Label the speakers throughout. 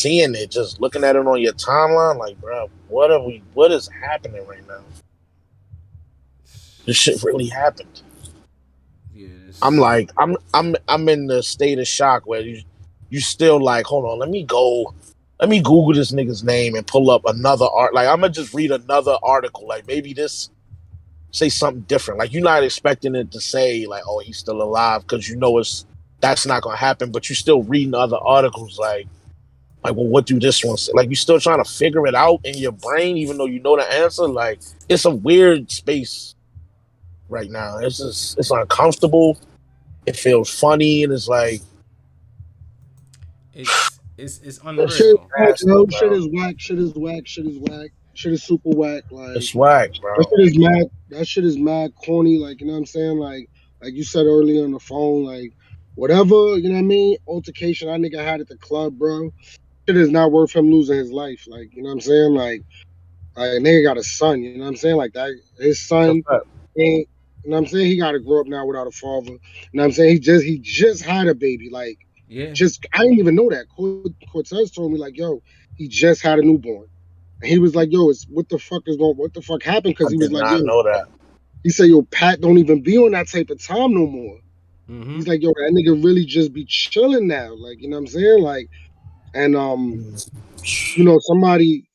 Speaker 1: seeing it, just looking at it on your timeline, like, bro, what is happening right now? This shit really happened.
Speaker 2: Yeah,
Speaker 1: I'm like, I'm in the state of shock where you still like, hold on, let me Google this nigga's name and pull up another art. Like, I'm gonna just read another article. Like, maybe this say something different. Like, you're not expecting it to say like, oh, he's still alive, because you know that's not gonna happen. But you're still reading other articles, like, well, what do this one say? Like, you're still trying to figure it out in your brain, even though you know the answer. Like, it's a weird space right now. It's uncomfortable. It feels funny, and it's like,
Speaker 2: it's
Speaker 3: That shit is
Speaker 2: unreal.
Speaker 3: whack,
Speaker 1: nasty,
Speaker 3: yo. Shit
Speaker 1: bro.
Speaker 3: is whack. Shit is whack. Shit is whack. Shit is super whack. Like
Speaker 1: It's whack,
Speaker 3: that
Speaker 1: bro.
Speaker 3: shit is mad. That shit is mad corny. Like you know what I'm saying. Like you said earlier on the phone. Like whatever you know what I mean. Altercation that nigga had at the club, bro. Shit is not worth him losing his life. Like you know what I'm saying. Like nigga got a son. You know what I'm saying. Like that. His
Speaker 1: It's a
Speaker 3: son
Speaker 1: fact.
Speaker 3: ain't. You know what I'm saying. He got to grow up now without a father. You know what I'm saying. He just had a baby. Like
Speaker 2: Yeah,
Speaker 3: just I didn't even know that. Cortez told me like, yo, he just had a newborn. And he was like, yo, what the fuck happened?
Speaker 1: I
Speaker 3: Because he was
Speaker 1: did
Speaker 3: like,
Speaker 1: not
Speaker 3: yo,
Speaker 1: know that.
Speaker 3: he said, yo, Pat don't even be on that type of time no more.
Speaker 2: mm-hmm.
Speaker 3: He's like, yo, that nigga really just be chilling now. Like, you know what I'm saying? Like, and somebody,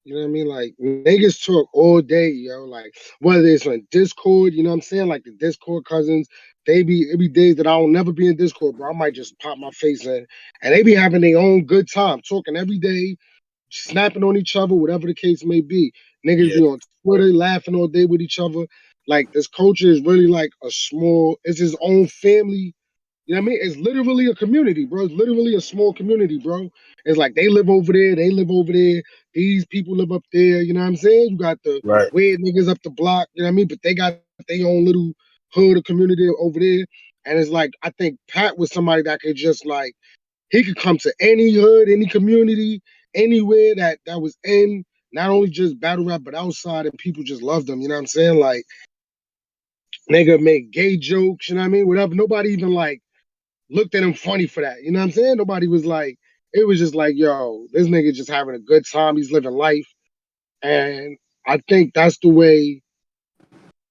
Speaker 3: you know what I mean? Like niggas talk all day, yo. Like whether it's on Discord, you know what I'm saying? Like the Discord cousins, it be days that I don't never be in Discord, bro. I might just pop my face in, and they be having their own good time, talking every day, snapping on each other, whatever the case may be. Niggas
Speaker 1: Yeah,
Speaker 3: be on Twitter laughing all day with each other. Like this culture is really like it's his own family. You know what I mean? It's literally a community, bro. It's literally a small community, bro. It's like they live over there, they live over there. These people live up there. You know what I'm saying? You got the
Speaker 1: right.
Speaker 3: weird niggas up the block. You know what I mean? But they got their own little hood of community over there. And it's like I think Pat was somebody that could just like he could come to any hood, any community, anywhere that was in not only just battle rap but outside, and people just loved him. You know what I'm saying? Like nigga make gay jokes. You know what I mean? Whatever. Nobody even like looked at him funny for that. You know what I'm saying? Nobody was like. It was just like, yo, this nigga just having a good time. He's living life, and I think that's the way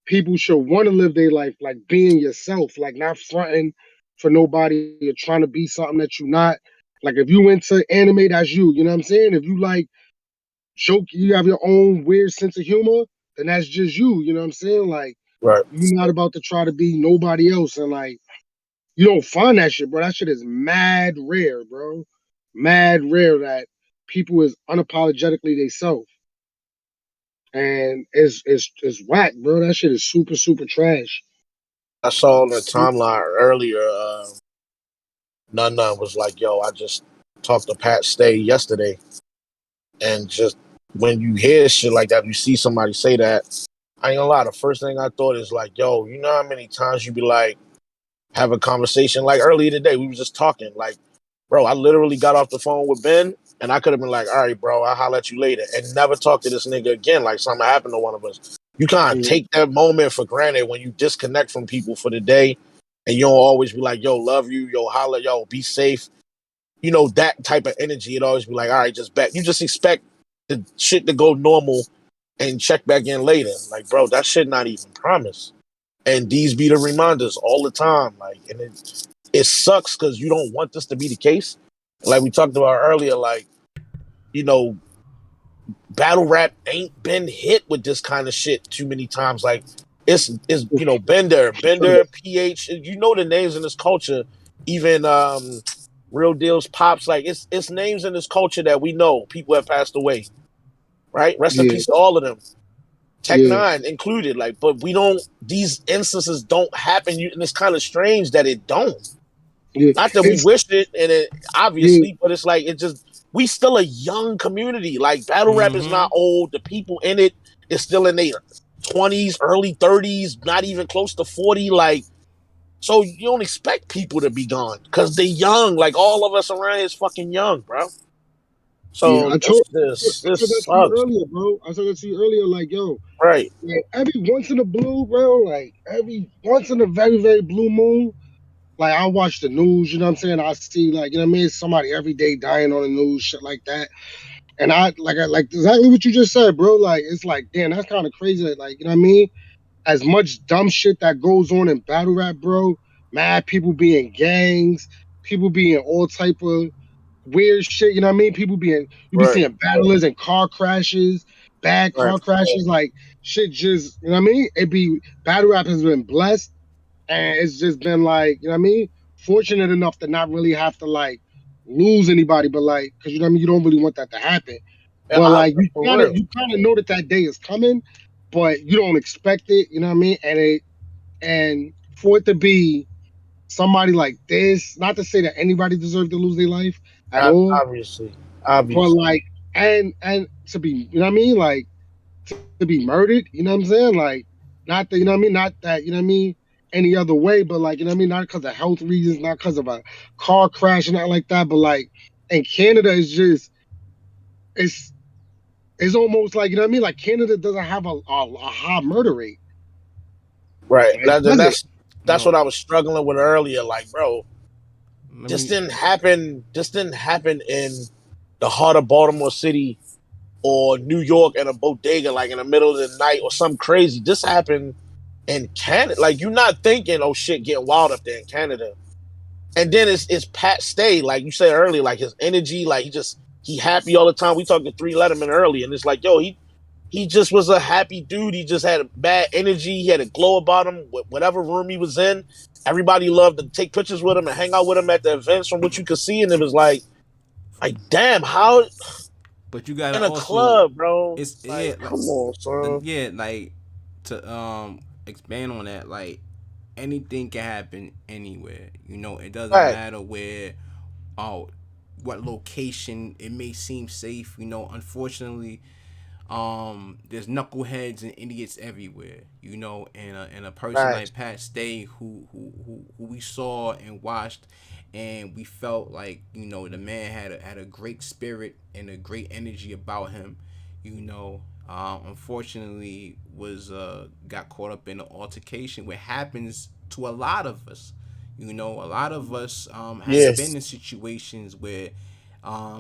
Speaker 3: people should want to live their life, like being yourself, like not fronting for nobody or trying to be something that you're not. Like if you into anime, that's you. You know what I'm saying? If you like joke, you have your own weird sense of humor, then that's just you. You know what I'm saying? Like
Speaker 1: Right.
Speaker 3: you're not about to try to be nobody else, and like you don't find that shit, bro. That shit is mad rare, bro. Mad rare that people is unapologetically they self. And it's whack, bro. That shit is super, super trash.
Speaker 1: I saw on the timeline earlier. None was like, yo, I just talked to Pat Stay yesterday, and just when you hear shit like that, you see somebody say that. I ain't gonna lie. The first thing I thought is like, yo, you know how many times you be like, have a conversation like earlier today. We were just talking, like, bro, I literally got off the phone with Ben, and I could have been like, all right, bro, I'll holler at you later, and never talk to this nigga again. Like something happened to one of us. You kind of
Speaker 3: Yeah,
Speaker 1: take that moment for granted when you disconnect from people for the day, and you don't always be like, yo, love you, yo, holla, yo, be safe. You know, that type of energy. It always be like, all right, just back. You just expect the shit to go normal and check back in later. Like, bro, that shit not even promised. And these be the reminders all the time. Like, and it sucks because you don't want this to be the case. Like we talked about earlier, like, you know, battle rap ain't been hit with this kind of shit too many times. Like it's Bender, PH, you know the names in this culture, even Real Deals Pops, like it's names in this culture that we know people have passed away. Right? Rest in
Speaker 3: yeah,
Speaker 1: peace to all of them. Tech
Speaker 3: yeah,
Speaker 1: Nine included, like, but we don't. These instances don't happen, and it's kind of strange that it don't.
Speaker 3: yeah.
Speaker 1: Not that we
Speaker 3: It's
Speaker 1: wish it, and it
Speaker 3: yeah,
Speaker 1: obviously, but it's like it just we still a young community. Like battle rap is
Speaker 2: Mm-hmm.
Speaker 1: not old. The people in it is still in their 20s, early 30s, not even close to 40. Like, so you don't expect people to be gone because they're young. Like all of us around here is fucking young, bro.
Speaker 3: yeah.
Speaker 1: So this this
Speaker 3: I said that
Speaker 1: this
Speaker 3: to you
Speaker 1: sucks,
Speaker 3: earlier, bro. I said that to you earlier, like, yo,
Speaker 1: right?
Speaker 3: like every once in a blue, bro, like every once in a very, very blue moon, like I watch the news, you know what I'm saying? I see like, you know what I mean, somebody every day dying on the news, shit like that. And I like exactly what you just said, bro. Like it's like, damn, that's kind of crazy. That, like, you know what I mean? As much dumb shit that goes on in battle rap, bro. Mad people being gangs, people being all type of weird shit. You know what I mean? People being you be
Speaker 1: Right.
Speaker 3: seeing battlers and car crashes, bad
Speaker 1: Right.
Speaker 3: car crashes, like shit. Just you know what I mean? It be battle rap has been blessed, and it's just been like you know what I mean. Fortunate enough to not really have to like lose anybody, but like because you know what I mean. You don't really want that to happen,
Speaker 1: Yeah,
Speaker 3: but like
Speaker 1: for real.
Speaker 3: you kind of know that that day is coming, but you don't expect it. You know what I mean? And for it to be somebody like this, not to say that anybody deserved to lose their life at all,
Speaker 1: Obviously.
Speaker 3: but
Speaker 1: Obviously.
Speaker 3: like and to be you know what I mean, like to be murdered, you know what I'm saying? Like not that you know what I mean, not that you know what I mean any other way, but like you know what I mean, not because of health reasons, not because of a car crash and not like that, but like in Canada it's just it's it's almost like you know what I mean, like Canada doesn't have a high murder rate.
Speaker 1: Right.
Speaker 3: It doesn't.
Speaker 1: That's what
Speaker 2: No,
Speaker 1: I was struggling with earlier. Like, bro,
Speaker 2: let me.
Speaker 1: this didn't happen in the heart of Baltimore City or New York at a bodega, like in the middle of the night or something crazy. This happened in Canada. Like, you're not thinking, oh shit, getting wild up there in Canada. And then it's Pat Stay, like you said earlier, like his energy, like he happy all the time. We talked to Three Letterman earlier, and it's like, yo, he just was a happy dude. He just had a bad energy. He had a glow about him. Whatever room he was in, everybody loved to take pictures with him and hang out with him at the events. From what you could see, and it was like damn, how
Speaker 2: But you gotta
Speaker 1: in a
Speaker 2: also,
Speaker 1: club, bro?
Speaker 2: it's yeah,
Speaker 1: Like,
Speaker 2: like
Speaker 1: come on, son.
Speaker 2: yeah, like to expand on that, like anything can happen anywhere. You know, it doesn't
Speaker 1: Right,
Speaker 2: matter where, oh, what location it may seem safe. You know, unfortunately, there's knuckleheads and idiots everywhere, you know, and a person
Speaker 1: right,
Speaker 2: like Pat Stay who we saw and watched, and we felt like, you know, the man had a great spirit and a great energy about him, you know. Unfortunately was got caught up in an altercation, what happens to a lot of us. You know, a lot of us
Speaker 1: yeah,
Speaker 2: have been in situations where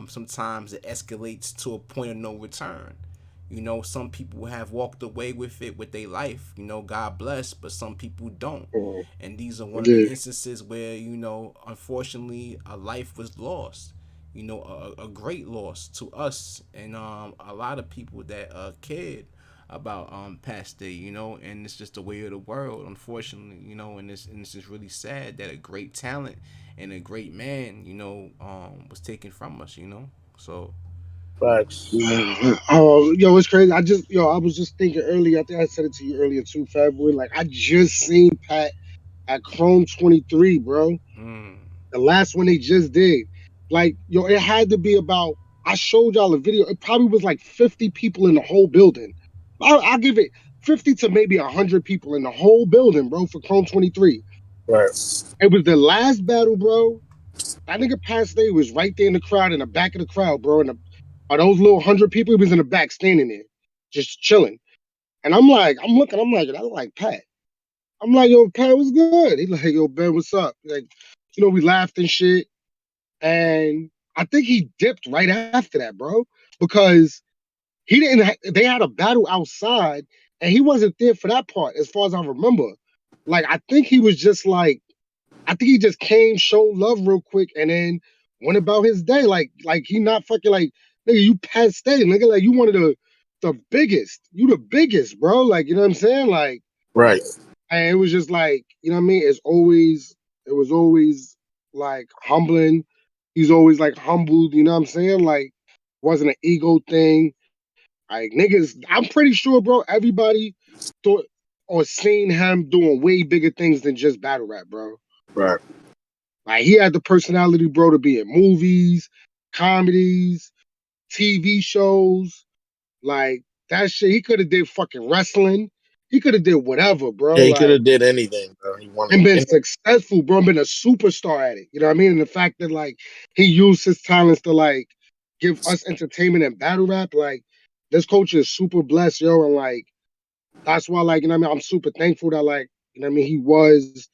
Speaker 2: sometimes it escalates to a point of no return. You know, some people have walked away with it with their life. You know, God bless, but some people don't. And these are one of the
Speaker 3: Yeah.
Speaker 2: instances where, you know, unfortunately, a life was lost. You know, a great loss to us and a lot of people that cared about past day. You know, and it's just the way of the world, unfortunately. You know, and this is really sad that a great talent and a great man, you know, was taken from us. You know, so.
Speaker 1: facts.
Speaker 3: Oh, yo, it's crazy. I was just thinking earlier. I think I said it to you earlier too, February. Like, I just seen Pat at Chrome 23, bro.
Speaker 2: Mm,
Speaker 3: The last one they just did. Like, yo, it had to be about. I showed y'all a video. It probably was like 50 people in the whole building. I'll give it 50 to maybe 100 people in the whole building, bro, for Chrome 23.
Speaker 1: Right,
Speaker 3: It was the last battle, bro. That nigga Pat Stay was right there in the crowd, in the back of the crowd, bro. And are those little 100 people? He was in the back, standing there, just chilling. And I'm like, I like Pat. I'm like, yo, Pat, what's good? He like, yo, Ben, what's up? Like, you know, we laughed and shit. And I think he dipped right after that, bro, because he didn't. They had a battle outside, and he wasn't there for that part, as far as I remember. Like, I think he was just like I think he just came, showed love real quick, and then went about his day. Like he not fucking like nigga, you past state, nigga. Like you one of the biggest. You the biggest, bro. Like, you know what I'm saying? Like,
Speaker 1: right,
Speaker 3: and it was just like, you know what I mean? It was always like humbling. He's always like humbled, you know what I'm saying? Like, wasn't an ego thing. Like niggas, I'm pretty sure, bro, everybody thought or seen him doing way bigger things than just battle rap, bro.
Speaker 1: right.
Speaker 3: Like he had the personality, bro, to be in movies, comedies, TV shows, like that shit. He could have did fucking wrestling. He could have did whatever, bro.
Speaker 1: Yeah, he could
Speaker 3: Like
Speaker 1: have did anything, bro. He wanted,
Speaker 3: and been
Speaker 1: and
Speaker 3: successful, bro. And been a superstar at it. You know what I mean? And the fact that like he used his talents to like give us entertainment and battle rap, like this coach is super blessed, yo. And like that's why, like, you know what I mean? I'm super thankful that like, you know what I mean, he was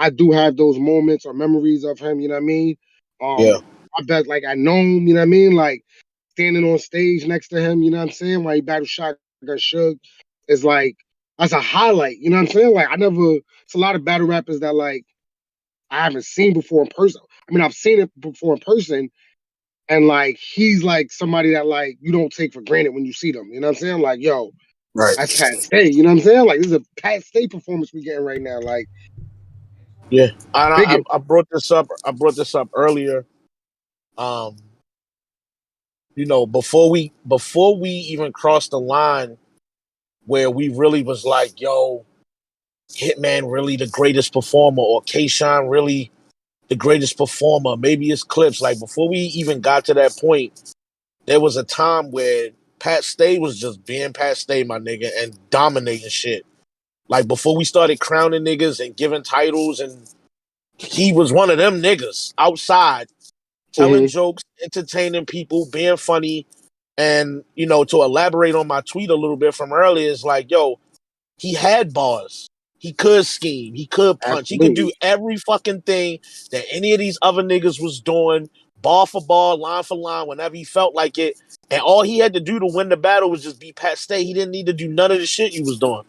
Speaker 3: I do have those moments or memories of him. You know what I mean?
Speaker 1: Yeah.
Speaker 3: I bet like I know him. You know what I mean? Like standing on stage next to him. You know what I'm saying? While he battled Shotgun Suge is like that's a highlight. You know what I'm saying? Like I never. It's a lot of battle rappers that like I haven't seen before in person. I mean, I've seen it before in person, and like he's like somebody that like you don't take for granted when you see them. You know what I'm saying? Like, yo, that's
Speaker 1: Right.
Speaker 3: Pat Stay. You know what I'm saying? Like this is a Pat Stay performance we getting right now. Like
Speaker 1: Yeah. And
Speaker 3: biggest.
Speaker 1: I brought this up. I brought this up earlier. Um, before we even crossed the line where we really was like, yo, Hitman really the greatest performer, or K-Shine really the greatest performer. Maybe it's Clips. Like before we even got to that point, there was a time where Pat Stay was just being Pat Stay, my nigga, and dominating shit. Like before we started crowning niggas and giving titles, and he was one of them niggas outside telling
Speaker 3: Mm-hmm.
Speaker 1: jokes, entertaining people, being funny. And, to elaborate on my tweet a little bit from earlier, is like, yo, he had bars. He could scheme. He could punch. He could do
Speaker 3: Absolutely.
Speaker 1: every fucking thing that any of these other niggas was doing, bar for bar, line for line, whenever he felt like it. And all he had to do to win the battle was just be Pat Stay. He didn't need to do none of the shit he was doing.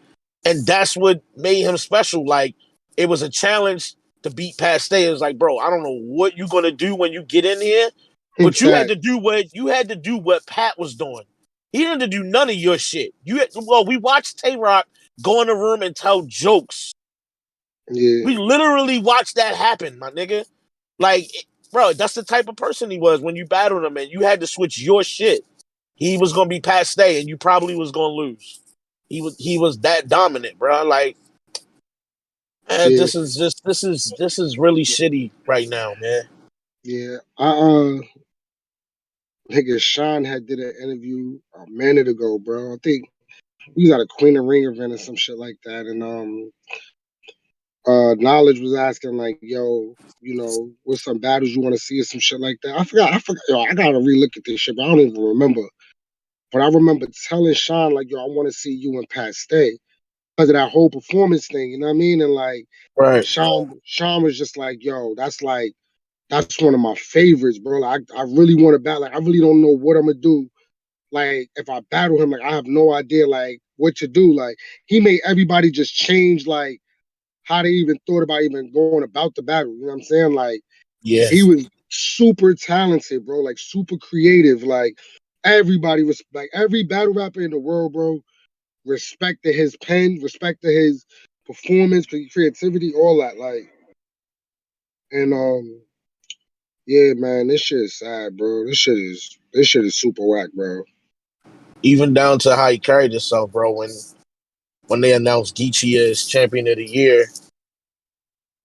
Speaker 1: And that's what made him special. Like, it was a challenge to beat Pat Stay. It was like, bro, I don't know what you're gonna do when you get in here, but
Speaker 3: Fact.
Speaker 1: you had to do what Pat was doing. He didn't do none of your shit. We watched Tay Rock go in the room and tell jokes.
Speaker 3: Yeah.
Speaker 1: We literally watched that happen, my nigga. Like, bro, that's the type of person he was when you battled him, and you had to switch your shit. He was gonna be Pat Stay, and you probably was gonna lose. He was that dominant, bro. Like, man,
Speaker 3: Yeah.
Speaker 1: this is really shitty right now, man.
Speaker 3: Yeah. Nigga Sean had did an interview a minute ago, bro. I think we was at a Queen of Ring event or some shit like that, and Knowledge was asking like, "Yo, what's some battles you want to see or some shit like that?" I forgot. Yo, I gotta relook at this shit, but I don't even remember. But I remember telling Sean like, "Yo, I want to see you and Pat Stay because of that whole performance thing." You know what I mean? And like,
Speaker 1: Right.
Speaker 3: Sean was just like, "Yo, that's one of my favorites, bro. Like, I really want to battle. Like, I really don't know what I'm gonna do. Like, if I battle him, like, I have no idea like what to do. Like, he made everybody just change like how they even thought about even going about the battle. You know what I'm saying? Like
Speaker 1: Yeah.
Speaker 3: he was super talented, bro. Like super creative. Like everybody was like every battle rapper in the world, bro, respected his pen, respected his performance, creativity, all that. Like and yeah, man, this shit is sad, bro. This shit is super whack, bro.
Speaker 1: Even down to how he carried himself, bro. When they announced Geechee as champion of the year,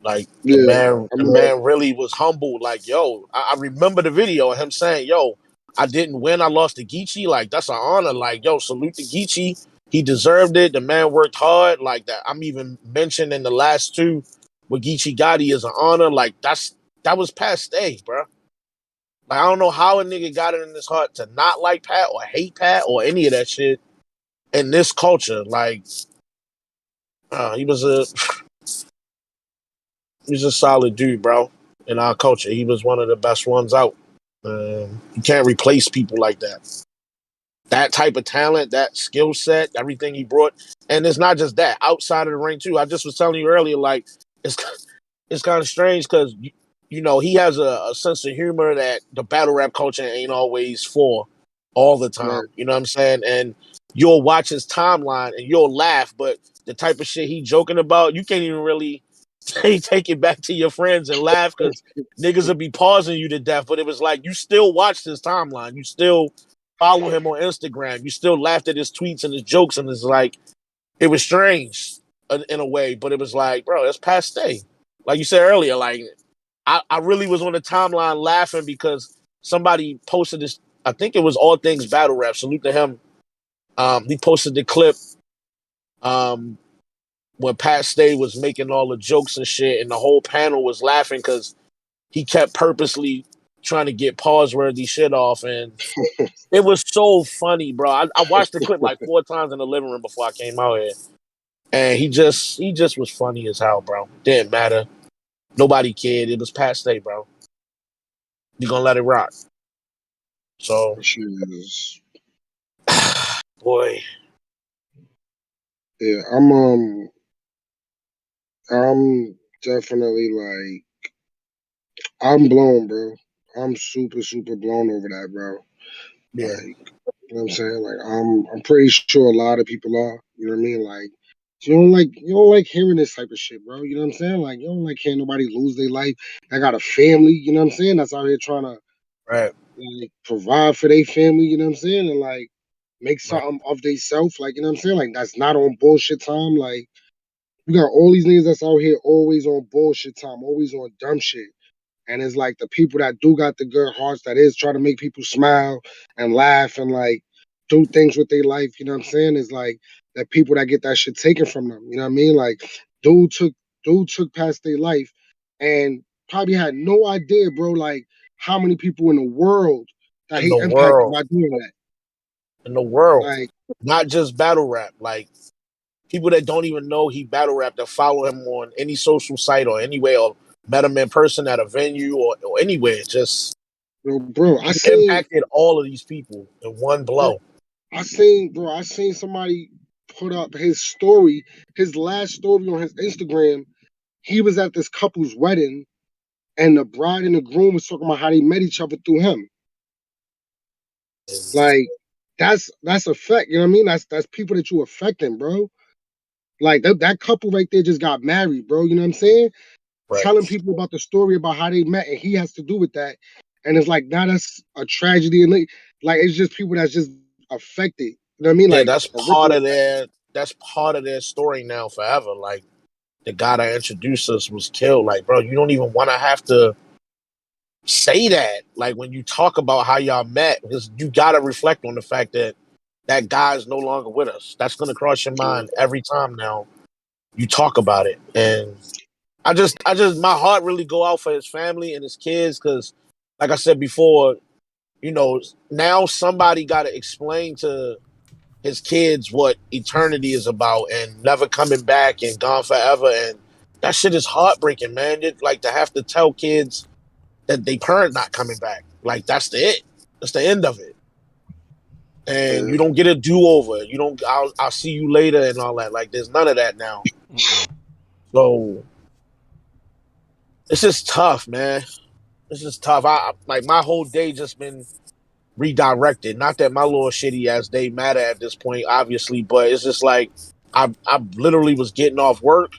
Speaker 1: like the
Speaker 3: Yeah,
Speaker 1: man,
Speaker 3: I
Speaker 1: the
Speaker 3: mean,
Speaker 1: man really was humble. Like, yo, I remember the video of him saying, "Yo, I didn't win. I lost to Geechee. Like, that's an honor. Like, yo, salute to Geechee. He deserved it. The man worked hard. Like that. I'm even mentioned in the last two with Geechee Gotti as an honor. Like, that was past day, bro. Like, I don't know how a nigga got it in his heart to not like Pat or hate Pat or any of that shit in this culture. Like, he was a solid dude, bro. In our culture, he was one of the best ones out. You can't replace people like that. That type of talent, that skill set, everything he brought, and it's not just that. Outside of the ring too. I just was telling you earlier, like it's it's kind of strange because he has a sense of humor that the battle rap culture ain't always for all the
Speaker 3: right.
Speaker 1: time. You know what I'm saying? And you'll watch his timeline and you'll laugh, but the type of shit he joking about, you can't even really take it back to your friends and laugh because niggas will be pausing you to death. But it was like you still watched his timeline, you still follow him on Instagram, you still laughed at his tweets and his jokes, and it's like it was strange in a way, but it was like, bro, that's passe. Like you said earlier, like I really was on the timeline laughing because somebody posted this. I think it was All Things Battle Rap. Salute to him. He posted the clip um, when Pat Stay was making all the jokes and shit, and the whole panel was laughing because he kept purposely trying to get pause worthy shit off, and it was so funny, bro. I watched the clip like four times in the living room before I came out here, and he just was funny as hell, bro. Didn't matter. Nobody cared. It was past day, bro. You're gonna let it rock. So,
Speaker 3: Shit is,
Speaker 1: boy,
Speaker 3: yeah, I'm definitely like, I'm blown, bro. I'm super, super blown over that, bro.
Speaker 1: yeah,
Speaker 3: Like, you know what I'm saying? Like, I'm pretty sure a lot of people are. You know what I mean? Like, you don't like hearing this type of shit, bro. You know what I'm saying? Like, you don't like hearing nobody lose their life. I got a family. You know what I'm saying? That's out here trying to
Speaker 1: right,
Speaker 3: like provide for their family. You know what I'm saying? And like make
Speaker 1: right.
Speaker 3: something of themselves. Like, you know what I'm saying? Like, that's not on bullshit time. Like, you got all these niggas that's out here always on bullshit time, always on dumb shit. And it's like the people that do got the good hearts that is try to make people smile and laugh and like do things with their life, you know what I'm saying? Is like the people that get that shit taken from them. You know what I mean? Like dude took dude took past their life and probably had no idea, bro, like how many people in the world that
Speaker 1: In
Speaker 3: he
Speaker 1: the
Speaker 3: impacted
Speaker 1: world,
Speaker 3: by doing that.
Speaker 1: in the world,
Speaker 3: Like,
Speaker 1: not just battle rap. Like people that don't even know he battle rap that follow him on any social site or anywhere or met him in person at a venue or anywhere. Just
Speaker 3: bro, I
Speaker 1: he
Speaker 3: seen
Speaker 1: impacted all of these people in one
Speaker 3: bro,
Speaker 1: blow.
Speaker 3: I seen somebody put up his story, his last story on his Instagram. He was at this couple's wedding, and the bride and the groom was talking about how they met each other through him. Like, that's affect. You know what I mean? That's people that you affecting, bro. Like that couple right there just got married, bro. You know what I'm saying?
Speaker 1: Right.
Speaker 3: Telling people about the story about how they met, and he has to do with that. And it's like now that's a tragedy, and like it's just people that's just affected. You know what I mean? Like
Speaker 1: Yeah,
Speaker 3: a ripple effect.
Speaker 1: that's part of their story now forever. Like the guy that introduced us was killed. Like, bro, you don't even want to have to say that. Like when you talk about how y'all met, because you gotta reflect on the fact that that guy is no longer with us. That's gonna cross your mind every time now you talk about it. And my heart really go out for his family and his kids because, like I said before, now somebody got to explain to his kids what eternity is about and never coming back and gone forever. And that shit is heartbreaking, man. It, like to have to tell kids that they parent not coming back. Like that's the it. That's the end of it. And you
Speaker 3: Yeah,
Speaker 1: don't get a do over. You don't. I'll see you later and all that. Like there's none of that now. So it's just tough, man. It's just tough. I like my whole day just been redirected. Not that my little shitty ass day matter at this point, obviously, but it's just like I literally was getting off work.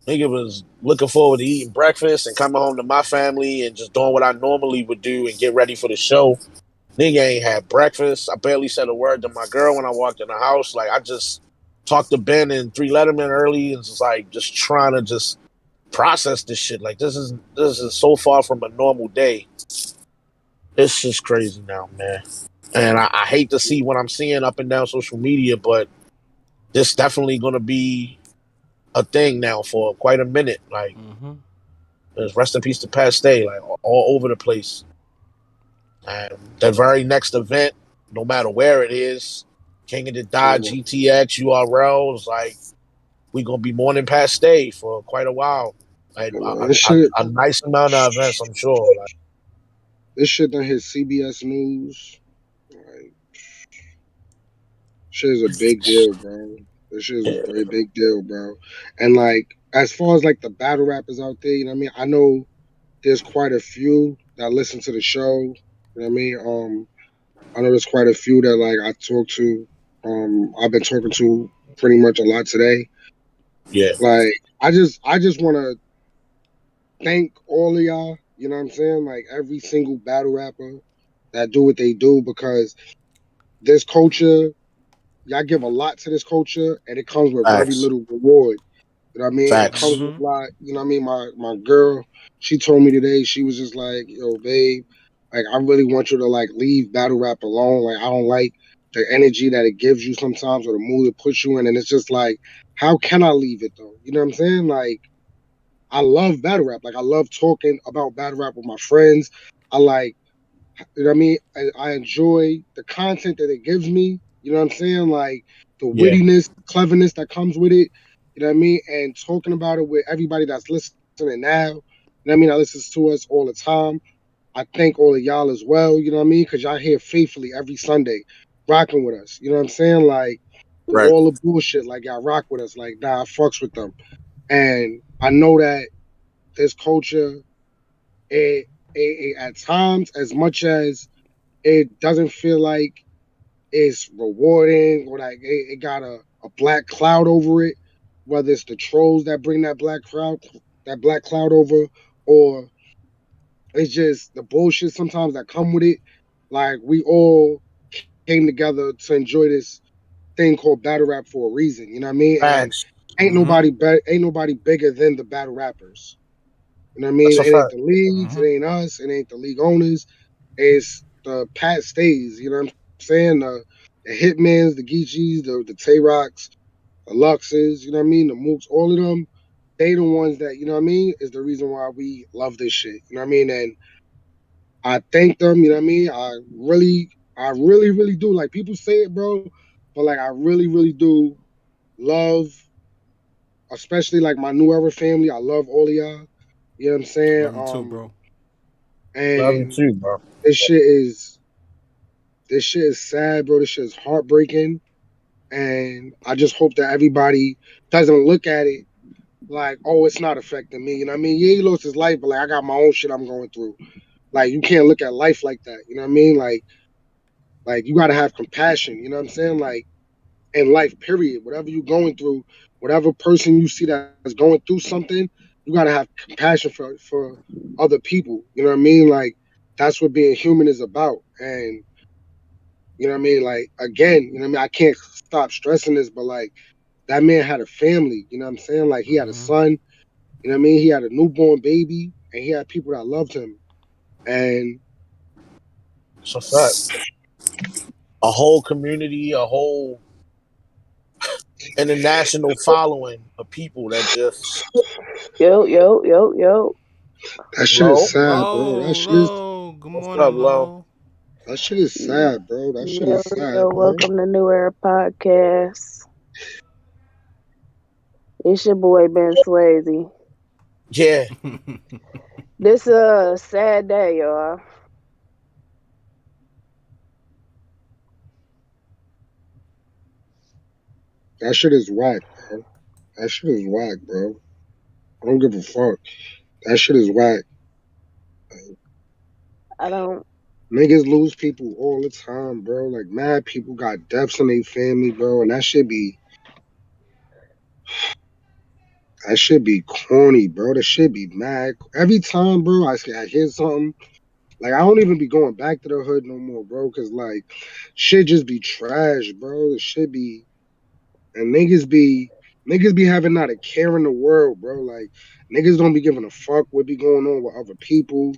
Speaker 1: Nigga was looking forward to eating breakfast and coming home to my family and just doing what I normally would do and get ready for the show. Nigga ain't had breakfast. I barely said a word to my girl when I walked in the house. Like I just talked to Ben and Three Letterman early and just like just trying to just process this shit. Like this is so far from a normal day. It's just crazy now, man. And I hate to see what I'm seeing up and down social media, but this definitely gonna be a thing now for quite a minute. Like, rest in peace to Past Stay, like all over the place. And the very next event, no matter where it is, King of the Dot,
Speaker 3: yeah.
Speaker 1: GTX, URL, is like we gonna be mourning Past Stay for quite a while. Like
Speaker 3: This shit,
Speaker 1: a nice amount of events, I'm sure. Like,
Speaker 3: this shit done hit CBS News. Like, shit is a big deal, bro. This shit is a
Speaker 1: yeah,
Speaker 3: very big deal, bro. And like, as far as like the battle rappers out there, you know what I mean? I know there's quite a few that listen to the show. You know what I mean? I know there's quite a few that like I talk to. I've been talking to pretty much a lot today.
Speaker 1: yeah,
Speaker 3: Like, I just want to thank all of y'all. You know what I'm saying? Like every single battle rapper that do what they do because this culture, y'all give a lot to this culture, and it comes with very
Speaker 1: facts,
Speaker 3: little reward. You know what I mean? It comes
Speaker 1: facts,
Speaker 3: with a lot. You know what I mean? My girl, she told me today, she was just like, "Yo, babe, like I really want you to like leave battle rap alone. Like I don't like the energy that it gives you sometimes, or the mood it puts you in." And it's just like, how can I leave it though? You know what I'm saying? Like I love battle rap. Like I love talking about battle rap with my friends. I like, you know what I mean? I enjoy the content that it gives me. You know what I'm saying? Like the
Speaker 1: yeah,
Speaker 3: wittiness, cleverness that comes with it. You know what I mean? And talking about it with everybody that's listening now. what I mean, that listens to us all the time. I thank all of y'all as well, you know what I mean? Because y'all here faithfully every Sunday rocking with us. You know what I'm saying? Like, through
Speaker 1: Right.
Speaker 3: all the bullshit, like y'all rock with us. Like, nah, I fucks with them. And I know that this culture, at times, as much as it doesn't feel like it's rewarding or like it got a black cloud over it, whether it's the trolls that bring that black cloud over, or it's just the bullshit sometimes that come with it. Like we all came together to enjoy this thing called battle rap for a reason. You know what I mean? And
Speaker 1: Facts.
Speaker 2: Mm-hmm.
Speaker 3: ain't nobody bigger than the battle rappers. You know what I mean?
Speaker 1: That's a
Speaker 3: It ain't
Speaker 1: fact.
Speaker 3: the leagues, it
Speaker 2: Mm-hmm.
Speaker 3: ain't us, it ain't the league owners. It's the Pat Stays. You know what I'm saying? The Hitmans, the Geechees, the Tay Rocks, the Luxes. You know what I mean? The Mooks, all of them. They the ones that, you know what I mean, is the reason why we love this shit. You know what I mean? And I thank them, you know what I mean? I really do. Like people say it, bro, but like I really do love, especially like my new era family. I love all of y'all. You know what I'm saying?
Speaker 2: Love you too, bro.
Speaker 1: Love you
Speaker 3: And
Speaker 1: too, bro.
Speaker 3: this shit is this shit is sad, bro. This shit is heartbreaking. And I just hope that everybody doesn't look at it like, oh, it's not affecting me. You know what I mean? Yeah, he lost his life, but like I got my own shit I'm going through. Like you can't look at life like that. You know what I mean? Like you gotta have compassion, you know what I'm saying? Like in life, period. Whatever you're going through, whatever person you see that's going through something, you gotta have compassion for other people. You know what I mean? Like that's what being human is about. And you know what I mean? Like again, you know what I mean? I can't stop stressing this, but like that man had a family, you know what I'm saying? Like he had a
Speaker 2: Mm-hmm.
Speaker 3: son, you know what I mean? He had a newborn baby and he had people that loved him. And
Speaker 1: It's a fact. A whole community, a whole international following of people that just
Speaker 4: Yo, yo, yo, yo.
Speaker 3: that shit is
Speaker 1: low.
Speaker 3: sad, bro.
Speaker 2: Low, low. Good
Speaker 1: What's up,
Speaker 2: morning,
Speaker 1: low?
Speaker 2: low.
Speaker 3: That shit is sad, bro. That shit
Speaker 4: Yo,
Speaker 3: is sad,
Speaker 4: yo,
Speaker 3: bro.
Speaker 4: welcome to New Era Podcast. It's your boy Ben Swayze.
Speaker 1: Yeah.
Speaker 4: This a sad day, y'all.
Speaker 3: That shit is whack, bro. That shit is whack, bro. I don't give a fuck. That shit is whack.
Speaker 4: I don't.
Speaker 3: Niggas lose people all the time, bro. Like mad people got deaths in their family, bro, and that should be corny, bro. That should be mad. Every time, bro, I hear something. Like I don't even be going back to the hood no more, bro. Cause like shit just be trash, bro. It should be and niggas be having not a care in the world, bro. Like niggas don't be giving a fuck what be going on with other people.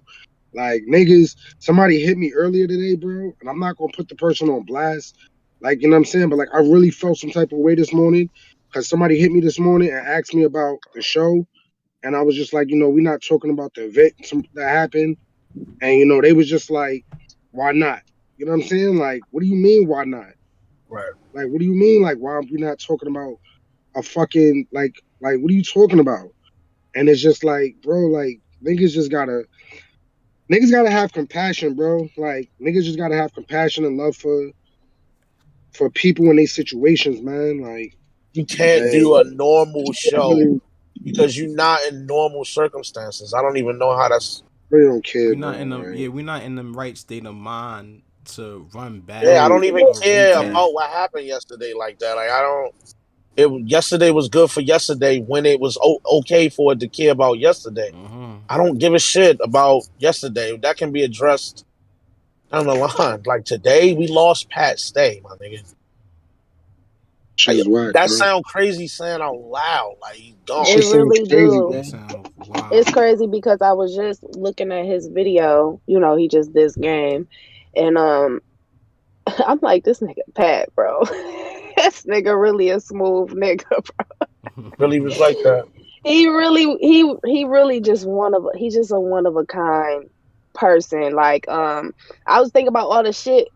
Speaker 3: Like niggas, somebody hit me earlier today, bro, and I'm not gonna put the person on blast. Like, you know what I'm saying? But like I really felt some type of way this morning because somebody hit me this morning and asked me about the show. And I was just like, we're not talking about the event that happened. And they was just like, why not? You know what I'm saying? Like, what do you mean why not?
Speaker 1: Right.
Speaker 3: Like, what do you mean? Like, why are we not talking about a fucking like what are you talking about? And it's just like, bro, like niggas gotta have compassion, bro. Like niggas just gotta have compassion and love for people in these situations, man. Like,
Speaker 1: You can't
Speaker 3: and
Speaker 1: do a normal
Speaker 3: I
Speaker 1: show because you're not in normal circumstances. I don't even know how that's.
Speaker 3: really don't care,
Speaker 2: we not
Speaker 3: bro.
Speaker 2: in the
Speaker 3: Like,
Speaker 2: yeah, we not in the right state of mind to run back
Speaker 1: Yeah, I
Speaker 3: bro,
Speaker 1: don't even
Speaker 2: a
Speaker 1: care
Speaker 2: recap.
Speaker 1: about what happened yesterday like that. Like I don't. Yesterday was good for yesterday when it was okay for it to care about yesterday.
Speaker 2: Mm-hmm.
Speaker 1: I don't give a shit about yesterday. That can be addressed down the line. Like today, we lost Pat Stay, my nigga.
Speaker 3: shit
Speaker 1: Like,
Speaker 3: is whack,
Speaker 1: that
Speaker 3: bro.
Speaker 1: sound crazy saying out loud. Like he's
Speaker 3: This
Speaker 1: gone.
Speaker 4: It
Speaker 3: shit sounds
Speaker 4: really
Speaker 3: crazy,
Speaker 4: do.
Speaker 2: That
Speaker 3: bro.
Speaker 2: sounds
Speaker 4: It's
Speaker 2: wild.
Speaker 4: crazy because I was just looking at his video. He just this game, and I'm like, this nigga Pat, bro. This nigga really a smooth nigga.
Speaker 1: Really was like that.
Speaker 4: He really he's just a one of a kind person. Like I was thinking about all the shit.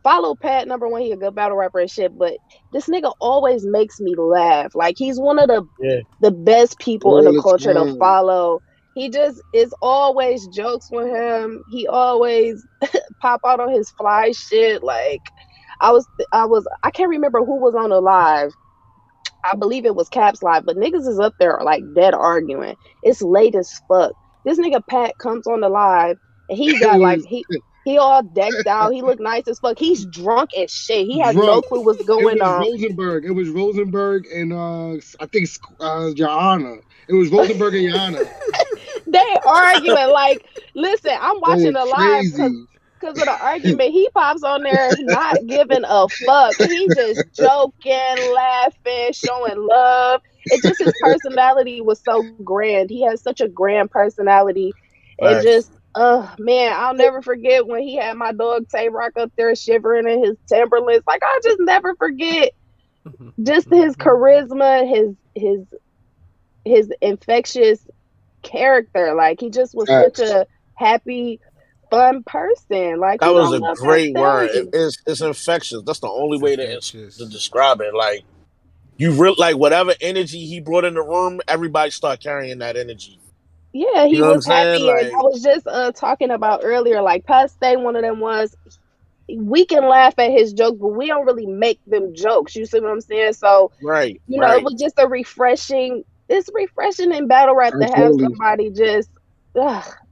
Speaker 4: Follow Pat, number one. He a good battle rapper and shit, but this nigga always makes me laugh. Like he's one of the
Speaker 1: Yeah,
Speaker 4: the best people in
Speaker 3: All
Speaker 4: the
Speaker 3: the
Speaker 4: culture to
Speaker 3: time.
Speaker 4: follow. he just is always jokes with him. He always pop out on his fly shit. Like I can't remember who was on the live. I believe it was Caps Live, but niggas is up there like dead arguing. It's late as fuck. This nigga Pat comes on the live and he
Speaker 3: It
Speaker 4: got like
Speaker 3: was
Speaker 4: he all decked out. He looked nice as fuck. He's drunk as shit. He has no
Speaker 3: drunk.
Speaker 4: clue what's
Speaker 3: It
Speaker 4: going
Speaker 3: was
Speaker 4: on.
Speaker 3: Rosenberg. It was Rosenberg and I think Joanna. It was Rosenberg and Joanna.
Speaker 4: They arguing like, listen, I'm
Speaker 3: It
Speaker 4: watching
Speaker 3: was
Speaker 4: the live
Speaker 3: crazy.
Speaker 4: because of the argument. He pops on there not giving a fuck. He just joking, laughing, showing love. It just his personality was so grand. He has such a grand personality. It
Speaker 1: Right.
Speaker 4: just man, I'll never forget when he had my dog Tay Rock up there shivering in his Timberlands. Like I'll just never forget just his charisma, his infectious character. Like he just was such
Speaker 3: Facts.
Speaker 4: a happy, fun person. Like
Speaker 1: That
Speaker 4: who
Speaker 1: was
Speaker 4: don't
Speaker 1: a
Speaker 4: love that
Speaker 1: great word.
Speaker 4: stallion?
Speaker 1: It's infectious. That's the only
Speaker 2: It's
Speaker 1: way to
Speaker 2: infectious.
Speaker 1: describe it. Like you really like whatever energy he brought in the room, everybody start carrying that energy.
Speaker 4: Yeah,
Speaker 1: You
Speaker 4: he
Speaker 1: know what I'm
Speaker 4: was
Speaker 1: saying?
Speaker 4: happy, and I
Speaker 1: Like
Speaker 4: was just talking about earlier. Like Paste, one of them was we can laugh at his jokes, but we don't really make them jokes. You see what I'm saying? So
Speaker 1: right,
Speaker 4: it
Speaker 1: right.
Speaker 4: was just a refreshing. It's refreshing in battle rap to have
Speaker 3: Absolutely.
Speaker 4: somebody just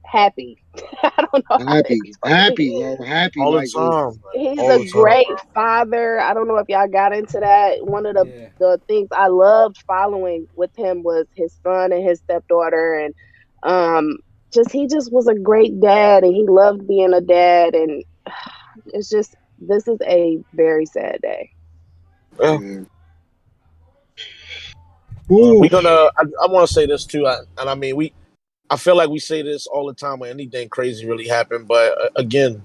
Speaker 4: happy. I don't know how to
Speaker 3: Happy.
Speaker 4: explain.
Speaker 3: Happy, bro. Happy.
Speaker 1: All the
Speaker 3: Like
Speaker 1: time. Like,
Speaker 4: He's
Speaker 1: all
Speaker 4: a
Speaker 1: the time,
Speaker 4: great
Speaker 1: bro.
Speaker 4: father. I don't know if y'all got into that. One of
Speaker 2: Yeah.
Speaker 4: the things I loved following with him was his son and his stepdaughter, and um, just he just was a great dad, and he loved being a dad, and it's just this is a very sad day.
Speaker 1: Yeah.
Speaker 3: yeah. Ooh.
Speaker 1: We're gonna. I want to say this too, and I mean we. I feel like we say this all the time when anything crazy really happened, but again,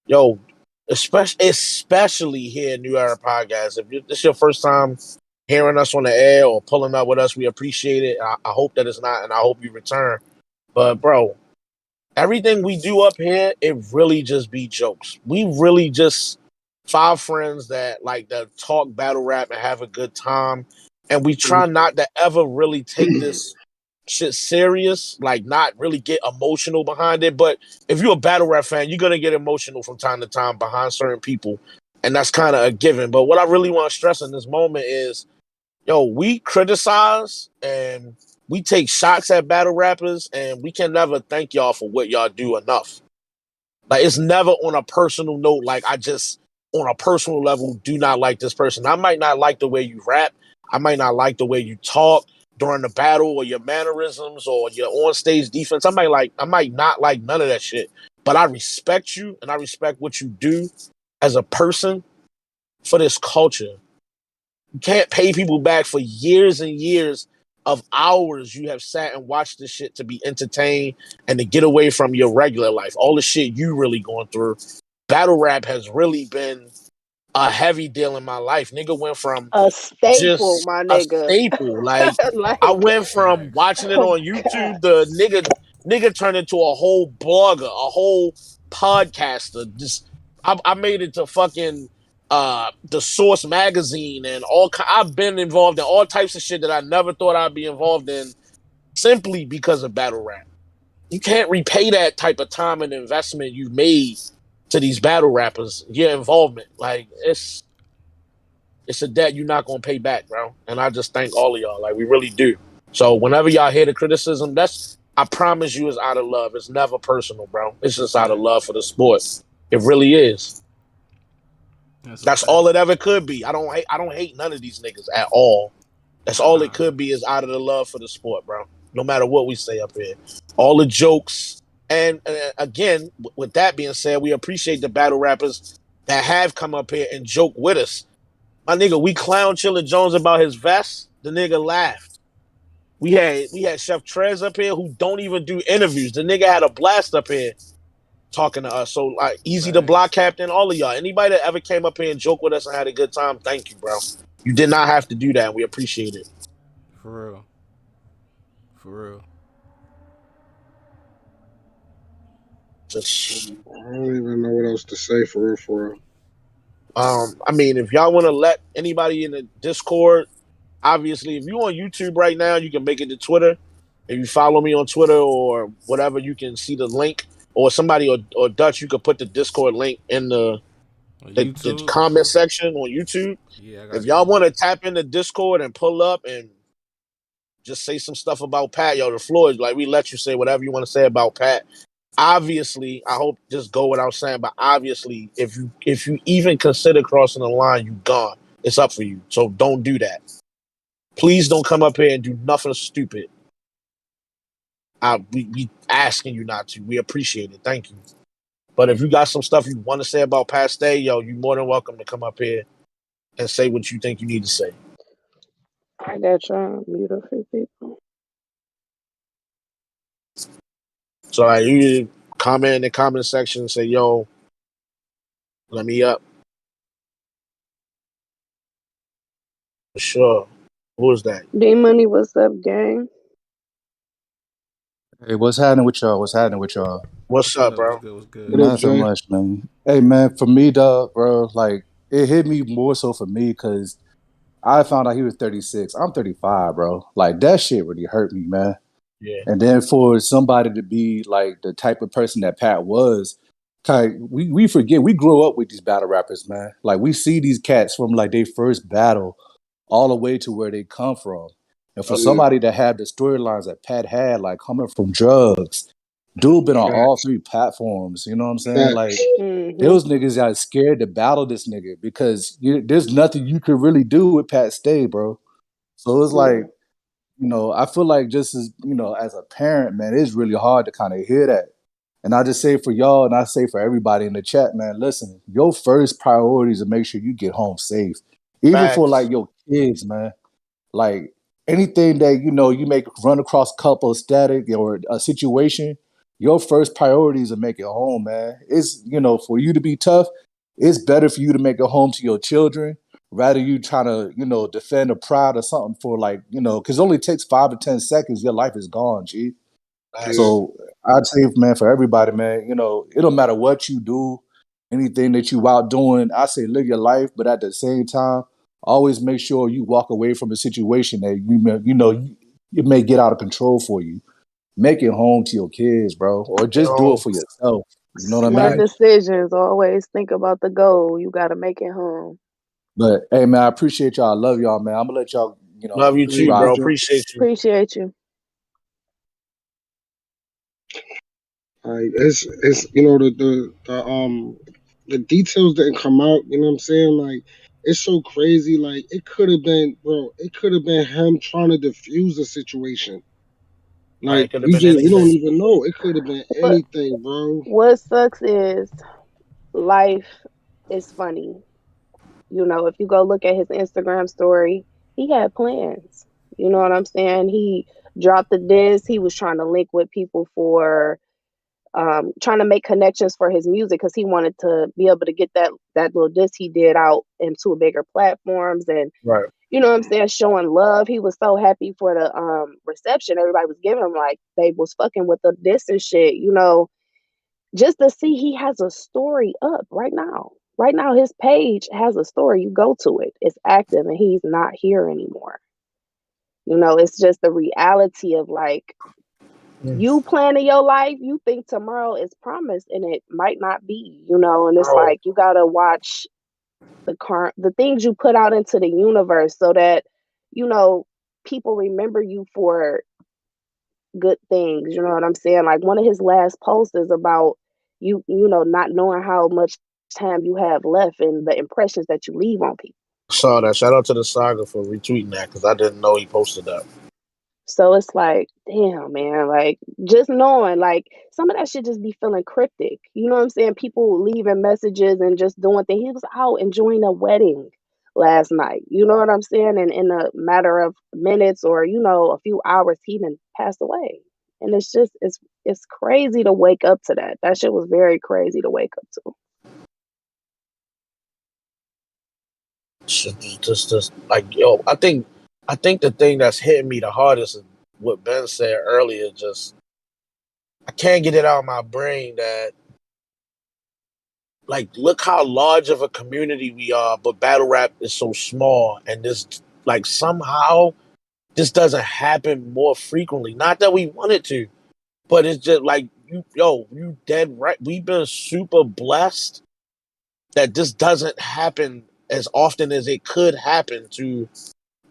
Speaker 1: yo, especially here in New Era Podcast. If this is your first time hearing us on the air or pulling up with us, we appreciate it. I hope that it's not, and I hope you return. But bro, everything we do up here, it really just be jokes. We really just five friends that like that talk battle rap and have a good time, and we try not to ever really take this shit serious, like not really get emotional behind it. But if you're a battle rap fan, you're gonna get emotional from time to time behind certain people, and that's kind of a given. But what I really want to stress in this moment is, yo, we criticize and we take shots at battle rappers, and we can never thank y'all for what y'all do enough. Like it's never on a personal note. Like I just on a personal level do not like this person. I might not like the way you rap. I might not like the way you talk during the battle or your mannerisms or your on stage defense. I might not like none of that shit. But I respect you and I respect what you do as a person for this culture. You can't pay people back for years and years of hours you have sat and watched this shit to be entertained and to get away from your regular life. All the shit you really going through. Battle rap has really been a heavy deal in my life. Nigga went from
Speaker 4: A staple,
Speaker 1: just
Speaker 4: my
Speaker 1: a
Speaker 4: nigga.
Speaker 1: staple. Like I
Speaker 4: Like,
Speaker 1: went from
Speaker 2: Facts.
Speaker 1: watching it
Speaker 4: oh
Speaker 1: on
Speaker 4: god.
Speaker 1: YouTube, the nigga turned into a whole blogger, a whole podcaster. Just I made it to fucking the Source magazine and I've been involved in all types of shit that I never thought I'd be involved in simply because of battle rap. You can't repay that type of time and investment you've made to these battle rappers, your involvement. Like it's a debt you're not gonna pay back, bro. And I just thank all of y'all. Like we really do. So whenever y'all hear the criticism, that's I promise you it's out of love. It's never personal, bro. It's just out of
Speaker 2: Facts.
Speaker 1: love for the sport. It really is.
Speaker 2: That's a
Speaker 1: That's
Speaker 2: fact.
Speaker 1: all it ever could be. I don't hate none of these niggas at all. That's all it
Speaker 2: Nah.
Speaker 1: could be is out of the love for the sport, bro. No matter what we say up here. All the jokes. And again, with that being said, we appreciate the battle rappers that have come up here and joke with us. My nigga, we clown Chilla Jones about his vest. The nigga laughed. We had Chef Trez up here who don't even do interviews. The nigga had a blast up here talking to us. So like easy to block
Speaker 2: Facts.
Speaker 1: captain, all of y'all. Anybody that ever came up here and joked with us and had a good time, thank you, bro. You did not have to do that. We appreciate it.
Speaker 2: For real. For real.
Speaker 1: Just
Speaker 3: I don't even know what else to say for real, for real.
Speaker 1: I mean, if y'all want to let anybody in the Discord, obviously, if you on YouTube right now, you can make it to Twitter. If you follow me on Twitter or whatever, you can see the link. Or somebody or Dutch, you could put the Discord link in
Speaker 2: On
Speaker 1: the
Speaker 2: YouTube.
Speaker 1: comment section on YouTube.
Speaker 2: Yeah, I
Speaker 1: If
Speaker 2: got
Speaker 1: y'all
Speaker 2: you.
Speaker 1: want to tap into Discord and pull up and just say some stuff about Pat, yo, the floor is like we let you say whatever you want to say about Pat. Obviously, I hope just go without saying, but obviously, if you even consider crossing the line, you gone. It's up for you. So don't do that. Please don't come up here and do nothing stupid. We asking you not to. We appreciate it. Thank you. But if you got some stuff you want to say about Pat Stay, yo, you more than welcome to come up here and say what you think you need to say.
Speaker 4: I got you on mute a few people.
Speaker 1: So you comment in the comment section and say, yo, let me up. For sure. Who is that?
Speaker 4: D Money, what's up, gang?
Speaker 5: Hey, what's happening with y'all? What's happening with y'all?
Speaker 1: What's
Speaker 2: What's
Speaker 1: up,
Speaker 2: good? What's
Speaker 1: bro?
Speaker 2: good? What's good?
Speaker 3: What up,
Speaker 5: Not so
Speaker 3: Jay?
Speaker 5: much, man. Hey, man, for me, dog, bro, like it hit me more so for me because I found out he was 36. I'm 35, bro. Like that shit really hurt me, man.
Speaker 1: Yeah.
Speaker 5: And then for somebody to be like the type of person that Pat was, we forget we grew up with these battle rappers, man. Like we see these cats from like their first battle all the way to where they come from. And for
Speaker 3: Yeah,
Speaker 5: somebody that had the storylines that Pat had, like coming from drugs, dude been on all
Speaker 3: facts,
Speaker 5: three platforms. You know what I'm saying? Like
Speaker 3: facts.
Speaker 4: Mm-hmm.
Speaker 5: those niggas got scared to battle this nigga because there's nothing you could really do with Pat Stay, bro. So it's
Speaker 4: Yeah.
Speaker 5: like, I feel like just as, as a parent, man, it's really hard to kind of hear that. And I just say for y'all, and I say for everybody in the chat, man, listen, your first priority is to make sure you get home safe. Even for like
Speaker 1: Facts.
Speaker 5: your kids, man. Like anything that you may run across a couple of static or a situation, your first priority is to make it home, man. It's for you to be tough, it's better for you to make it home to your children rather you trying to defend a pride or something for like because it only takes 5 to 10 seconds, your life is gone, G.
Speaker 3: Yeah,
Speaker 1: Facts.
Speaker 5: So I'd say, man, for everybody, man, it don't matter what you do, anything that you out doing. I say live your life, but at the same time, always make sure you walk away from a situation that you may get out of control for you. Make it home to your kids, bro, or just do it
Speaker 1: Yo,
Speaker 5: for yourself. You know what I
Speaker 4: Smart
Speaker 5: mean?
Speaker 1: facts.
Speaker 4: decisions. Always think about the goal. You got to make it home.
Speaker 5: But hey, man, I appreciate y'all. I love y'all, man. I'm gonna let y'all,
Speaker 1: Love you
Speaker 3: thank
Speaker 1: too,
Speaker 3: you,
Speaker 1: bro.
Speaker 5: rock.
Speaker 3: Jay.
Speaker 1: Appreciate you.
Speaker 4: Appreciate you.
Speaker 3: Like it's the details didn't come out. You know what I'm saying? Like it's so crazy. Like it could have been, bro. It could have been him trying to diffuse the situation.
Speaker 1: Right.
Speaker 3: Like
Speaker 1: Could have been
Speaker 3: we don't
Speaker 1: anything.
Speaker 3: even know. It could have been
Speaker 4: But
Speaker 3: anything, bro.
Speaker 4: what sucks is life is funny. If you go look at his Instagram story, he had plans. You know what I'm saying? He dropped the disc. He was trying to link with people for trying to make connections for his music because he wanted to be able to get that little disc he did out into bigger platforms and
Speaker 1: Right.
Speaker 4: you know what I'm saying, showing love. He was so happy for the reception everybody was giving him, like they was fucking with the disc and shit, just to see he has a story up right now. Right now, his page has a story. You go to it, it's active, and he's not here anymore. It's just the reality of like
Speaker 1: Mm.
Speaker 4: you planning your life, you think tomorrow is promised, and it might not be, and it's
Speaker 1: Bro.
Speaker 4: like you gotta watch the things you put out into the universe so that, you know, people remember you for good things. You know what I'm saying? Like one of his last posts is about not knowing how much time you have left and the impressions that you leave on people.
Speaker 1: Saw that. Shout out to the saga for retweeting that because I didn't know he posted that.
Speaker 4: So it's like, damn, man, like just knowing, like some of that shit just be feeling cryptic. You know what I'm saying? People leaving messages and just doing things. He was out enjoying a wedding last night. You know what I'm saying? And in a matter of minutes or, a few hours, he then passed away. And it's crazy to wake up to that. That shit was very crazy to wake up to.
Speaker 1: Just like yo, I think the thing that's hitting me the hardest is what Ben said earlier. Just I can't get it out of my brain that like look how large of a community we are, but battle rap is so small, and this like somehow this doesn't happen more frequently. Not that we want it to, but it's just like you dead right. We've been super blessed that this doesn't happen as often as it could happen to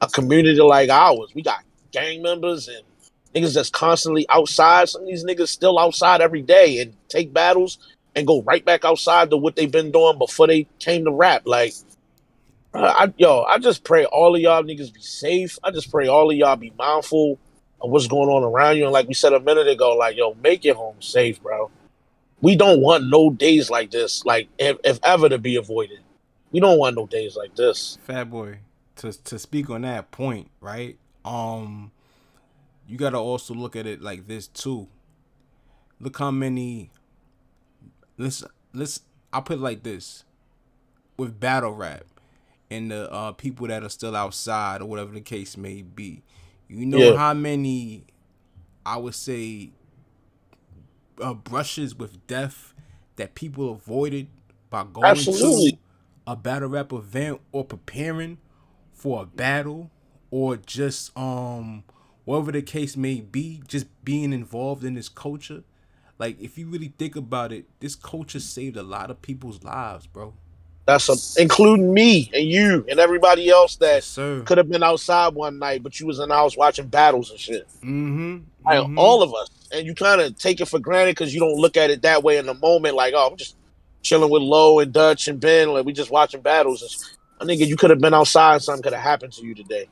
Speaker 1: a community like ours. We got gang members and niggas that's constantly outside. Some of these niggas still outside every day and take battles and go right back outside to what they've been doing before they came to rap. Like, I just pray all of y'all niggas be safe. I just pray all of y'all be mindful of what's going on around you. And like we said a minute ago, like, yo, make it home safe, bro. We don't want no days like this, like if ever to be avoided. We don't want no days like this.
Speaker 2: Fat boy, to speak on that point, right? You gotta also look at it like this too. Look how many. Let's. I'll put it like this. With battle rap and the people that are still outside or whatever the case may be, you know
Speaker 1: Yeah,
Speaker 2: how many, I would say, brushes with death that people avoided by going
Speaker 1: absolutely.
Speaker 2: to a battle rap event or preparing for a battle, or just whatever the case may be, just being involved in this culture. Like, if you really think about it, this culture saved a lot of people's lives, bro.
Speaker 1: Including me and you and everybody else
Speaker 2: Yes,
Speaker 1: that
Speaker 2: sir.
Speaker 1: could have been outside one night, but you was in the house watching battles and shit.
Speaker 2: Mm-hmm.
Speaker 1: Like,
Speaker 2: Mm-hmm.
Speaker 1: all of us, and you kind of take it for granted because you don't look at it that way in the moment. Like, oh, I'm just chilling with Low and Dutch and Ben, like we just watching battles. I think you could have been outside, and something could have happened to you today.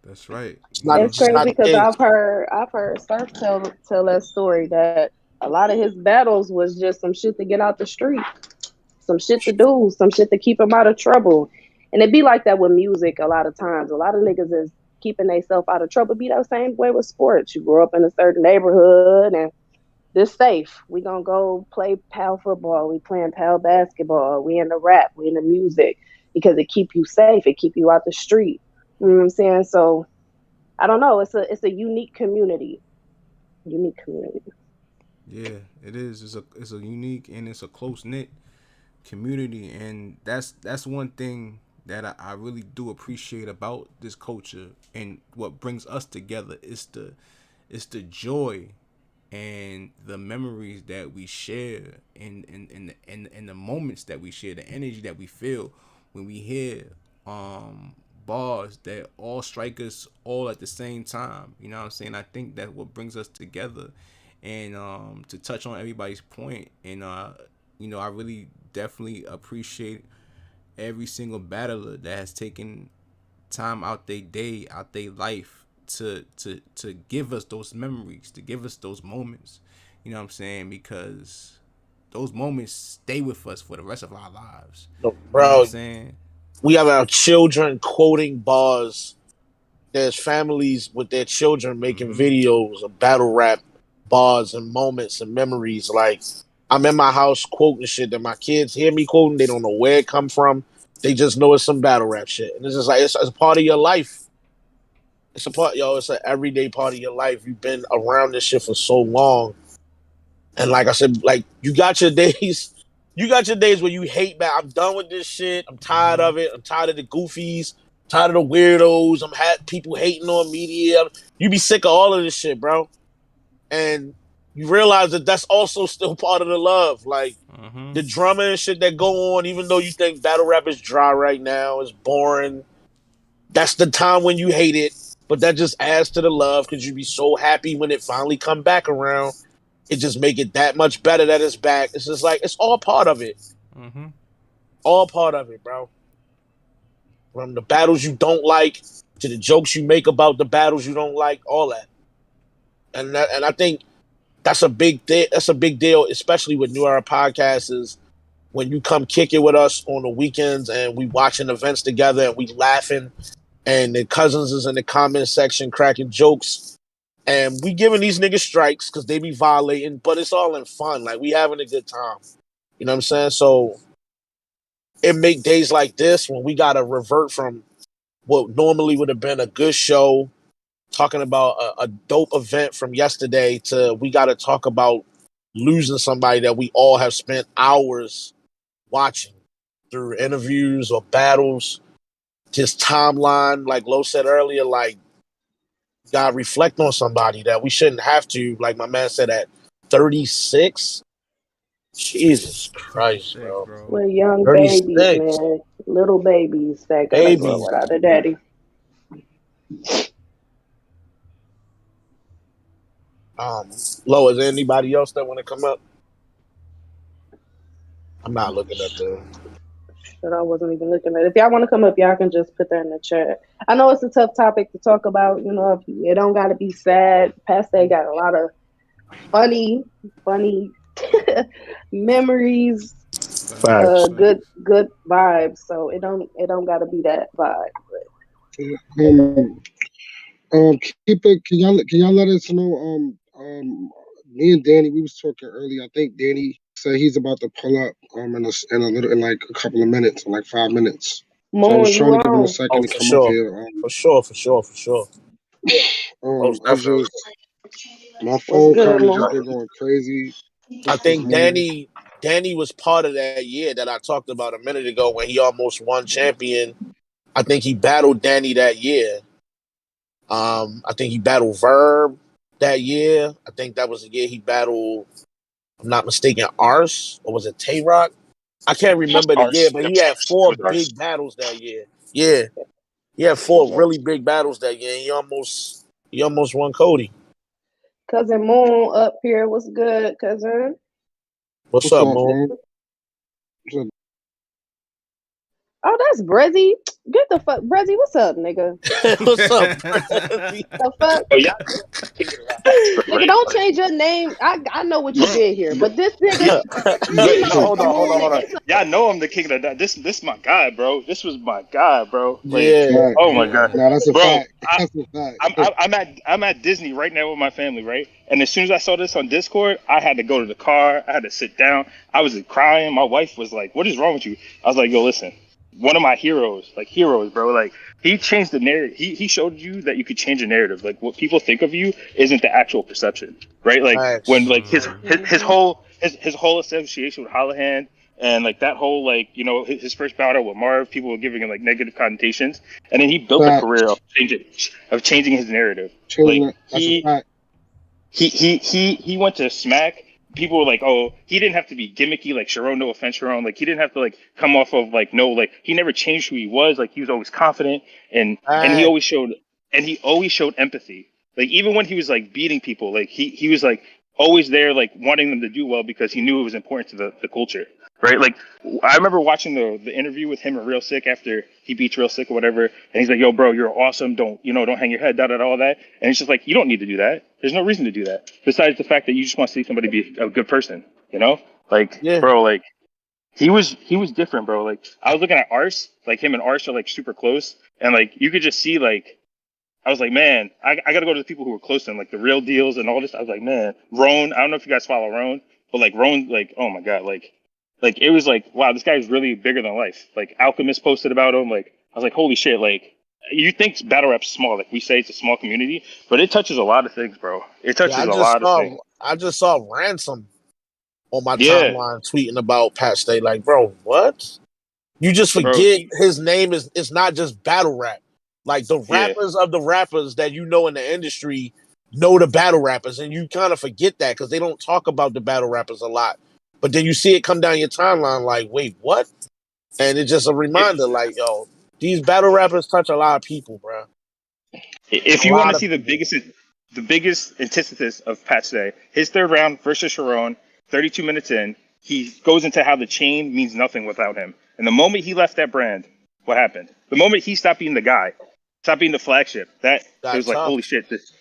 Speaker 2: That's right.
Speaker 1: It's
Speaker 2: You
Speaker 1: not
Speaker 2: know what
Speaker 4: It's
Speaker 2: I'm
Speaker 1: just
Speaker 4: crazy
Speaker 1: not
Speaker 2: saying?
Speaker 1: the
Speaker 4: because
Speaker 1: case.
Speaker 4: I've heard Surf tell that story that a lot of his battles was just some shit to get out the street, some shit to do, some shit to keep him out of trouble. And it be like that with music a lot of times. A lot of niggas is keeping themselves out of trouble. Be that same way with sports. You grow up in a certain neighborhood and this safe. We gonna go play pal football. We playing pal basketball. We in the rap. We in the music because it keep you safe. It keep you out the street. You know what I'm saying? So I don't know. It's a unique community. Unique community.
Speaker 2: Yeah, it is. It's a unique and it's a close knit community, and that's one thing that I really do appreciate about this culture, and what brings us together is the joy and the memories that we share, and the moments that we share, the energy that we feel when we hear bars that all strike us all at the same time. You know what I'm saying? I think that what brings us together. And to touch on everybody's point, and I really definitely appreciate every single battler that has taken time out their day, out their life to give us those memories, to give us those moments. You know what I'm saying? Because those moments stay with us for the rest of our lives.
Speaker 1: No,
Speaker 2: You know what I'm
Speaker 1: bro,
Speaker 2: saying?
Speaker 1: we have our children quoting bars. There's families with their children making
Speaker 2: Mm-hmm.
Speaker 1: videos of battle rap bars and moments and memories. Like, I'm in my house quoting shit that my kids hear me quoting. They don't know where it come from. They just know it's some battle rap shit, and it's just like it's a part of your life. It's a part, yo. It's an everyday part of your life. You've been around this shit for so long, and like I said, like you got your days. You got your days where you hate back. I'm done with this shit. I'm tired
Speaker 2: Mm-hmm.
Speaker 1: of it. I'm tired of the goofies. Tired of the weirdos. People hating on media. You be sick of all of this shit, bro. And you realize that that's also still part of the love. Like
Speaker 2: Mm-hmm.
Speaker 1: the drama and shit that go on, even though you think battle rap is dry right now, it's boring. That's the time when you hate it, but that just adds to the love because you be so happy when it finally come back around. It just make it that much better that it's back. It's just like it's all part of it.
Speaker 2: Mm-hmm.
Speaker 1: All part of it, bro. From the battles you don't like to the jokes you make about the battles you don't like, all that. And I think that's a big that's a big deal, especially with New Era Podcasts. Is when you come kick it with us on the weekends and we watching events together and we laughing and the cousins is in the comment section cracking jokes and we giving these niggas strikes because they be violating, but it's all in fun. Like we having a good time. You know what I'm saying? So it make days like this when we gotta revert from what normally would have been a good show, talking about a dope event from yesterday to we gotta talk about losing somebody that we all have spent hours watching through interviews or battles, just timeline, like Lo said earlier, like gotta reflect on somebody that we shouldn't have to. Like my man said, at 36. Jesus Christ,
Speaker 2: 36,
Speaker 1: bro.
Speaker 2: bro.
Speaker 4: We're young babies,
Speaker 1: 36.
Speaker 4: man. Little babies that gotta grow
Speaker 1: Babies.
Speaker 4: without a daddy.
Speaker 1: Um, Lo, is there anybody else that want to come up? I'm not looking at the.
Speaker 4: But I wasn't even looking at it. If y'all want to come up, y'all can just put that in the chat. I know it's a tough topic to talk about. You know, if it don't got to be sad. Paste got a lot of funny memories,
Speaker 1: Facts.
Speaker 4: good vibes. So it don't got to be that vibe.
Speaker 3: Um, keep it. Can y'all let us know? Me and Danny, we was talking earlier. I think Danny said he's about to pull up in like a couple of minutes, in like 5 minutes. So I was
Speaker 4: Moon, you
Speaker 3: trying to give him a
Speaker 4: wrong.
Speaker 3: second
Speaker 1: Oh,
Speaker 3: to
Speaker 1: for
Speaker 3: come up
Speaker 1: sure.
Speaker 3: here.
Speaker 1: For sure. For sure. For sure. Most
Speaker 3: I
Speaker 1: definitely.
Speaker 3: just my
Speaker 4: What's
Speaker 3: phone
Speaker 4: good,
Speaker 3: kind of
Speaker 4: Moon?
Speaker 3: just been going crazy
Speaker 1: I
Speaker 3: this
Speaker 1: think
Speaker 3: morning.
Speaker 1: Danny was part of that year that I talked about a minute ago when he almost won champion. I think he battled Danny that year. I think he battled Verb that year. I think that was the year he battled, if I'm not mistaken, Ars, or was it Tay Rock? I can't
Speaker 6: It was
Speaker 1: remember the year,
Speaker 6: ours.
Speaker 1: but
Speaker 6: It
Speaker 1: he
Speaker 6: was
Speaker 1: had
Speaker 6: ours. It
Speaker 1: four
Speaker 6: was ours.
Speaker 1: big battles that year. Yeah. He had
Speaker 6: It was
Speaker 1: four really
Speaker 6: ours.
Speaker 1: big battles that year. And he almost won Cody.
Speaker 4: Cousin Moon up here. What's good, cousin?
Speaker 1: What's
Speaker 3: What's
Speaker 1: up,
Speaker 3: up,
Speaker 1: Moon?
Speaker 3: man? What's up?
Speaker 4: Oh, that's Brezzy. Get the fuck, Brezzy. What's up, nigga?
Speaker 1: What's up, Brady?
Speaker 4: The fuck,
Speaker 6: Oh yeah, King of the Rap,
Speaker 4: nigga.
Speaker 6: right?
Speaker 4: Don't
Speaker 6: Like,
Speaker 4: change your name. I know what you
Speaker 6: bro,
Speaker 4: did here, but this nigga,
Speaker 6: wait, no,
Speaker 3: What's up?
Speaker 6: hold on, hold on,
Speaker 4: Moon,
Speaker 6: hold on.
Speaker 4: it's
Speaker 6: Y'all know I'm the king of the rap. This my guy, bro. This was my guy, bro. Like,
Speaker 1: Yeah.
Speaker 3: Fact.
Speaker 6: oh my god,
Speaker 2: Yeah.
Speaker 3: Nah, that's a
Speaker 6: bro.
Speaker 3: fact. That's a fact.
Speaker 6: I'm at Disney right now with my family, right? And as soon as I saw this on Discord, I had to go to the car. I had to sit down. I was crying. My wife was like, "What is wrong with you?" I was like, "Yo, listen, one of my heroes, bro. Like he changed the narrative. He showed you that you could change a narrative. Like what people think of you isn't the actual perception, right? Like when
Speaker 1: Facts.
Speaker 6: like his
Speaker 2: Mm-hmm.
Speaker 6: his, his
Speaker 4: Mhm.
Speaker 6: whole his, his whole association with Hollahan and like that whole like his first battle with Marv, people were giving him like negative connotations, and then he built a
Speaker 3: Fact.
Speaker 6: career of changing his narrative.
Speaker 3: Changing
Speaker 6: Like
Speaker 3: it. That's a fact.
Speaker 6: he went to Smack. People were like, "Oh, he didn't have to be gimmicky like Sharon. No offense, Sharon. Like he didn't have to like come off of like no like he never changed who he was. Like he was always confident and he
Speaker 1: Facts.
Speaker 6: always showed empathy. Like even when he was like beating people, like he was like always there, like wanting them to do well because he knew it was important to the culture, right? Like I remember watching the interview with him and Real Sick after he beats Real Sick or whatever, and he's like, "Yo, bro, you're awesome. Don't hang your head, all that." And it's just like you don't need to do that. There's no reason to do that. Besides the fact that you just want to see somebody be a good person, like
Speaker 1: Yeah.
Speaker 6: bro, like he was different, bro. Like I was looking at Ars, like him and Ars are like super close, and like you could just see like I was like, man, I got to go to the people who were close to him, like the real deals and all this. I was like, man, Roan. I don't know if you guys follow Roan, but like Roan, like oh my god, like it was like wow, this guy's really bigger than life. Like Alchemist posted about him. Like I was like, holy shit, like. You think battle rap's small, like we say it's a small community, but it touches a lot of things, bro. It
Speaker 1: Yeah,
Speaker 6: touches a lot of things.
Speaker 1: I just saw Ransom on my
Speaker 6: Yeah,
Speaker 1: timeline tweeting about Pat Stay. Like, bro, what? You just
Speaker 6: bro.
Speaker 1: forget his name is it's not just battle rap. Like the
Speaker 6: Yeah,
Speaker 1: rappers of the rappers that you know in the industry know the battle rappers, and you kind of forget that because they don't talk about the battle rappers a lot. But then you see it come down your timeline, like, wait, what? And it's just a
Speaker 6: if
Speaker 1: reminder, like, yo, these battle rappers touch a lot of people, bro.
Speaker 6: if
Speaker 1: A
Speaker 6: you want to
Speaker 1: lot of
Speaker 6: see the
Speaker 1: people.
Speaker 6: biggest antithesis of Pat today, his third round versus Sharon, 32 minutes in, he goes into how the chain means nothing without him. And the moment he left that brand, what happened? The moment he stopped being the guy, stopped being the flagship, that it
Speaker 1: Got
Speaker 6: was like,
Speaker 1: tough.
Speaker 6: holy shit, this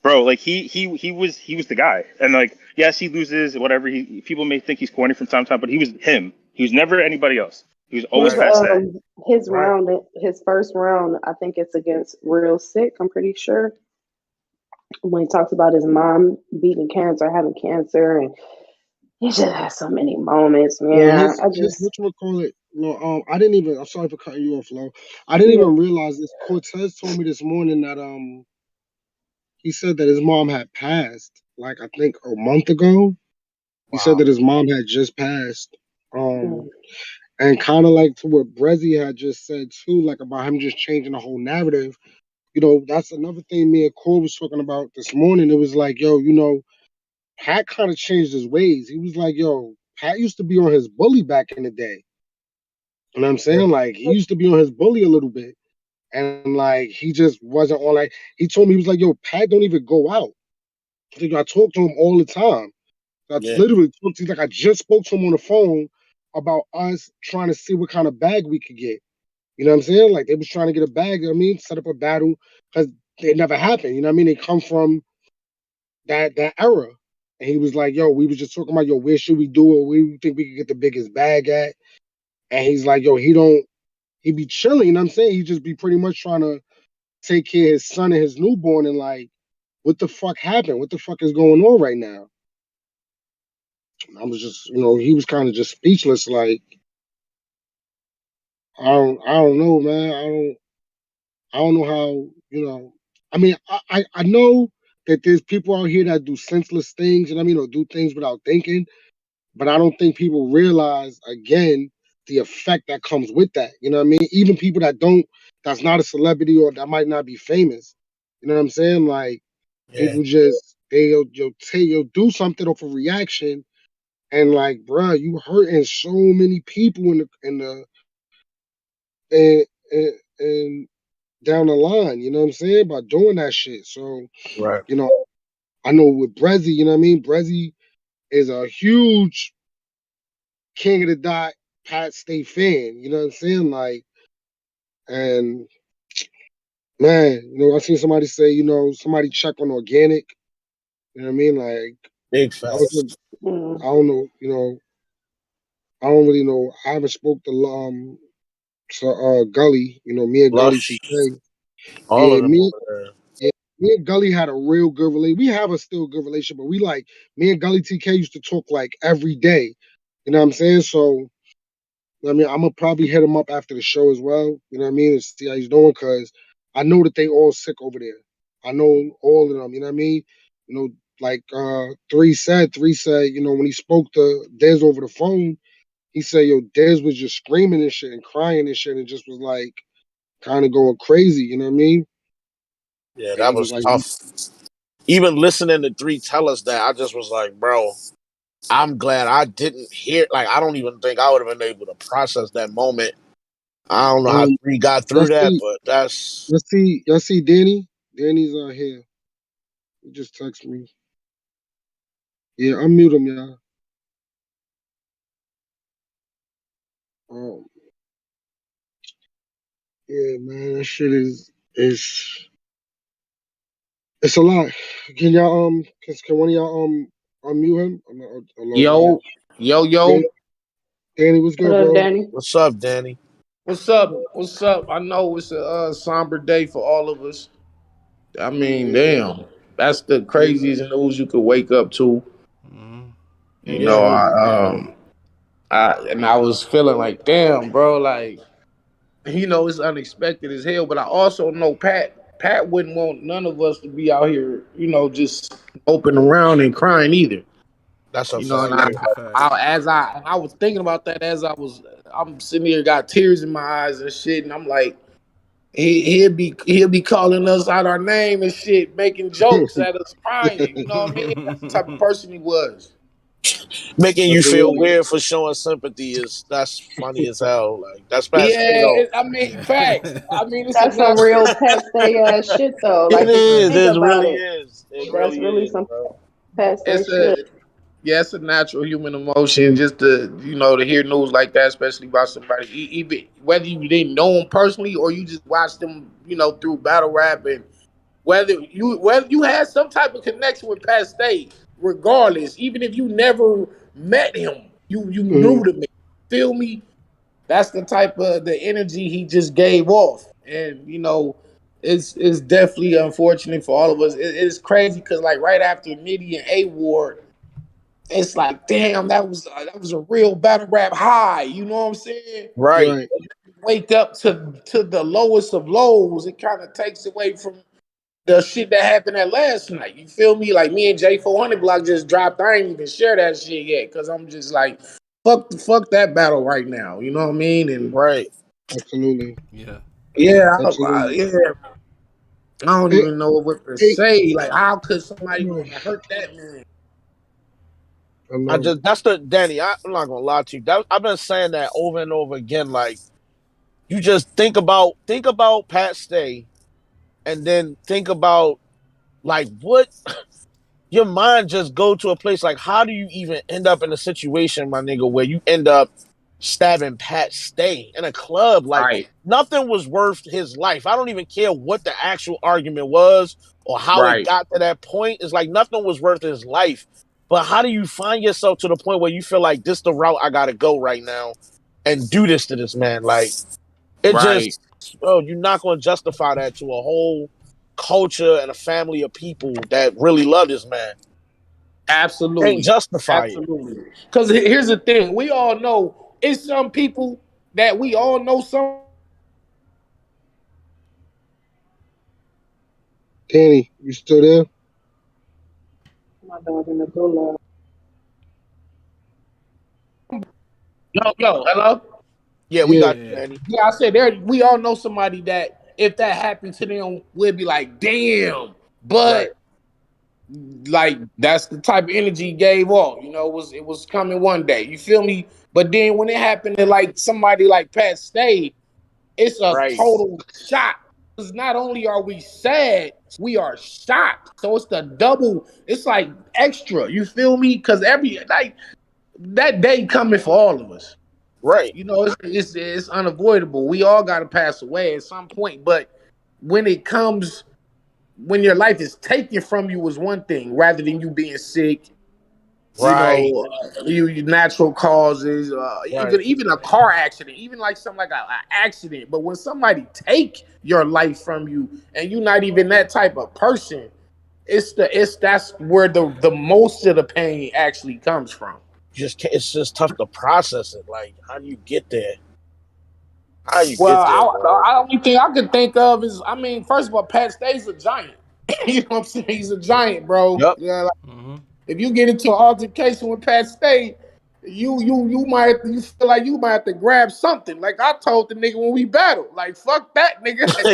Speaker 6: bro, like he was the guy. And like, yes, he loses, whatever. People may think he's corny from time to time, but he was him. He was never anybody else. He was always
Speaker 4: his
Speaker 1: Right,
Speaker 6: Pat Stay.
Speaker 4: his
Speaker 1: right.
Speaker 4: round, his first round. I think it's against Real Sick. I'm pretty sure when he talks about his mom beating cancer, having cancer, and he just has so many moments,
Speaker 3: Well,
Speaker 4: man. I
Speaker 3: his
Speaker 4: just
Speaker 3: what you call it? No, I didn't even. I'm sorry for cutting you off, Flo. I didn't
Speaker 4: yeah.
Speaker 3: even realize this. Cortez told me this morning that he said that his mom had passed like I think a month ago. He said
Speaker 1: Wow.
Speaker 3: that his mom had just passed. Um,
Speaker 4: Mm.
Speaker 3: and kind of like to what Brezzy had just said too, like about him just changing the whole narrative. that's another thing me and Cole was talking about this morning. It was like, yo, Pat kind of changed his ways. He was like, yo, Pat used to be on his bully back in the day. You know what I'm
Speaker 1: Yeah.
Speaker 3: saying? Like, he used to be on his bully a little bit. And like, he just wasn't on, like, he told me, he was like, yo, Pat don't even go out. I talk to him all the time. I
Speaker 1: Yeah.
Speaker 3: literally talked to him, like, I just spoke to him on the phone about us trying to see what kind of bag we could get. You know what I'm saying? Like, they was trying to get a bag, you know what I mean, set up a battle, because it never happened. You know what I mean? They come from that era. And he was like, yo, we was just talking about, yo, where should we do it? Where do you think we could get the biggest bag at? And he's like, yo, he be chilling, you know what I'm saying? He just be pretty much trying to take care of his son and his newborn, and like, what the fuck happened? What the fuck is going on right now? And I was just, he was kind of just speechless, like, I don't know, man. I don't know how, I mean, I know that there's people out here that do senseless things, and I mean, or do things without thinking, but I don't think people realize, again, the effect that comes with that. You know what I mean? Even people that's not a celebrity or that might not be famous. You know what I'm saying? Like,
Speaker 1: Yeah.
Speaker 3: people just you'll do something off a reaction, and like, bruh, you hurting so many people and, and down the line. You know what I'm saying? By doing that shit. So,
Speaker 1: Right.
Speaker 3: you know, I know with Brezzy, you know what I mean? Brezzy is a huge King of the Dot Pat State fan. You know what I'm saying? Like, and man, I seen somebody say, somebody check on organic. You know what I mean? Like,
Speaker 1: Big
Speaker 3: I was,
Speaker 1: facts.
Speaker 3: I don't know, I don't really know. I haven't spoke to Gully. Me and Gully
Speaker 1: Lush.
Speaker 3: TK.
Speaker 1: All
Speaker 3: Yeah,
Speaker 1: of them
Speaker 3: me,
Speaker 1: over there.
Speaker 3: yeah, me and Gully had a real good relationship. We have a still good relationship, but we like me and Gully TK used to talk like every day. You know what I'm saying? So I mean, I'm gonna probably hit him up after the show as well. You know what I mean? And see how he's doing, because I know that they all sick over there. I know all of them. You know what I mean? You know, like three said, when he spoke to Dez over the phone, he said, yo, Dez was just screaming and shit and crying and shit, and just was like kind of going crazy. You know what I mean?
Speaker 1: Yeah,
Speaker 3: And
Speaker 1: that
Speaker 3: he was
Speaker 1: was
Speaker 3: like,
Speaker 1: tough. Even listening to three tell us that, I just was like, bro, I'm glad I didn't hear. Like, I don't even think I would have been able to process that moment. I don't know how
Speaker 3: um,
Speaker 1: three got
Speaker 3: y'all
Speaker 1: through that,
Speaker 3: see,
Speaker 1: but that's
Speaker 3: y'all see Danny? Danny's here. He just text me. Yeah, unmute him, y'all. Um, yeah, man, that shit is it's a lot. Can y'all can one of y'all unmute him? I'm not, hello, Danny.
Speaker 2: Yo, yo,
Speaker 3: Danny,
Speaker 2: yo.
Speaker 3: Danny, what's
Speaker 4: What
Speaker 3: good,
Speaker 4: up,
Speaker 3: bro?
Speaker 4: Danny?
Speaker 1: what's up, Danny.
Speaker 2: What's up? What's up? I know it's a somber day for all of us. I mean,
Speaker 3: Yeah,
Speaker 2: damn, that's the
Speaker 3: yeah,
Speaker 2: craziest news you could wake up to.
Speaker 5: Mm-hmm.
Speaker 2: You
Speaker 3: yeah,
Speaker 2: know, I was feeling like, damn, bro, like, it's unexpected as hell. But I also know Pat wouldn't want none of us to be out here, just open around and crying either.
Speaker 1: That's a
Speaker 2: And
Speaker 1: fact.
Speaker 3: yeah,
Speaker 5: That's a fact.
Speaker 2: I was thinking about that I'm sitting here, got tears in my eyes and shit, and I'm like, he'll be calling us out our name and shit, making jokes at us crying. You know what I mean? That's the type of person he was.
Speaker 1: Making you feel
Speaker 3: absolutely.
Speaker 1: weird for showing sympathy is that's funny as hell. Like that's
Speaker 2: Yeah,
Speaker 1: passe though.
Speaker 2: I mean, facts. I mean, it's a
Speaker 4: That's some
Speaker 2: natural.
Speaker 4: real passe ass shit though.
Speaker 1: It
Speaker 4: Like if you
Speaker 1: is.
Speaker 4: think
Speaker 1: It
Speaker 4: about
Speaker 1: really
Speaker 4: it,
Speaker 1: is. It
Speaker 4: that's
Speaker 1: really
Speaker 4: really
Speaker 1: is,
Speaker 4: some
Speaker 1: bro.
Speaker 4: passe
Speaker 2: It's
Speaker 4: shit.
Speaker 2: a Yeah, it's a natural human emotion just to hear news like that, especially about somebody, even whether you didn't know them personally or you just watched them, through battle rap, and whether you had some type of connection with Pat Stay, regardless, even if you never met him, you
Speaker 3: Mhm.
Speaker 2: knew the man. Feel me? That's the type of the energy he just gave off, and it's definitely unfortunate for all of us. It's crazy because like right after Nitty and A Ward, it's like, damn, that was a real battle rap high. You know what I'm saying?
Speaker 1: Right.
Speaker 3: Right.
Speaker 2: Wake up to the lowest of lows. It kind of takes away from the shit that happened at last night. You feel me? Like me and J400 Block just dropped. I ain't even share that shit yet because I'm just like, fuck that battle right now. You know what I mean? And
Speaker 1: Right.
Speaker 3: Absolutely.
Speaker 5: Yeah.
Speaker 2: yeah,
Speaker 3: Absolutely.
Speaker 2: yeah.
Speaker 7: I don't
Speaker 3: Hey,
Speaker 7: even know what to
Speaker 3: hey,
Speaker 7: say. Like, how could
Speaker 3: I
Speaker 7: somebody
Speaker 3: know,
Speaker 7: want to hurt that man?
Speaker 3: I
Speaker 1: I
Speaker 3: know.
Speaker 1: just that's the Danny. I'm not gonna lie to you. I've been saying that over and over again. Like you just think about Pat Stay, and then think about like what your mind just go to a place like how do you even end up in a situation, my nigga, where you end up stabbing Pat Stay in a club? Like
Speaker 7: Right,
Speaker 1: nothing was worth his life. I don't even care what the actual argument was or how it
Speaker 7: right,
Speaker 1: got to that point. It's like nothing was worth his life. But how do you find yourself to the point where you feel like this the route I gotta go right now and do this to this man? Like it
Speaker 7: right.
Speaker 1: just, oh, you're not gonna justify that to a whole culture and a family of people that really love this man. Can't
Speaker 7: Absolutely,
Speaker 1: justify it.
Speaker 7: absolutely. Because here's the thing: we all know it's some people that we all know
Speaker 3: Danny, you still there?
Speaker 4: My dog in the gulag.
Speaker 7: Yo, hello.
Speaker 1: Yeah, we
Speaker 3: Yeah,
Speaker 1: got you,
Speaker 2: Yeah.
Speaker 1: Danny.
Speaker 7: Yeah, I said there. We all know somebody that if that happened to them, we'd be like, damn.
Speaker 1: Right,
Speaker 7: But like that's the type of energy he gave off. You know, it was coming one day. You feel me? But then when it happened to like somebody like Pat Stay, it's a
Speaker 1: right,
Speaker 7: total shock. Because not only are we sad, we are shocked. So it's the double. It's like extra. You feel me? Because every like that day coming for all of us.
Speaker 1: right.
Speaker 7: You know, it's unavoidable. We all got to pass away at some point. But when it comes, when your life is taken from you, is one thing. Rather than you being sick, you
Speaker 1: Right,
Speaker 7: know, you natural causes,
Speaker 1: right.
Speaker 7: even a car accident, even like something like a accident. But when somebody take your life from you, and you're not even that type of person, it's that's where the most of the pain actually comes from.
Speaker 1: It's just tough to process it. Like, how do you get there? How you
Speaker 7: Well,
Speaker 1: get there, bro?
Speaker 7: I only thing I could think of is, I mean, first of all, Pat Stay's a giant. You know what I'm saying? He's a giant, bro.
Speaker 1: Yep.
Speaker 7: Yeah, like,
Speaker 2: Mm-hmm.
Speaker 7: if you get into an altercation with Pat Stay, you might you feel like you might have to grab something. Like I told the nigga when we battled, like fuck that nigga. Like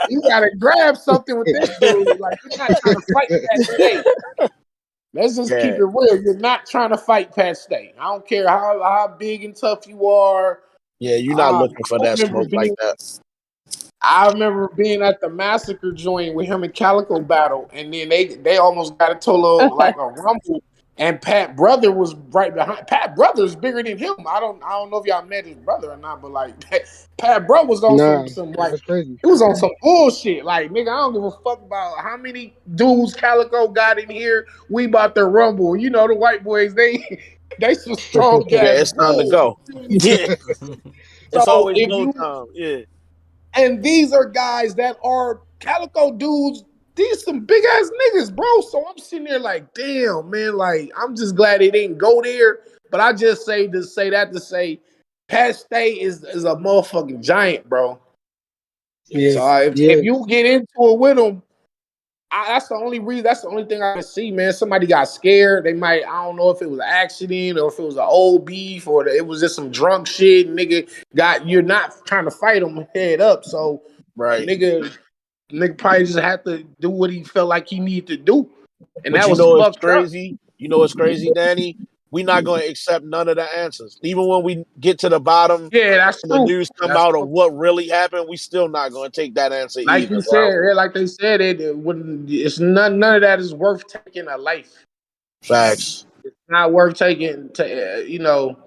Speaker 7: you gotta grab something with this dude. Like you're not trying to fight Pat Stay. Let's just keep
Speaker 1: Yeah,
Speaker 7: it real. You're not trying to fight Pat Stay. I don't care how big and tough you are.
Speaker 1: yeah. You're not
Speaker 7: I
Speaker 1: looking for that
Speaker 7: remember
Speaker 1: smoke like
Speaker 7: being
Speaker 1: that.
Speaker 7: I remember being at the massacre joint with him and Calico battle, and then they almost got into a little like a rumble, and Pat Brother was right behind. Pat Brother's bigger than him. I don't know if y'all met his brother or not, but like Pat Bro was on
Speaker 3: nah,
Speaker 7: some like
Speaker 3: that's crazy.
Speaker 7: he was on some bullshit. Like nigga, I don't give a fuck about how many dudes Calico got in here. We about to rumble. You know the white boys they some strong
Speaker 1: Yeah,
Speaker 7: ass
Speaker 1: it's time to
Speaker 7: bulls.
Speaker 1: go. Yeah, it's
Speaker 7: So
Speaker 1: always
Speaker 7: if
Speaker 1: go
Speaker 7: you
Speaker 1: time. Yeah,
Speaker 7: and these are guys that are calico dudes. These some big ass niggas, bro. So I'm sitting there like, damn, man. Like, I'm just glad they didn't go there. But I just say that to say, Pat Stay is a motherfucking giant, bro.
Speaker 3: Yeah,
Speaker 7: So if
Speaker 3: yeah,
Speaker 7: you get into it with them, that's the only reason. That's the only thing I can see, man. Somebody got scared. They might. I don't know if it was an accident or if it was an old beef or it was just some drunk shit. Nigga got. You're not trying to fight them head up. So
Speaker 1: right.
Speaker 7: nigga probably just had to do what he felt like he needed to do, and
Speaker 1: But
Speaker 7: that
Speaker 1: you
Speaker 7: was
Speaker 1: know it's
Speaker 7: fucked up.
Speaker 1: crazy. You know it's crazy, Danny. We're not going to accept none of the answers, even when we get to the bottom
Speaker 7: Yeah, that's
Speaker 1: and the
Speaker 7: true.
Speaker 1: news come
Speaker 7: That's
Speaker 1: out of
Speaker 7: true.
Speaker 1: what really happened. We still not going to take that answer
Speaker 7: Like
Speaker 1: either,
Speaker 7: you
Speaker 1: bro.
Speaker 7: said, yeah, like they said, it wouldn't. It's none of that is worth taking a life.
Speaker 1: Facts.
Speaker 7: Not worth taking. You know,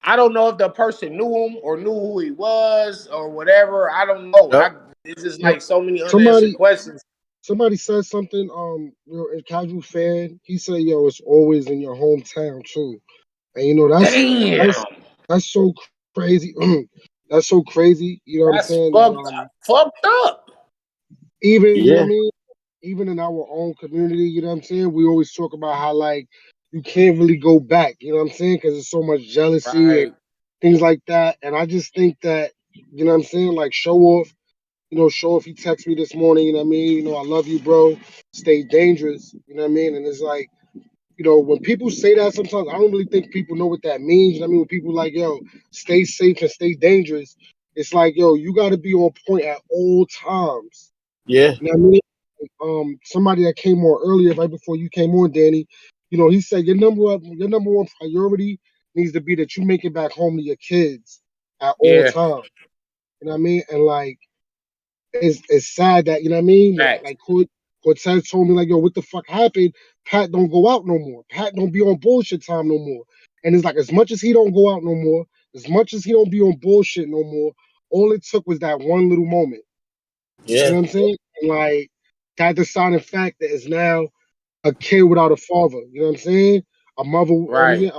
Speaker 7: I don't know if the person knew him or knew who he was or whatever. I don't know.
Speaker 1: Yep.
Speaker 7: It's just
Speaker 3: yo,
Speaker 7: like so many unanswered
Speaker 3: somebody
Speaker 7: questions.
Speaker 3: somebody said something. A casual fan. He said, "Yo, it's always in your hometown too." And that's
Speaker 7: Damn,
Speaker 3: that's so crazy. That's so crazy. You know what I'm
Speaker 7: that's
Speaker 3: saying? That
Speaker 7: fucked up.
Speaker 3: even
Speaker 1: Yeah.
Speaker 3: even in our own community, you know what I'm saying? We always talk about how like you can't really go back, you know what I'm saying? Because there's so much jealousy and
Speaker 7: Right.
Speaker 3: things like that. And I just think that, you know what I'm saying? Like show off, show off. He texted me this morning, you know what I mean? I love you, bro. Stay dangerous, you know what I mean? And it's like, when people say that sometimes I don't really think people know what that means. You know what I mean? When people like, yo, stay safe and stay dangerous, It's like, yo, you got to be on point at all times.
Speaker 1: Yeah.
Speaker 3: You know what I mean? Somebody that came on earlier, right before you came on, Danny, he said your number one priority needs to be that you make it back home to your kids at all
Speaker 7: Yeah.
Speaker 3: times. You know what I mean? And like, it's sad that you know what I mean.
Speaker 7: Facts.
Speaker 3: Like Cortez told me, like, yo, what the fuck happened? Pat don't go out no more. Pat don't be on bullshit time no more. And it's like, as much as he don't go out no more, as much as he don't be on bullshit no more, all it took was that one little moment. You
Speaker 1: Yeah.
Speaker 3: know what I'm saying? And like, that deciding fact that is now a kid without a father. You know what I'm saying? A mother,
Speaker 7: Right.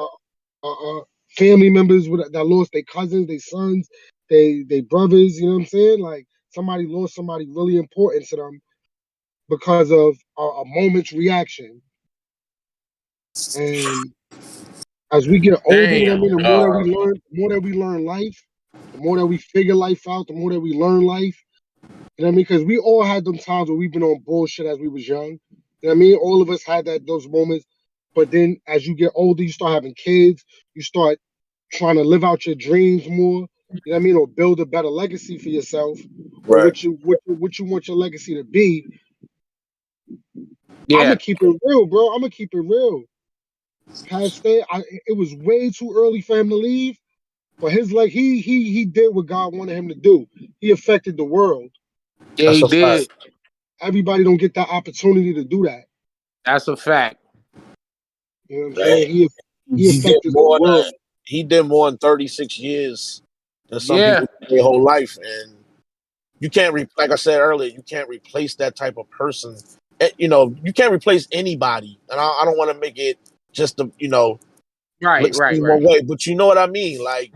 Speaker 3: family members that lost their cousins, their sons, they brothers. You know what I'm saying? Like, somebody lost somebody really important to them because of a moment's reaction. And as we get older, you know what I
Speaker 7: Damn.
Speaker 3: mean, the more that we learn life, the more that we figure life out, the more that we learn life. You know what I mean? Because we all had them times where we've been on bullshit as we was young. You know what I mean? All of us had those moments. But then as you get older, you start having kids, you start trying to live out your dreams more. You know what I mean? Or build a better legacy for yourself, or
Speaker 1: Right.
Speaker 3: what you want your legacy to be. I'm
Speaker 7: Yeah.
Speaker 3: gonna keep it real, bro. I'm gonna keep it real. Pastor, it was way too early for him to leave, but his like he did what God wanted him to do. He affected the world.
Speaker 7: Yeah,
Speaker 1: That's
Speaker 7: he
Speaker 1: a fact.
Speaker 7: did.
Speaker 3: Everybody don't get that opportunity to do that.
Speaker 7: That's a fact.
Speaker 3: You know what I'm
Speaker 1: Man,
Speaker 3: saying? He
Speaker 1: he did
Speaker 3: affected the
Speaker 1: more than
Speaker 3: world.
Speaker 1: he did more in 36 years than some
Speaker 7: Yeah.
Speaker 1: people do their whole life, and you can't like I said earlier, you can't replace that type of person. You can't replace anybody, and I don't want to make it just the
Speaker 7: Right. Right.
Speaker 1: seem one
Speaker 7: Right.
Speaker 1: way, but you know what I mean. Like,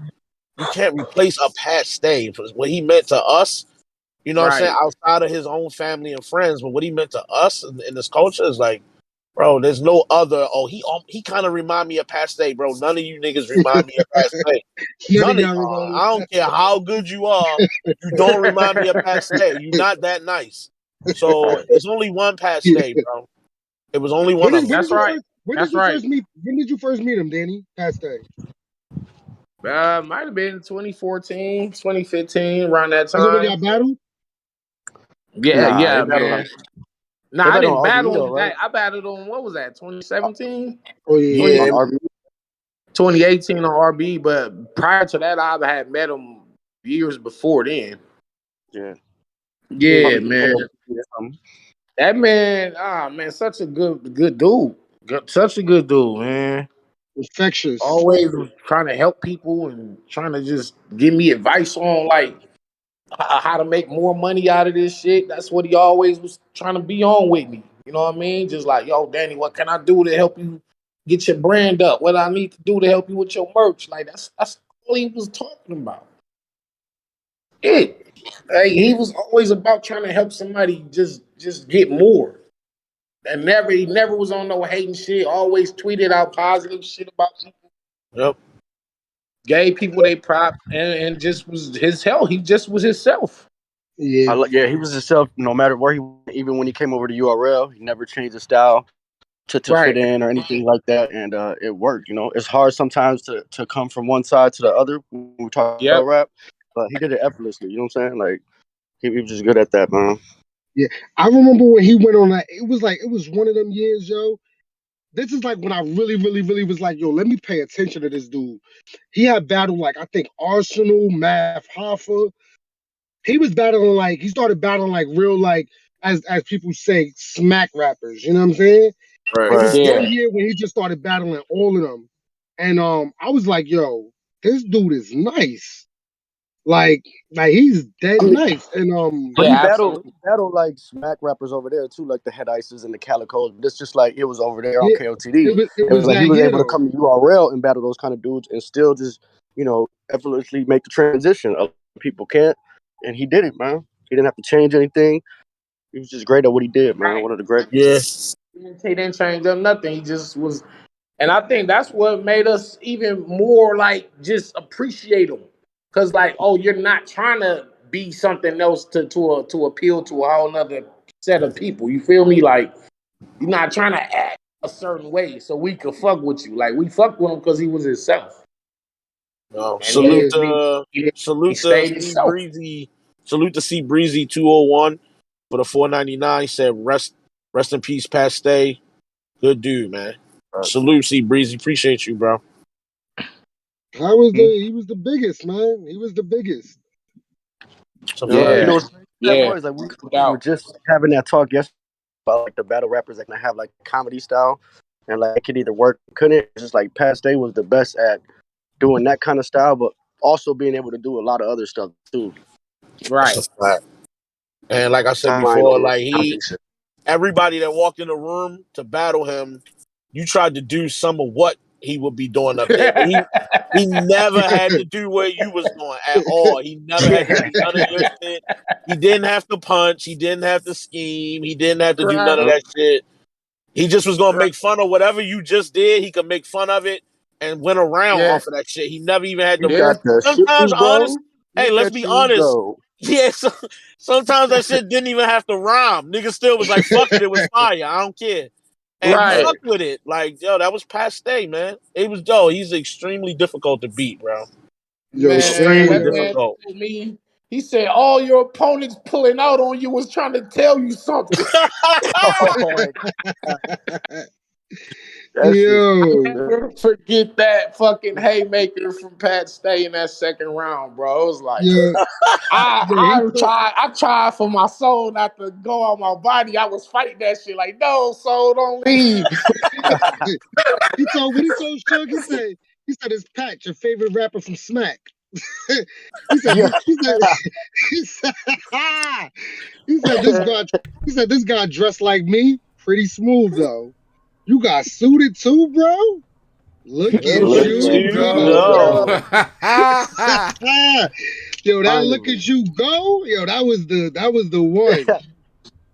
Speaker 1: you can't replace a Pat Stay for what he meant to us. You know what I'm saying?
Speaker 7: Right.
Speaker 1: Outside of his own family and friends, but what he meant to us in this culture is like, bro, there's no other. Oh, he kind of remind me of Pat Stay, bro. None of you niggas remind me of Pat Stay.
Speaker 3: None of
Speaker 1: None of
Speaker 3: y'all
Speaker 1: y'all.
Speaker 3: remember.
Speaker 1: I don't care how good you are. You don't remind me of Pat Stay. You're not that nice. So it's only one Pat Stay, bro. It was only
Speaker 3: When
Speaker 1: one
Speaker 3: did
Speaker 1: of them.
Speaker 3: when did
Speaker 7: That's
Speaker 3: you
Speaker 7: right.
Speaker 3: first when did
Speaker 7: That's
Speaker 3: you
Speaker 7: right.
Speaker 3: first meet when did you first meet him, Danny? Past day.
Speaker 7: Might have been 2014, 2015, around that
Speaker 3: Was it when
Speaker 7: time.
Speaker 3: y'all battled?
Speaker 7: Yeah,
Speaker 5: Nah, they
Speaker 7: yeah,
Speaker 5: battled
Speaker 7: man.
Speaker 5: on
Speaker 7: No,
Speaker 5: they
Speaker 7: I
Speaker 5: battled on
Speaker 7: didn't
Speaker 5: RBE
Speaker 7: battle
Speaker 5: though,
Speaker 7: him
Speaker 5: right?
Speaker 7: that. I battled on what was that? 2017,
Speaker 3: Oh yeah,
Speaker 7: 20,
Speaker 1: Yeah,
Speaker 5: On RBE.
Speaker 7: 2018 on RB. But prior to that, I had met him years before then.
Speaker 5: Yeah.
Speaker 3: yeah.
Speaker 7: Yeah,
Speaker 5: Probably
Speaker 7: man.
Speaker 5: 2018 or something.
Speaker 7: That man, man, such a good dude. Such a good dude, man.
Speaker 3: Infectious.
Speaker 7: Always was trying to help people and trying to just give me advice on like how to make more money out of this shit. That's what he always was trying to be on with me. You know what I mean? Just like, yo, Danny, what can I do to help you get your brand up? What I need to do to help you with your merch? Like that's all he was talking about. It. Like, he was always about trying to help somebody just get more. And he never was on no hating shit. Always tweeted out positive shit about people.
Speaker 1: yep.
Speaker 7: Gave people they prop and just was his hell. He just was himself.
Speaker 3: Yeah.
Speaker 5: Yeah, he was himself no matter where he went, even when he came over to URL, he never changed his style to fit
Speaker 7: Right.
Speaker 5: in or anything like that, and it worked. It's hard sometimes to come from one side to the other when we talk about
Speaker 7: Yep.
Speaker 5: rap, but he did it effortlessly. You know what I'm saying? Like he was just good at that, man.
Speaker 3: Yeah. I remember when he went on that, it was one of them years, yo. This is like when I really, really, really was like, yo, let me pay attention to this dude. He had battled like I think Arsenal, Math Hoffa. He started battling like real like as people say, smack rappers. You know what I'm saying? It
Speaker 1: Right.
Speaker 3: was
Speaker 5: Right.
Speaker 3: one
Speaker 7: Yeah.
Speaker 3: year when he just started battling all of them. And I was like, yo, this dude is nice. Like he's dead
Speaker 5: I mean,
Speaker 3: nice. And
Speaker 5: but
Speaker 7: Yeah, absolutely.
Speaker 5: he battled like smack rappers over there too, like the Head Ices and the Calicos. But it's just like it was over there on
Speaker 3: yeah,
Speaker 5: KOTD.
Speaker 3: it
Speaker 5: It was
Speaker 3: was
Speaker 5: like he
Speaker 3: that
Speaker 5: was
Speaker 3: year
Speaker 5: able to
Speaker 3: though.
Speaker 5: come to URL and battle those kind of dudes and still just effortlessly make the transition. A lot of people can't, and he did it, man. He didn't have to change anything. He was just great at what he did, man.
Speaker 7: Right.
Speaker 5: One of the greatest.
Speaker 1: Yeah.
Speaker 7: He didn't change up nothing. He just was, and I think that's what made us even more like just appreciate him. Cause like, oh, you're not trying to be something else to appeal to a whole nother set of people. You feel me? Like you're not trying to act a certain way so we could fuck with you. Like we fucked with him because he was himself. And he
Speaker 1: Salute to
Speaker 7: stayed
Speaker 1: C
Speaker 7: himself.
Speaker 1: Breezy. Salute to C Breezy 201 for the 499. Said rest in peace, Pat Stay. Good dude, man. Salute C Breezy. Appreciate you, bro.
Speaker 3: He was the biggest, man. He was the biggest.
Speaker 1: It's a
Speaker 8: You
Speaker 1: fact.
Speaker 7: Yeah,
Speaker 8: know what's crazy, that
Speaker 7: yeah,
Speaker 8: boys? Like
Speaker 7: no
Speaker 8: we were
Speaker 7: doubt.
Speaker 8: just having that talk yesterday about like the battle rappers that can have like comedy style and like it could either work or couldn't. It's just like Pat Stay was the best at doing that kind of style, but also being able to do a lot of other stuff too.
Speaker 1: That's a
Speaker 7: Right.
Speaker 1: fact. And like I said
Speaker 8: Timeline
Speaker 1: before,
Speaker 8: on
Speaker 1: like
Speaker 8: comedy shit.
Speaker 1: everybody that walked in the room to battle him, you tried to do some of what he would be doing up there, but he never had to do what you was doing at all. He never had to do none of your shit. He didn't have to punch. He didn't have to scheme. He didn't have to do none of
Speaker 7: Right.
Speaker 1: that shit. He just was gonna
Speaker 7: Right.
Speaker 1: make fun of whatever you just did. He could make fun of it and went around
Speaker 7: Yeah.
Speaker 1: off of that shit. He never even had
Speaker 8: You
Speaker 1: to.
Speaker 7: Yeah.
Speaker 8: got the
Speaker 1: Sometimes,
Speaker 8: shoes,
Speaker 1: honest.
Speaker 8: bro.
Speaker 1: Hey,
Speaker 8: Look
Speaker 1: let's
Speaker 8: at
Speaker 1: be
Speaker 8: you
Speaker 1: honest.
Speaker 8: go.
Speaker 1: Yeah, sometimes that shit didn't even have to rhyme. Nigga still was like, "Fuck it, it was fire. I don't care." And you
Speaker 7: Right.
Speaker 1: fuck with it. Like, yo, that was past day, man. It was he's extremely difficult to beat, bro.
Speaker 3: Yo,
Speaker 7: Man,
Speaker 1: Extremely
Speaker 3: same,
Speaker 7: that
Speaker 3: yo.
Speaker 7: man
Speaker 1: difficult.
Speaker 7: told me. He said all your opponents pulling out on you was trying to tell you something.
Speaker 8: Oh, that shit's
Speaker 3: Yo,
Speaker 7: Never forget that fucking haymaker from Pat Stay in that second round, bro. It was like
Speaker 3: yo, yo, he told
Speaker 7: I tried for my soul not to go on my body. I was fighting that shit like, no, soul, don't leave.
Speaker 3: what he told Suge, he said it's Pat, your favorite rapper from Smack. he said
Speaker 8: yeah.
Speaker 3: this he said he said, he said this guy this guy dressed like me, pretty smooth though. You got suited too, bro? Look
Speaker 7: Look
Speaker 3: at
Speaker 1: Look
Speaker 7: at
Speaker 3: you
Speaker 7: you
Speaker 1: you
Speaker 7: go,
Speaker 3: go.
Speaker 1: go.
Speaker 7: bro.
Speaker 3: Yo, that look
Speaker 8: Finally.
Speaker 3: at you go. Yo, that was the one.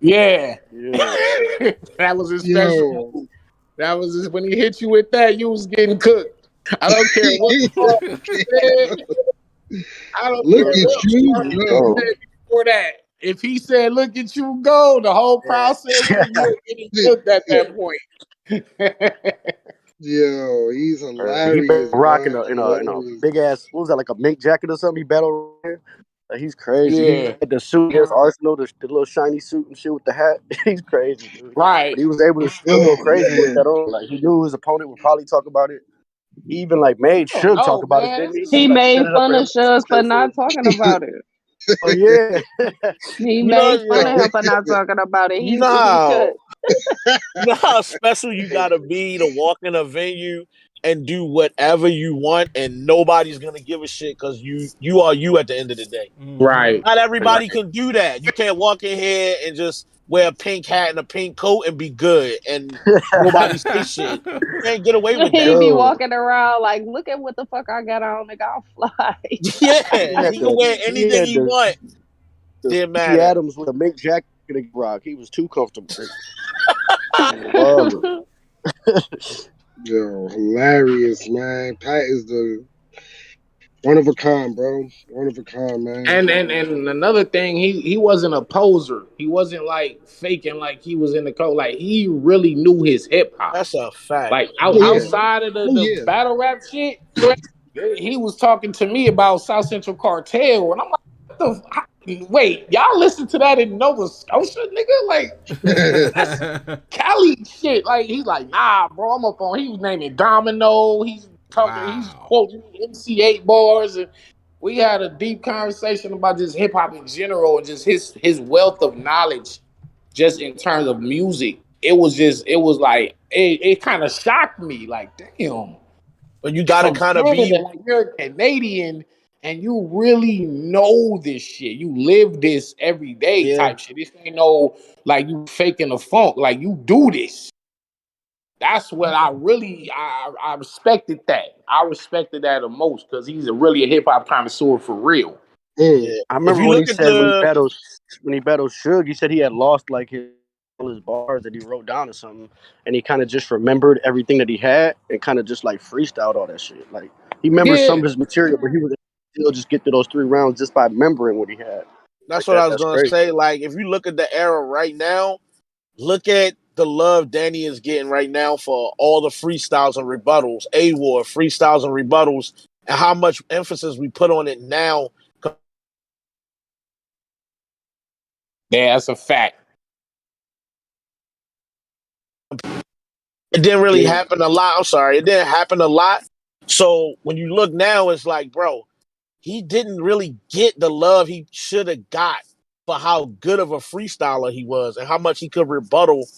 Speaker 7: Yeah.
Speaker 8: Yeah.
Speaker 7: That was his special
Speaker 3: Yo.
Speaker 7: move. That was his, when he hit you with that, you was getting cooked. I don't care what part he said. I don't
Speaker 3: Look
Speaker 7: care
Speaker 8: Look
Speaker 3: at
Speaker 7: what
Speaker 8: at
Speaker 3: you
Speaker 7: part
Speaker 8: you
Speaker 7: he
Speaker 3: go.
Speaker 8: go.
Speaker 7: said before that. If he said, look at you go, the whole crowd said,
Speaker 8: Yeah.
Speaker 7: you're getting cooked at that point.
Speaker 3: Yo, he's
Speaker 8: He been
Speaker 3: hilarious,
Speaker 8: rocking
Speaker 3: man.
Speaker 8: in a
Speaker 3: Hilarious.
Speaker 8: big ass, what was that, like a mink jacket or something? He battled here. Like, he's crazy. He
Speaker 7: Yeah,
Speaker 8: had the suit against Arsenal, the little shiny suit and shit with the hat. He's crazy, dude. But
Speaker 7: right.
Speaker 8: he was able to still go
Speaker 3: Oh
Speaker 8: crazy with
Speaker 3: man.
Speaker 8: that on. Like, he knew his opponent would probably talk about it. He even like made
Speaker 7: I don't
Speaker 8: Suge talk
Speaker 7: know,
Speaker 8: about it,
Speaker 7: man.
Speaker 8: didn't
Speaker 7: This
Speaker 8: he?
Speaker 7: is
Speaker 8: He
Speaker 4: He
Speaker 8: like set
Speaker 4: made
Speaker 8: it up
Speaker 4: fun
Speaker 8: for
Speaker 4: of
Speaker 8: him to
Speaker 4: Suge for
Speaker 8: say some
Speaker 4: not
Speaker 8: shit.
Speaker 4: talking about it.
Speaker 8: Oh yeah.
Speaker 4: He
Speaker 1: You know,
Speaker 4: made fun of
Speaker 1: yo,
Speaker 4: him for not talking about it.
Speaker 1: you
Speaker 4: He
Speaker 1: know
Speaker 4: he could.
Speaker 1: how you know how special you gotta be to walk in a venue and do whatever you want, and nobody's gonna give a shit because you are you at the end of the day.
Speaker 7: right.
Speaker 1: Not everybody
Speaker 8: Right.
Speaker 1: can do that. You can't walk in here and just wear a pink hat and a pink coat and be good and nobody say shit. You can't get away with
Speaker 4: He
Speaker 1: that.
Speaker 4: be
Speaker 8: Yo,
Speaker 4: walking around like, look at what the fuck I got on, nigga. I'll fly.
Speaker 1: Yeah, he can wear
Speaker 8: he
Speaker 1: anything
Speaker 8: had
Speaker 1: he want.
Speaker 8: the
Speaker 1: Didn't
Speaker 8: Stacey
Speaker 1: matter.
Speaker 8: Adams with a mink jacket and rock. He was too comfortable. Love
Speaker 3: Yo, hilarious, man. Pat is the one of a kind, bro. One of a kind, man.
Speaker 7: And another thing, he wasn't a poser. He wasn't like faking like he was in the code. Like he really knew his hip hop.
Speaker 1: That's a fact.
Speaker 7: Like
Speaker 3: Oh yeah.
Speaker 7: outside of
Speaker 3: Oh
Speaker 7: the
Speaker 3: yeah.
Speaker 7: battle rap shit, he was talking to me about South Central Cartel, and I'm like, what wait, y'all listen to that in Nova Scotia, nigga? Like that's Cali shit. Like he's like, nah, bro, I'm up on. He was naming Domino. He's talking. He's
Speaker 2: Wow.
Speaker 7: quoting MC8 bars, and we had a deep conversation about just hip hop in general and just his wealth of knowledge, just in terms of music. It was like it kind of shocked me. Like, damn,
Speaker 1: But you gotta
Speaker 7: from
Speaker 1: kind of
Speaker 7: Canada,
Speaker 1: be,
Speaker 7: like you're a Canadian and you really know this shit. You live this every day
Speaker 1: yeah.
Speaker 7: type shit. This ain't no like you faking a funk. Like you do this. That's what I respected that. I respected that the most because he's really a hip hop connoisseur for real.
Speaker 3: Mm.
Speaker 1: Yeah.
Speaker 8: I
Speaker 1: If
Speaker 8: remember
Speaker 1: you
Speaker 8: when he
Speaker 1: look at
Speaker 8: said
Speaker 1: the
Speaker 8: when he battled Suge, he said he had lost like all his bars that he wrote down or something, and he kind of just remembered everything that he had and kind of just like freestyled all that shit. Like he remembered some
Speaker 7: Yeah.
Speaker 8: of his material, but he was able to still just get through those 3 rounds just by remembering what he had.
Speaker 1: that's
Speaker 8: Like
Speaker 1: what I was
Speaker 8: that's
Speaker 1: gonna
Speaker 8: crazy.
Speaker 1: say. Like, if you look at the era right now, look at the love Danny is getting right now for all the freestyles and rebuttals. A War freestyles and rebuttals, and how much emphasis we put on it now.
Speaker 7: Yeah, that's a fact.
Speaker 1: It didn't really
Speaker 3: Yeah.
Speaker 1: happen a lot. I'm sorry, it didn't happen a lot. So when you look now, it's like, bro, he didn't really get the love he should have got for how good of a freestyler he was and how much he could rebuttal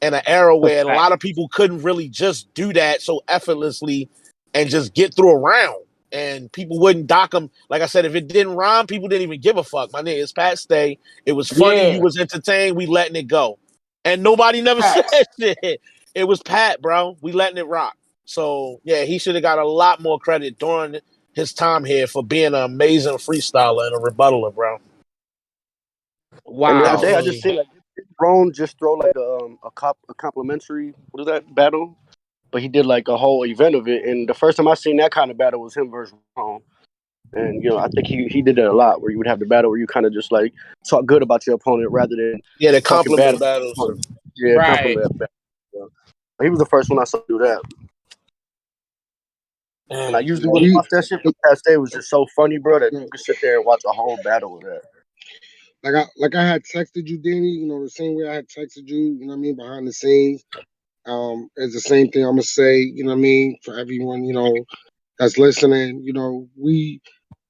Speaker 1: in an era
Speaker 7: That's
Speaker 1: where a
Speaker 7: a fact.
Speaker 1: lot of people couldn't really just do that so effortlessly and just get through a round. And people wouldn't dock him. Like I said, if it didn't rhyme, people didn't even give a fuck. My nigga, it's Pat Stay. It was funny. You
Speaker 7: Yeah,
Speaker 1: was entertained. We letting it go. And nobody never said
Speaker 7: facts.
Speaker 1: shit. It was Pat, bro. We letting it rock. So, yeah, he should have got a lot more credit during his time here for being an amazing freestyler and a rebuttaler, bro.
Speaker 8: And the other day,
Speaker 7: Wow.
Speaker 8: I just
Speaker 1: Definitely.
Speaker 8: seen like Ron just throw like a complimentary, what is that, battle? But he did like a whole event of it. And the first time I seen that kind of battle was him versus Ron. And I think he did that a lot, where you would have the battle where you kind of just like talk good about your opponent rather than
Speaker 1: Yeah, the
Speaker 8: talking bad
Speaker 1: compliment
Speaker 8: about
Speaker 1: battles.
Speaker 8: your opponent. Yeah,
Speaker 7: Right.
Speaker 8: compliment battle. Yeah. He was the first one I saw do that. And I
Speaker 1: Damn.
Speaker 8: usually
Speaker 3: Yeah,
Speaker 8: wouldn't
Speaker 3: he,
Speaker 8: watch that shit, but Pat Stay was just so funny, bro, that
Speaker 3: yeah,
Speaker 8: you could sit there and watch a whole battle with that.
Speaker 3: like I had texted you, Danny. The same way I had texted you. You know what I mean, behind the scenes. It's the same thing I'm gonna say. You know what I mean, for everyone. That's listening.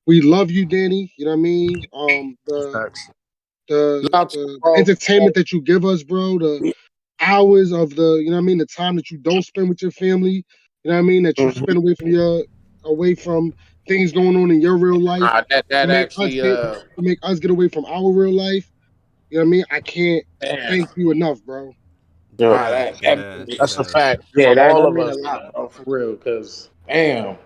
Speaker 3: We love you, Danny. You know what I mean. The
Speaker 1: Facts.
Speaker 3: the
Speaker 7: Love to
Speaker 3: the
Speaker 7: bro.
Speaker 3: entertainment that you give us, bro. The hours of the time that you don't spend with your family. You know what I mean, that you
Speaker 8: Mm-hmm.
Speaker 3: spend away from things going on in your real life
Speaker 7: That
Speaker 3: to make us
Speaker 7: actually
Speaker 3: get away from our real life. You know what I mean? I can't
Speaker 7: damn.
Speaker 3: thank you enough, bro.
Speaker 8: Yeah.
Speaker 7: That
Speaker 2: Dead,
Speaker 1: That's a
Speaker 2: dead.
Speaker 1: fact
Speaker 7: yeah,
Speaker 1: from all
Speaker 7: that
Speaker 1: of
Speaker 7: mean a
Speaker 1: us.
Speaker 7: lot, bro, for real. Cause damn.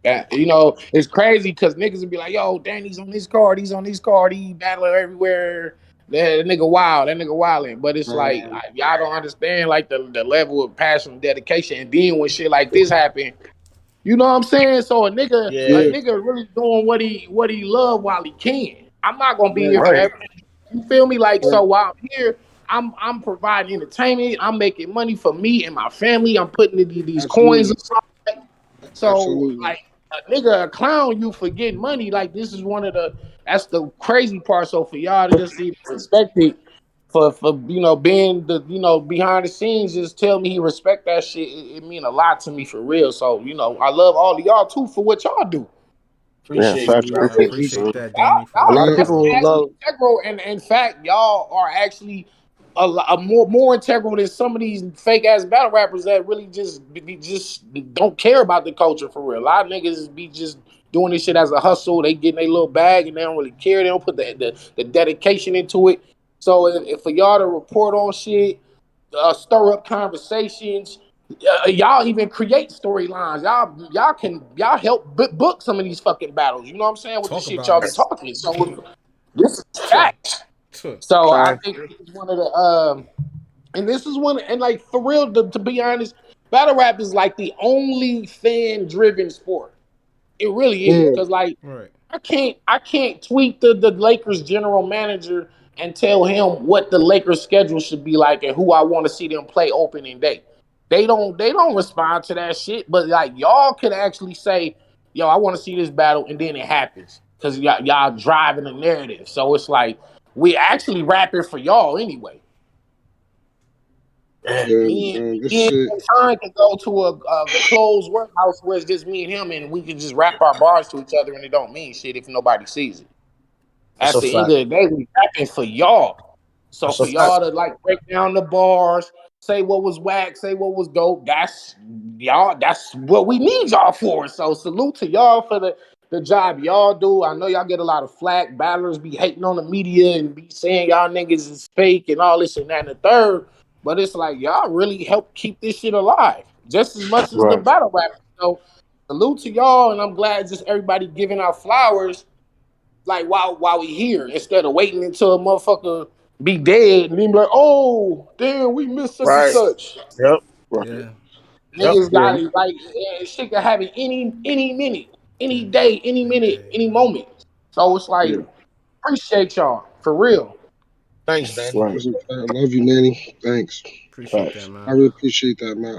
Speaker 7: That it's crazy because niggas would be like, yo, Danny's on this card, he's on this card, he battling everywhere. That nigga wild, that nigga wilding. But it's
Speaker 3: Right.
Speaker 7: like y'all don't understand like the level of passion and dedication. And then when shit like this happen, you know what I'm saying? So a
Speaker 1: Yeah,
Speaker 3: Yeah.
Speaker 7: nigga really doing what he love while he can. I'm not gonna be
Speaker 3: Right.
Speaker 7: here
Speaker 8: Right.
Speaker 7: forever. You feel me? Like
Speaker 3: Right.
Speaker 7: so while I'm here, I'm providing entertainment. I'm making money for me and my family. I'm putting these coins
Speaker 3: Absolutely.
Speaker 7: aside. So
Speaker 3: Absolutely.
Speaker 7: like a nigga clown you for getting money. Like this is one of that's the crazy part. So for y'all to just even respect it for being the behind the scenes, just tell me he respect that shit. It mean a lot to me for real. So I love all of y'all too for what y'all do.
Speaker 8: Yeah,
Speaker 1: appreciate
Speaker 8: facts.
Speaker 1: you,
Speaker 3: Yeah.
Speaker 1: man.
Speaker 8: Appreciate
Speaker 3: We,
Speaker 2: Appreciate that,
Speaker 7: Y'all,
Speaker 2: Danny, for
Speaker 8: A lot
Speaker 7: y'all
Speaker 8: of
Speaker 2: real,
Speaker 7: that's
Speaker 8: people
Speaker 2: bro.
Speaker 8: who
Speaker 7: actually
Speaker 8: love.
Speaker 7: integral, and in fact, y'all are actually more integral than some of these fake ass battle rappers that really just don't care about the culture for real. A lot of niggas be just doing this shit as a hustle. They getting their little bag and they don't really care. They don't put the dedication into it. So if for y'all to report on shit, stir up conversations. Y'all even create storylines. Y'all help book some of these fucking battles. You know what I'm saying with the
Speaker 2: Talk
Speaker 7: shit
Speaker 2: about
Speaker 7: y'all be
Speaker 2: it.
Speaker 7: talking. So this is
Speaker 2: Tuh,
Speaker 7: facts.
Speaker 2: tuh.
Speaker 7: So I
Speaker 3: Facts.
Speaker 7: think this is one of the and this is one and like for real to be honest, battle rap is like the only fan driven sport. It really is
Speaker 3: Mm,
Speaker 7: because like
Speaker 2: Right.
Speaker 7: I can't tweet the Lakers general manager and tell him what the Lakers schedule should be like and who I want to see them play opening day. They don't respond to that shit. But like y'all could actually say, yo, I want to see this battle, and then it happens. Cause y'all driving the narrative. So it's like we actually rapping for y'all anyway.
Speaker 1: Yeah,
Speaker 3: yeah, man. This
Speaker 7: Me
Speaker 3: shit.
Speaker 7: and Sean can go to a closed warehouse where it's just me and him, and we can just rap our bars to each other, and it don't mean shit if nobody sees it.
Speaker 1: that's
Speaker 7: At
Speaker 1: a
Speaker 7: the end
Speaker 1: fact.
Speaker 7: of the day, we rapping for y'all. So
Speaker 1: That's a
Speaker 7: for
Speaker 1: fact.
Speaker 7: y'all to like break down the bars, say what was whack, say what was dope, that's y'all. That's what we need y'all for. So salute to y'all for the job y'all do. I know y'all get a lot of flack. Battlers be hating on the media and be saying y'all niggas is fake and all this and that and the third. But it's like y'all really help keep this shit alive just as much as the
Speaker 8: Right.
Speaker 7: battle rappers. So salute to y'all, and I'm glad just everybody giving out flowers like while we here instead of waiting until a motherfucker be dead and then be like, oh damn, we missed such and
Speaker 1: Right.
Speaker 7: such.
Speaker 1: Yep.
Speaker 8: Right.
Speaker 2: Yeah.
Speaker 1: Yep.
Speaker 7: Niggas
Speaker 8: Yeah.
Speaker 7: got it like shit can happen any minute, any day, any
Speaker 2: Any
Speaker 7: minute,
Speaker 2: day,
Speaker 7: any
Speaker 2: man.
Speaker 7: moment. So it's like
Speaker 8: Yeah.
Speaker 7: appreciate y'all for real.
Speaker 1: Thanks, Danny.
Speaker 8: Right.
Speaker 3: I love you, Nanny. Thanks.
Speaker 2: Appreciate that,
Speaker 8: Facts.
Speaker 3: I
Speaker 2: man.
Speaker 3: really appreciate that, man.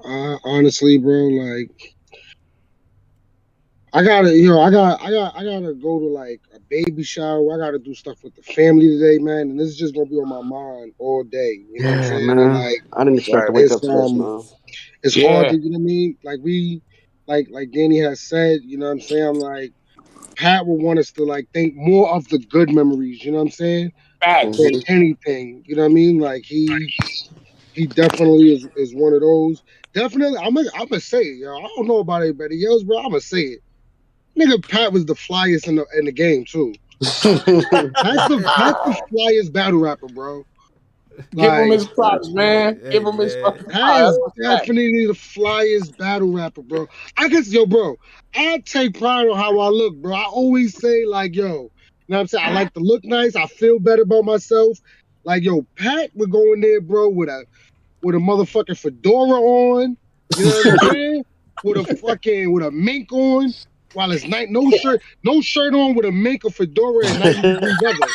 Speaker 3: I honestly, bro, like I gotta, I gotta go to like a baby shower. I gotta do stuff with the family today, man. And this is just gonna be on my mind all day. You know what I'm
Speaker 8: Yeah,
Speaker 3: saying? And
Speaker 8: man.
Speaker 3: like,
Speaker 8: I didn't expect to
Speaker 1: Right.
Speaker 8: wake up to this, man.
Speaker 3: it's hard
Speaker 7: Yeah,
Speaker 3: to, you know what I mean? Like Danny has said, you know what I'm saying? I'm like, Pat would want us to like think more of the good memories. You know what I'm saying?
Speaker 7: facts.
Speaker 3: Than
Speaker 8: Hmm.
Speaker 3: anything. You know what I mean? Like he definitely is one of those. Definitely, I'm gonna say it, yo. I don't know about anybody else, bro. I'm gonna say it. Nigga, Pat was the flyest in the game too. That's the flyest battle rapper, bro.
Speaker 7: Give him
Speaker 3: Like
Speaker 7: his props, man. Give
Speaker 2: Hey
Speaker 7: him his
Speaker 2: man.
Speaker 7: fucking
Speaker 3: Pat
Speaker 7: props.
Speaker 3: is
Speaker 7: That's a fact.
Speaker 3: definitely the flyest battle rapper, bro. I guess, yo, bro. I take pride on how I look, bro. I always say like, yo, you know what I'm saying? I like to look nice. I feel better about myself. Like, yo, Pat would go in there, bro, with a motherfucking fedora on. You know what I'm saying? With a mink on, while it's night no shirt on with a mink or fedora at 90-degree weather.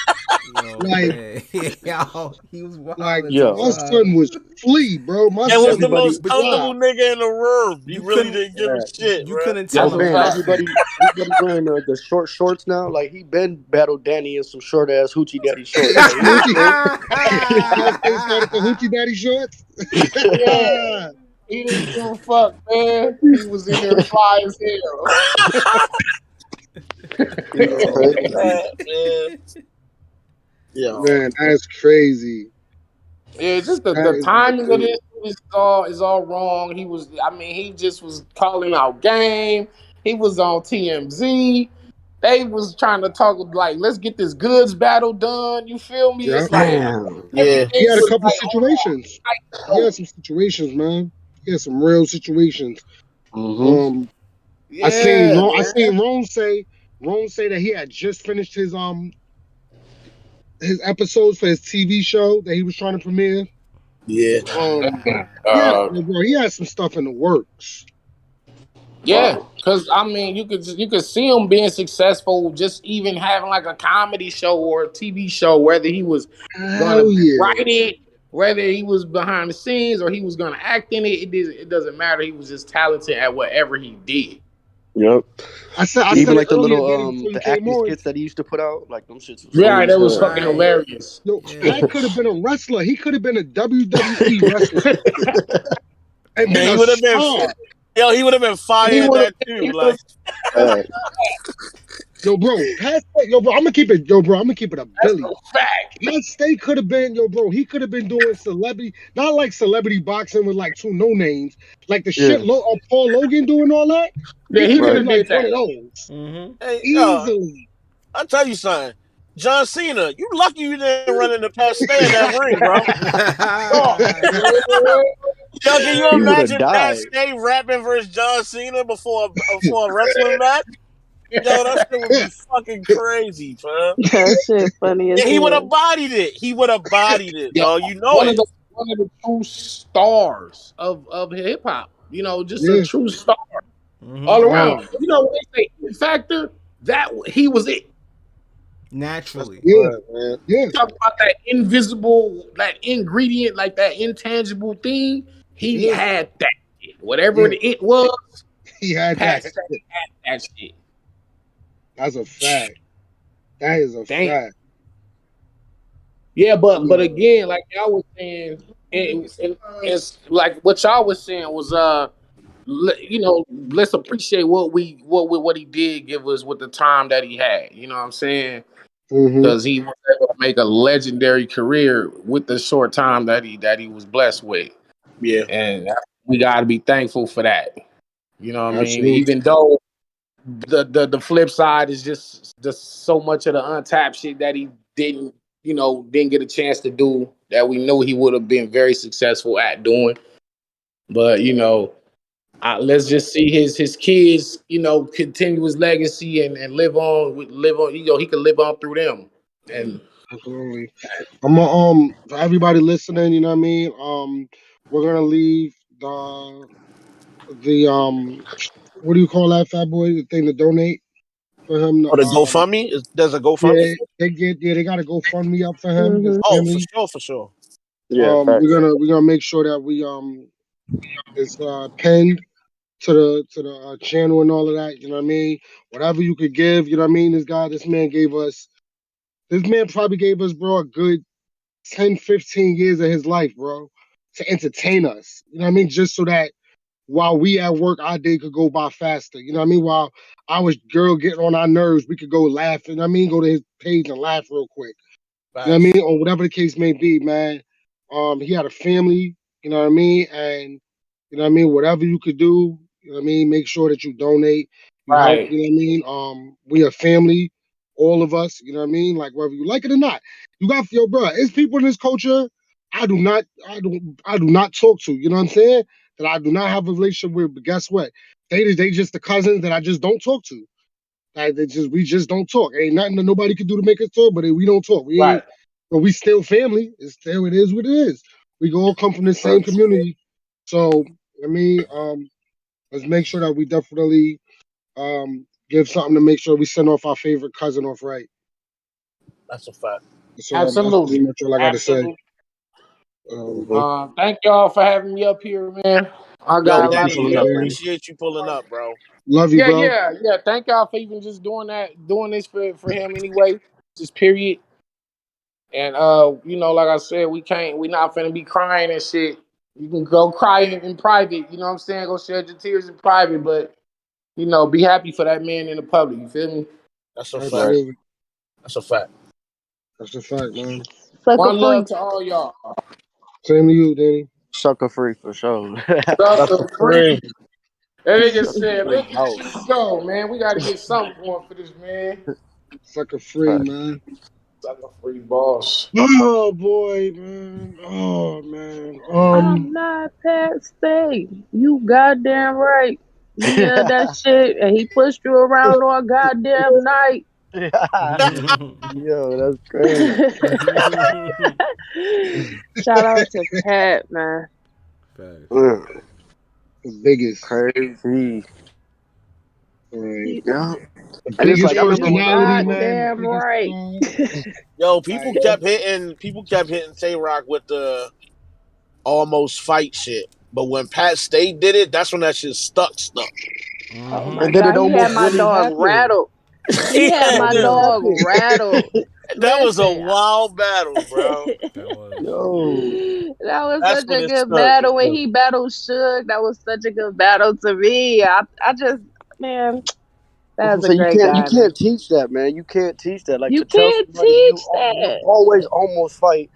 Speaker 2: Yo
Speaker 3: Like
Speaker 2: man. Yo, he was
Speaker 3: like
Speaker 2: wilding
Speaker 8: Yo,
Speaker 3: my
Speaker 2: sometimes.
Speaker 3: son was flea, bro. My
Speaker 1: And was
Speaker 3: son
Speaker 1: the
Speaker 3: was
Speaker 8: everybody.
Speaker 1: most
Speaker 2: But
Speaker 3: fly.
Speaker 1: comfortable nigga in the room. He
Speaker 2: you
Speaker 1: really
Speaker 2: couldn't
Speaker 1: didn't give a shit,
Speaker 2: you
Speaker 1: bro.
Speaker 2: couldn't
Speaker 8: Yo,
Speaker 2: tell
Speaker 7: That's a
Speaker 2: him
Speaker 8: fam,
Speaker 7: fact.
Speaker 2: nothing.
Speaker 8: everybody wearing the shorts now. Like he been battled Danny in some short ass hoochie daddy shorts. Like he was straight.
Speaker 3: They started the hoochie daddy shorts.
Speaker 7: Yeah, he didn't give a fuck, man. He was in there fly as hell.
Speaker 8: He was
Speaker 1: Oh,
Speaker 8: crazy.
Speaker 1: Pat, man. Yo.
Speaker 3: Man, that's crazy.
Speaker 7: Yeah, just
Speaker 3: That
Speaker 7: the
Speaker 3: is
Speaker 7: timing of
Speaker 3: crazy.
Speaker 7: this is all wrong. He was, I mean, he just was calling out game. He was on TMZ. They was trying to talk like, let's get this goods battle done. You feel me?
Speaker 3: Yeah.
Speaker 7: It's like
Speaker 8: Damn.
Speaker 1: Yeah.
Speaker 3: He
Speaker 7: everything
Speaker 3: had a
Speaker 7: was
Speaker 3: couple
Speaker 7: like on
Speaker 3: situations. He
Speaker 7: point.
Speaker 3: had some situations, man. He had some real situations.
Speaker 8: Hmm.
Speaker 3: Um,
Speaker 7: Yeah,
Speaker 3: I
Speaker 7: man.
Speaker 3: seen Ron say that he had just finished his episodes for his TV show that he was trying to premiere.
Speaker 1: Yeah.
Speaker 3: Yeah,
Speaker 7: Uh,
Speaker 3: bro, he had some stuff in the works.
Speaker 7: Yeah,
Speaker 8: Wow.
Speaker 7: because I mean, you could see him being successful, just even having like a comedy show or a TV show, whether he was gonna
Speaker 3: Hell yeah.
Speaker 7: write it, whether he was behind the scenes or he was gonna act in it. It doesn't matter. He was just talented at whatever he did.
Speaker 8: Yep.
Speaker 3: I
Speaker 7: He
Speaker 3: said
Speaker 8: Even
Speaker 7: was,
Speaker 3: it
Speaker 8: like the
Speaker 3: earlier,
Speaker 8: little
Speaker 3: Danny, before you
Speaker 8: the
Speaker 3: came
Speaker 8: acting
Speaker 3: on.
Speaker 8: skits that he used to put out, like them shits was
Speaker 7: yeah,
Speaker 8: funny as
Speaker 7: that was
Speaker 8: hell.
Speaker 7: fucking
Speaker 2: Right.
Speaker 7: hilarious.
Speaker 3: Yo,
Speaker 2: Yeah.
Speaker 3: Pat could have been a wrestler. He could have been a WWE wrestler and been
Speaker 1: And he
Speaker 3: a
Speaker 1: would have been,
Speaker 3: star.
Speaker 1: yo, he would have been
Speaker 7: He
Speaker 1: fire in
Speaker 7: would have.
Speaker 1: that
Speaker 7: He
Speaker 1: too.
Speaker 7: would have.
Speaker 1: Like,
Speaker 8: Uh,
Speaker 3: Yo, bro, yo, bro, I'm gonna keep it, yo, bro, I'm gonna keep it a
Speaker 7: That's
Speaker 3: Billy.
Speaker 7: a fact.
Speaker 3: Pat Stay could have been, yo, bro, he could have been doing celebrity, not like celebrity boxing with like two no names, like the shit
Speaker 8: yeah.
Speaker 3: Paul Logan doing all that.
Speaker 7: Yeah,
Speaker 3: He
Speaker 7: he
Speaker 3: could have
Speaker 7: could
Speaker 3: been
Speaker 8: Right.
Speaker 7: have
Speaker 3: like
Speaker 7: did
Speaker 3: one
Speaker 7: that.
Speaker 3: of those
Speaker 2: Mm-hmm.
Speaker 1: hey, yo,
Speaker 3: easily.
Speaker 1: I'll tell you something. John Cena, you lucky you didn't run into Pat Stay in that ring, bro. Oh, yo, can you
Speaker 8: He would have
Speaker 1: imagine Pat
Speaker 8: died.
Speaker 1: Stay rapping versus John Cena before a wrestling match? Yo, that shit would be fucking crazy, fam.
Speaker 4: That shit funny as
Speaker 1: And he would have
Speaker 4: hell.
Speaker 1: bodied it. He would have bodied it,
Speaker 7: Yeah,
Speaker 1: dog. You know it.
Speaker 7: one of the true stars of hip hop. You know, just a
Speaker 3: Yeah,
Speaker 7: true star
Speaker 2: Mm-hmm.
Speaker 7: all
Speaker 3: wow.
Speaker 7: around. You know, when they say it factor, that he was it.
Speaker 1: That's
Speaker 2: Naturally.
Speaker 3: Yeah,
Speaker 1: word, man.
Speaker 3: yeah,
Speaker 7: Talk about that invisible, that ingredient, like that intangible thing. He
Speaker 3: yeah,
Speaker 7: had that shit. Whatever
Speaker 3: yeah.
Speaker 7: it was,
Speaker 3: He had
Speaker 7: Pat
Speaker 3: that.
Speaker 7: Stay had that shit.
Speaker 3: That's a fact. That is a
Speaker 7: Damn.
Speaker 3: fact.
Speaker 7: Yeah, but
Speaker 3: Yeah.
Speaker 7: again, like y'all was saying, it's like what y'all was saying was you know, let's appreciate what he did give us with the time that he had. You know what I'm saying?
Speaker 3: Mm-hmm.
Speaker 7: Because he was able to make a legendary career with the short time that he was blessed with,
Speaker 1: Yeah.
Speaker 7: and we got to be thankful for that. You know what I mean?
Speaker 3: Absolutely.
Speaker 7: Even though the flip side is just so much of the untapped shit that he didn't get a chance to do that we know he would have been very successful at doing. But let's just see his kids, continue his legacy and live on. He can live on through them. And
Speaker 3: Absolutely. I'm gonna for everybody listening, you know what I mean? We're gonna leave the what do you call that, fat boy? The thing to donate for him to
Speaker 1: Oh, the GoFundMe? There's a GoFundMe?
Speaker 3: yeah, they gotta go fund me up for him, his
Speaker 4: Hmm.
Speaker 1: Oh, for
Speaker 3: family.
Speaker 1: sure, for sure.
Speaker 8: Yeah, facts.
Speaker 3: We're gonna make sure that we it's pinned to the channel and all of that. You know what I mean? Whatever you could give. You know what I mean? This man gave us. This man probably gave us, bro, a good 10, 15 years of his life, bro, to entertain us. You know what I mean? Just so that while we at work, our day could go by faster. You know what I mean? While our girl getting on our nerves, we could go laugh. You know what I mean? Go to his page and laugh real quick. You know what I
Speaker 1: Facts.
Speaker 3: mean? Or whatever the case may be, man. He had a family, you know what I mean? And you know what I mean, whatever you could do, you know what I mean, make sure that you donate, you help,
Speaker 7: Right.
Speaker 3: you know what I mean? We a family, all of us, you know what I mean? Like whether you like it or not. You got your bro, it's people in this culture I do not talk to, you know what I'm saying? That I do not have a relationship with, but guess what? They just the cousins that I just don't talk to. Like we just don't talk. Ain't nothing that nobody can do to make us talk, but we don't talk. We
Speaker 7: Right.
Speaker 3: ain't, but we still family. It's still it is what it is. We all come from the same community. So I mean, let's make sure that we definitely give something to make sure we send off our favorite cousin off right.
Speaker 1: That's a fact.
Speaker 3: So that's pretty
Speaker 7: Absolutely.
Speaker 3: much all I got to say.
Speaker 7: Absolutely.
Speaker 3: Um,
Speaker 8: Mhm.
Speaker 7: Thank y'all for having me up here, man. I
Speaker 1: Yo,
Speaker 7: got a
Speaker 8: Appreciate you
Speaker 7: lot
Speaker 1: Danny,
Speaker 7: of
Speaker 8: pulling
Speaker 1: we
Speaker 8: up,
Speaker 7: shit.
Speaker 8: Danny.
Speaker 1: appreciate you pulling up, bro.
Speaker 3: love you,
Speaker 7: Yeah,
Speaker 3: bro.
Speaker 7: yeah, yeah. Thank y'all for even just doing this for him anyway. Just period. And like I said, we not finna be crying and shit. You can go cry in private, you know what I'm saying? Go shed your tears in private, but be happy for that man in the public. You feel me?
Speaker 1: That's a fact.
Speaker 8: Right.
Speaker 3: Absolutely,
Speaker 1: That's a fact.
Speaker 3: that's a fact, man.
Speaker 4: Sucker
Speaker 7: One love
Speaker 4: free.
Speaker 7: to all y'all.
Speaker 3: Same to you, Danny.
Speaker 8: Sucker free for sure.
Speaker 1: That's a
Speaker 7: Sucker free.
Speaker 1: free.
Speaker 7: That nigga
Speaker 8: Sucker
Speaker 7: said,
Speaker 8: free
Speaker 7: look at you
Speaker 8: house.
Speaker 7: go, man. We gotta get something going for this man.
Speaker 3: Sucker free,
Speaker 8: Right.
Speaker 3: man.
Speaker 7: Sucker free boss.
Speaker 3: Oh boy, man. Oh man.
Speaker 4: I'm not Pat Stay. You goddamn right. You yell that shit and he pushed you around all goddamn night.
Speaker 8: Yo, that's crazy.
Speaker 4: Shout out to Pat, man.
Speaker 2: Facts.
Speaker 8: Mm,
Speaker 3: The biggest.
Speaker 8: crazy.
Speaker 3: Right.
Speaker 4: You,
Speaker 8: Yeah.
Speaker 3: The
Speaker 8: And it's
Speaker 3: biggest
Speaker 8: like I remember
Speaker 4: you
Speaker 8: when them
Speaker 3: personality,
Speaker 8: people
Speaker 3: man. The
Speaker 4: goddamn
Speaker 3: biggest
Speaker 4: right.
Speaker 3: star.
Speaker 1: Yo,
Speaker 3: Like,
Speaker 1: people kept hitting Tay Rock with the almost fight shit. But when Pat Stay did it, that's when that shit stuck.
Speaker 4: Oh
Speaker 2: Mm-hmm.
Speaker 4: my
Speaker 8: and then
Speaker 4: god,
Speaker 8: it
Speaker 4: he had
Speaker 8: almost
Speaker 4: my
Speaker 8: really
Speaker 4: dog
Speaker 8: happened.
Speaker 4: rattled. He
Speaker 1: Yeah,
Speaker 4: had
Speaker 8: It
Speaker 4: my
Speaker 8: almost
Speaker 1: dude.
Speaker 4: dog
Speaker 8: happened.
Speaker 4: rattled.
Speaker 1: That was a
Speaker 4: Listen,
Speaker 1: wild battle, bro.
Speaker 2: That was.
Speaker 8: Yo.
Speaker 4: that was
Speaker 1: That's
Speaker 4: such
Speaker 1: when
Speaker 4: a
Speaker 1: it
Speaker 4: good
Speaker 1: stuck.
Speaker 4: battle when he battled Suge. That was such a good battle to me. I just, man, that's a
Speaker 8: So you
Speaker 4: great
Speaker 8: can't you
Speaker 4: guy, man.
Speaker 8: can't teach that, man. You can't teach that. Like
Speaker 4: You
Speaker 8: to tell
Speaker 4: can't
Speaker 8: somebody
Speaker 4: teach
Speaker 8: you
Speaker 4: that.
Speaker 8: always almost fight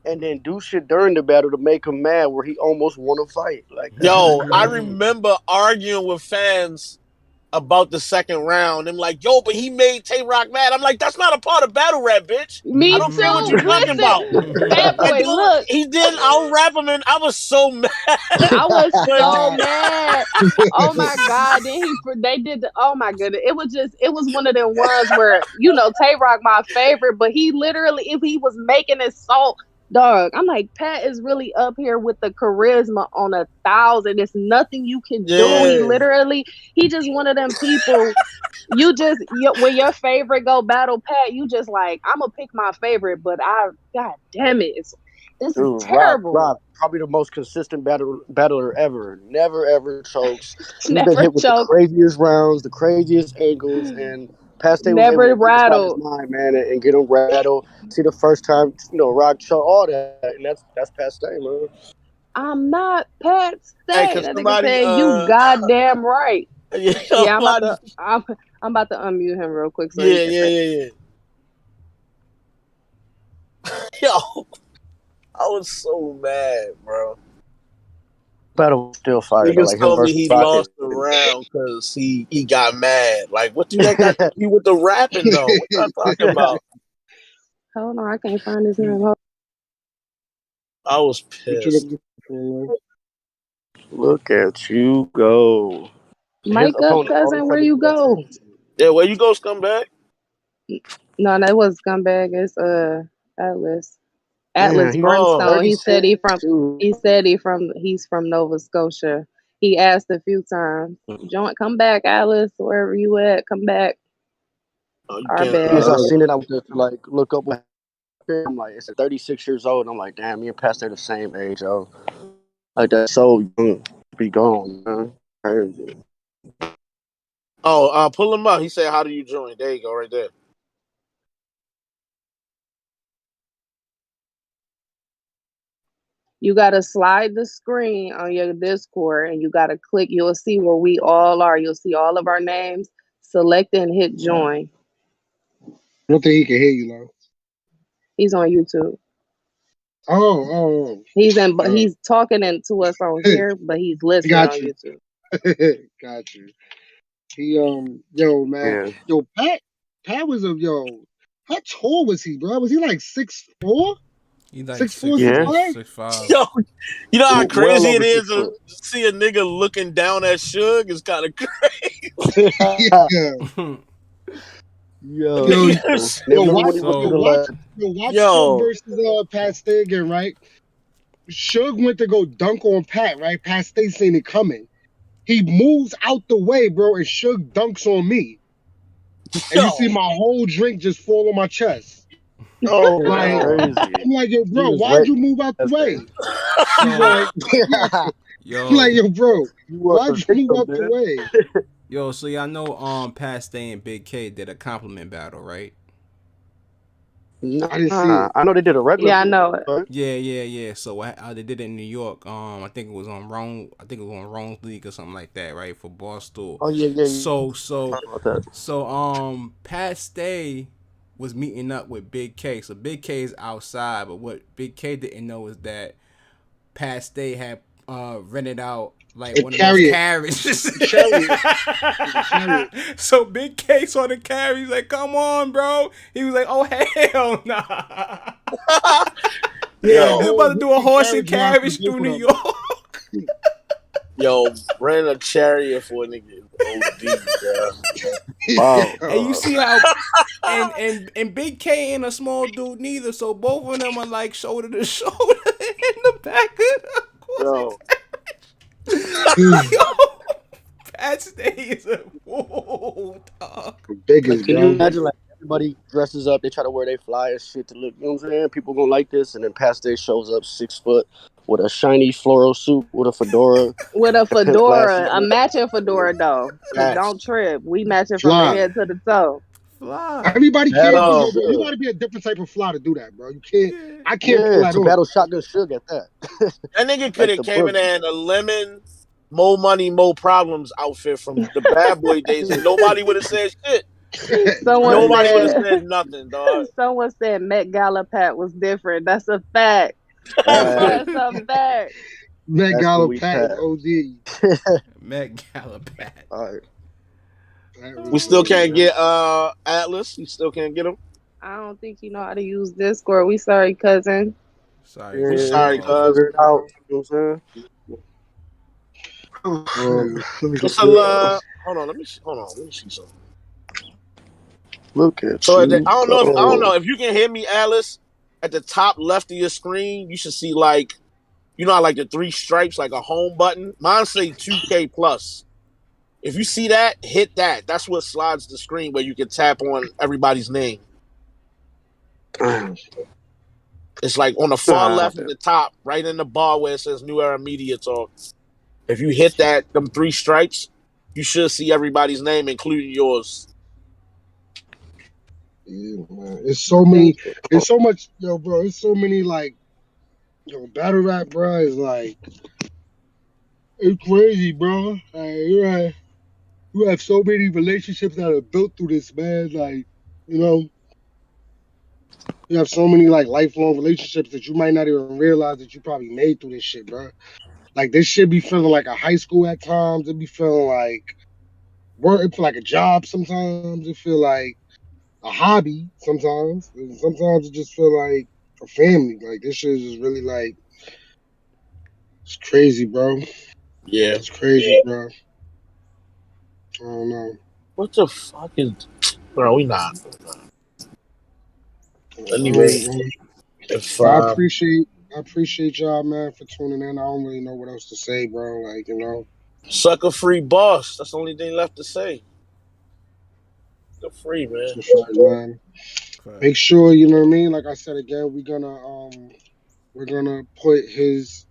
Speaker 8: and then do shit during the battle to make him mad where he almost want to fight. Like that's just
Speaker 1: Yo, I
Speaker 8: crazy.
Speaker 1: remember arguing with fans about the second round. I'm like, yo, but he made Tay Rock mad. I'm like, that's not a part of battle rap, bitch. I
Speaker 4: Me
Speaker 1: don't care what
Speaker 4: too.
Speaker 1: you talking about.
Speaker 4: Listen, Fat
Speaker 1: And
Speaker 4: Boy,
Speaker 1: then
Speaker 4: look,
Speaker 1: he didn't out rap him, and I was so mad.
Speaker 4: I was
Speaker 1: when
Speaker 4: so mad. Oh my god! Then they did the. Oh my goodness! It was one of them ones where Tay Rock my favorite, but he literally if he was making it so dog. I'm like Pat is really up here with the charisma on 1,000. There's nothing you can do.
Speaker 1: yeah,
Speaker 4: He just one of them people. When your favorite go battle Pat, you just like I'm gonna pick my favorite, but god damn it, this is
Speaker 8: Dude,
Speaker 4: terrible.
Speaker 8: Rock, probably the most consistent battler ever. Never ever chokes. He's been
Speaker 4: Never
Speaker 8: hit with the
Speaker 4: choke,
Speaker 8: craziest rounds, the craziest angles, and Pastay was able
Speaker 4: never
Speaker 8: to get inside his
Speaker 4: rattled.
Speaker 8: mind, man, and get him rattled. See the first time, Rock choke, all that, and that's Pastay, man.
Speaker 4: I'm not Pat
Speaker 1: hey,
Speaker 4: Stay.
Speaker 1: cause
Speaker 4: That nigga
Speaker 1: somebody,
Speaker 4: said, "You goddamn right."
Speaker 1: yeah,
Speaker 4: Yeah,
Speaker 1: somebody,
Speaker 4: I'm about to unmute him real quick so he
Speaker 1: yeah,
Speaker 4: can
Speaker 1: yeah,
Speaker 4: say.
Speaker 1: yeah, yeah. Yo, I was so mad, bro.
Speaker 8: Battle was still fire though,
Speaker 1: Niggas
Speaker 8: like him
Speaker 1: told me
Speaker 8: versus
Speaker 1: he
Speaker 8: Rocket.
Speaker 1: lost the round because he got mad. Like, what do that got to do with the rapping though? What y'all talking about?
Speaker 4: Hold on, I can't find his name.
Speaker 1: I was
Speaker 3: what you
Speaker 1: pissed.
Speaker 3: looking for, man?
Speaker 8: Look at you go. His
Speaker 4: Mike up,
Speaker 8: opponent only
Speaker 4: cousin. Where
Speaker 8: from the
Speaker 4: you
Speaker 8: USA.
Speaker 4: go?
Speaker 1: Yeah, where you go, scumbag?
Speaker 4: No, that was scumbag. It's Atlas.
Speaker 8: Damn,
Speaker 4: Atlas
Speaker 8: he was
Speaker 1: Oh,
Speaker 4: Brimstone.
Speaker 8: 36 too.
Speaker 4: He's from Nova Scotia. He asked a few times, "Joint, come back, Atlas, wherever you at, come back."
Speaker 1: oh you
Speaker 4: Our
Speaker 1: getting
Speaker 8: As soon as
Speaker 4: bad.
Speaker 8: I seen it, I went to like look up what happened. I'm like, it's at 36 years old. And I'm like, damn, me and Pastor the same age, yo. Like that's so young to be gone, man. Crazy.
Speaker 1: Oh, pull him up. He said, "How do you join?" There you go, right there.
Speaker 4: You gotta slide the screen on your Discord and you gotta click, you'll see where we all are. You'll see all of our names. Select it and hit join.
Speaker 3: I don't think he can hear you, though.
Speaker 4: He's on YouTube.
Speaker 3: Oh,
Speaker 4: But
Speaker 3: oh.
Speaker 4: he's talking to us on here, but he's listening
Speaker 3: Got
Speaker 4: on
Speaker 3: you.
Speaker 4: YouTube.
Speaker 3: Got you. He yo man,
Speaker 8: Yeah.
Speaker 3: yo Pat was how tall was he, bro? Was he like 6'4"?
Speaker 2: He like
Speaker 3: 6'4",
Speaker 2: six
Speaker 3: six
Speaker 8: Yeah.
Speaker 2: four,
Speaker 3: five?
Speaker 2: 6'5".
Speaker 1: Yo, you know how
Speaker 8: Well
Speaker 1: crazy it
Speaker 8: over
Speaker 1: is
Speaker 8: 6
Speaker 1: to
Speaker 8: foot.
Speaker 1: see a nigga looking down at Suge. It's kind of crazy.
Speaker 3: Yeah.
Speaker 8: Yo.
Speaker 3: Yo,
Speaker 1: Niggas,
Speaker 3: yo,
Speaker 8: Remember
Speaker 3: watch
Speaker 8: when he went to
Speaker 3: yo,
Speaker 2: So
Speaker 8: the
Speaker 3: watch
Speaker 8: lab?
Speaker 3: yo, watch Suge
Speaker 1: yo,
Speaker 3: versus Pat Stay again, right? Suge went to go dunk on Pat, right? Pat Stay seen it coming. He moves out the way, bro, and Suge dunks on me. And you see
Speaker 1: yo,
Speaker 3: my whole drink just fall on my chest.
Speaker 1: oh
Speaker 8: That's
Speaker 3: Like,
Speaker 1: no.
Speaker 8: crazy.
Speaker 3: I'm like, yo,
Speaker 8: He
Speaker 3: bro,
Speaker 8: was
Speaker 3: why'd you
Speaker 8: ready.
Speaker 3: move out the
Speaker 8: That's
Speaker 3: way?
Speaker 8: that.
Speaker 3: He's
Speaker 2: so
Speaker 3: like, yeah. I'm like,
Speaker 2: yo
Speaker 3: yo, bro,
Speaker 8: You were
Speaker 3: why'd
Speaker 8: a
Speaker 3: you move
Speaker 8: victim,
Speaker 3: out the
Speaker 8: man.
Speaker 3: way?
Speaker 2: yo, so y'all know Pat Stay and Big K did a compliment battle, right?
Speaker 3: I didn't see
Speaker 8: Nah,
Speaker 3: it.
Speaker 8: I know they did a regular.
Speaker 4: Yeah, I know it.
Speaker 8: But
Speaker 2: Yeah. So they did it in New York. I think it was on Wrong League or something like that, right? For Barstool.
Speaker 8: oh yeah.
Speaker 2: So so
Speaker 8: Talk about that.
Speaker 2: Pat Stay was meeting up with Big K. So Big K is outside, but what Big K didn't know is that Pat Stay had rented out like
Speaker 3: A
Speaker 2: one of those
Speaker 3: chariot.
Speaker 2: carriages.
Speaker 3: Chariot. Chariot.
Speaker 2: So Big K saw the carriage, he's like, "Come on, bro." He was like, "Oh hell nah."
Speaker 3: Yeah,
Speaker 2: They
Speaker 1: Yo,
Speaker 2: about to do a horse and
Speaker 3: carriage ride for
Speaker 2: carriage
Speaker 3: both
Speaker 2: through
Speaker 3: of
Speaker 2: New
Speaker 3: them.
Speaker 2: York.
Speaker 1: yo, ran a chariot for a nigga is OD, bro.
Speaker 8: Wow.
Speaker 2: And you
Speaker 3: Yeah.
Speaker 2: see how and Big K ain't a small dude neither, so both of them are like shoulder to shoulder in the back of the horse
Speaker 8: Yo.
Speaker 2: and Yo, Pat Stay is a whoa, dog.
Speaker 8: Like,
Speaker 3: Biggest,
Speaker 8: can you
Speaker 3: bro.
Speaker 8: imagine like everybody dresses up, they try to wear their flyest shit to look, you know what I'm saying? People gonna like this, and then Pat Stay shows up 6 foot with a shiny floral suit with a fedora
Speaker 4: With a
Speaker 8: and pimp glasses.
Speaker 4: fedora, a matching fedora though. Cause
Speaker 1: Facts.
Speaker 4: don't trip. We matching from the
Speaker 3: Fly.
Speaker 4: head to the toe.
Speaker 2: Fly.
Speaker 3: Everybody can't do
Speaker 8: Battle
Speaker 1: Yo,
Speaker 3: yo, bro. You
Speaker 8: Suge.
Speaker 3: gotta be a different type of fly to do that, bro. You can't
Speaker 2: Yeah.
Speaker 3: I can't pull
Speaker 8: Yeah,
Speaker 3: that
Speaker 8: to
Speaker 3: off.
Speaker 8: battle Shotgun Suge at that.
Speaker 1: that nigga could
Speaker 8: Like
Speaker 1: have
Speaker 8: the
Speaker 1: came in
Speaker 8: bully.
Speaker 1: there in a lemon, more money, more problems outfit from the bad boy days, and nobody would have said shit.
Speaker 4: Someone
Speaker 3: Facts.
Speaker 1: Nobody would have
Speaker 4: said
Speaker 1: said nothing, dog.
Speaker 4: someone said Met Gala Pat was different. That's a fact.
Speaker 8: Facts.
Speaker 4: That's a fact.
Speaker 3: Met
Speaker 8: That's when
Speaker 3: Gala
Speaker 8: we
Speaker 3: Pat is
Speaker 8: pass.
Speaker 3: OD.
Speaker 2: Met Galapat.
Speaker 8: All right.
Speaker 3: That
Speaker 1: We
Speaker 3: was
Speaker 1: still
Speaker 3: funny,
Speaker 1: can't
Speaker 3: man.
Speaker 1: get Atlas. We still can't get him.
Speaker 4: I don't think you know how to use Discord. We sorry, cousin.
Speaker 2: Sorry,
Speaker 1: We
Speaker 8: Yeah,
Speaker 2: cousin.
Speaker 1: sorry,
Speaker 8: we'll
Speaker 2: Pause.
Speaker 1: cuz.
Speaker 8: figure it out. You know what I'm saying?
Speaker 3: Um
Speaker 8: Let me
Speaker 1: What's
Speaker 8: look
Speaker 1: a
Speaker 8: it up.
Speaker 1: hold on? Hold on. Let me see something.
Speaker 8: Look at
Speaker 1: So
Speaker 8: you
Speaker 1: I don't
Speaker 8: go.
Speaker 1: know if you can hear me, Alice. At the top left of your screen, you should see like you know how like the three stripes, like a home button. Mine say 2K plus. If you see that, hit that. That's what slides the screen where you can tap on everybody's name. It's like on the far
Speaker 8: Nah,
Speaker 1: left at the top, right in the bar where it says New Era Media Talk. If you hit that, them three stripes, you should see everybody's name, including yours.
Speaker 3: yeah, man. It's so much, yo, bro. It's so many like battle rap, bro. Is like it's crazy, bro. Like, you have so many relationships that are built through this, man. Like, you know, you have so many like lifelong relationships that you might not even realize that you probably made through this shit, bro. Like this shit be feeling like a high school at times. It be feeling like work. It feel like a job sometimes. It feel like a hobby sometimes. And sometimes it just feel like a family. Like this shit is just really like it's crazy, bro.
Speaker 1: Yeah.
Speaker 3: It's crazy, bro. I don't know.
Speaker 1: What the fuck is, bro? We not.
Speaker 3: I
Speaker 1: Anyway,
Speaker 3: don't,
Speaker 1: if
Speaker 3: but I appreciate y'all, man, for tuning in. I don't really know what else to say, bro. Like,
Speaker 1: sucker free boss, that's the only thing left to say. Sucker free, man.
Speaker 3: it's the fact, man. Make
Speaker 2: Facts.
Speaker 3: sure, you know what I mean? Like I said again, we're gonna put his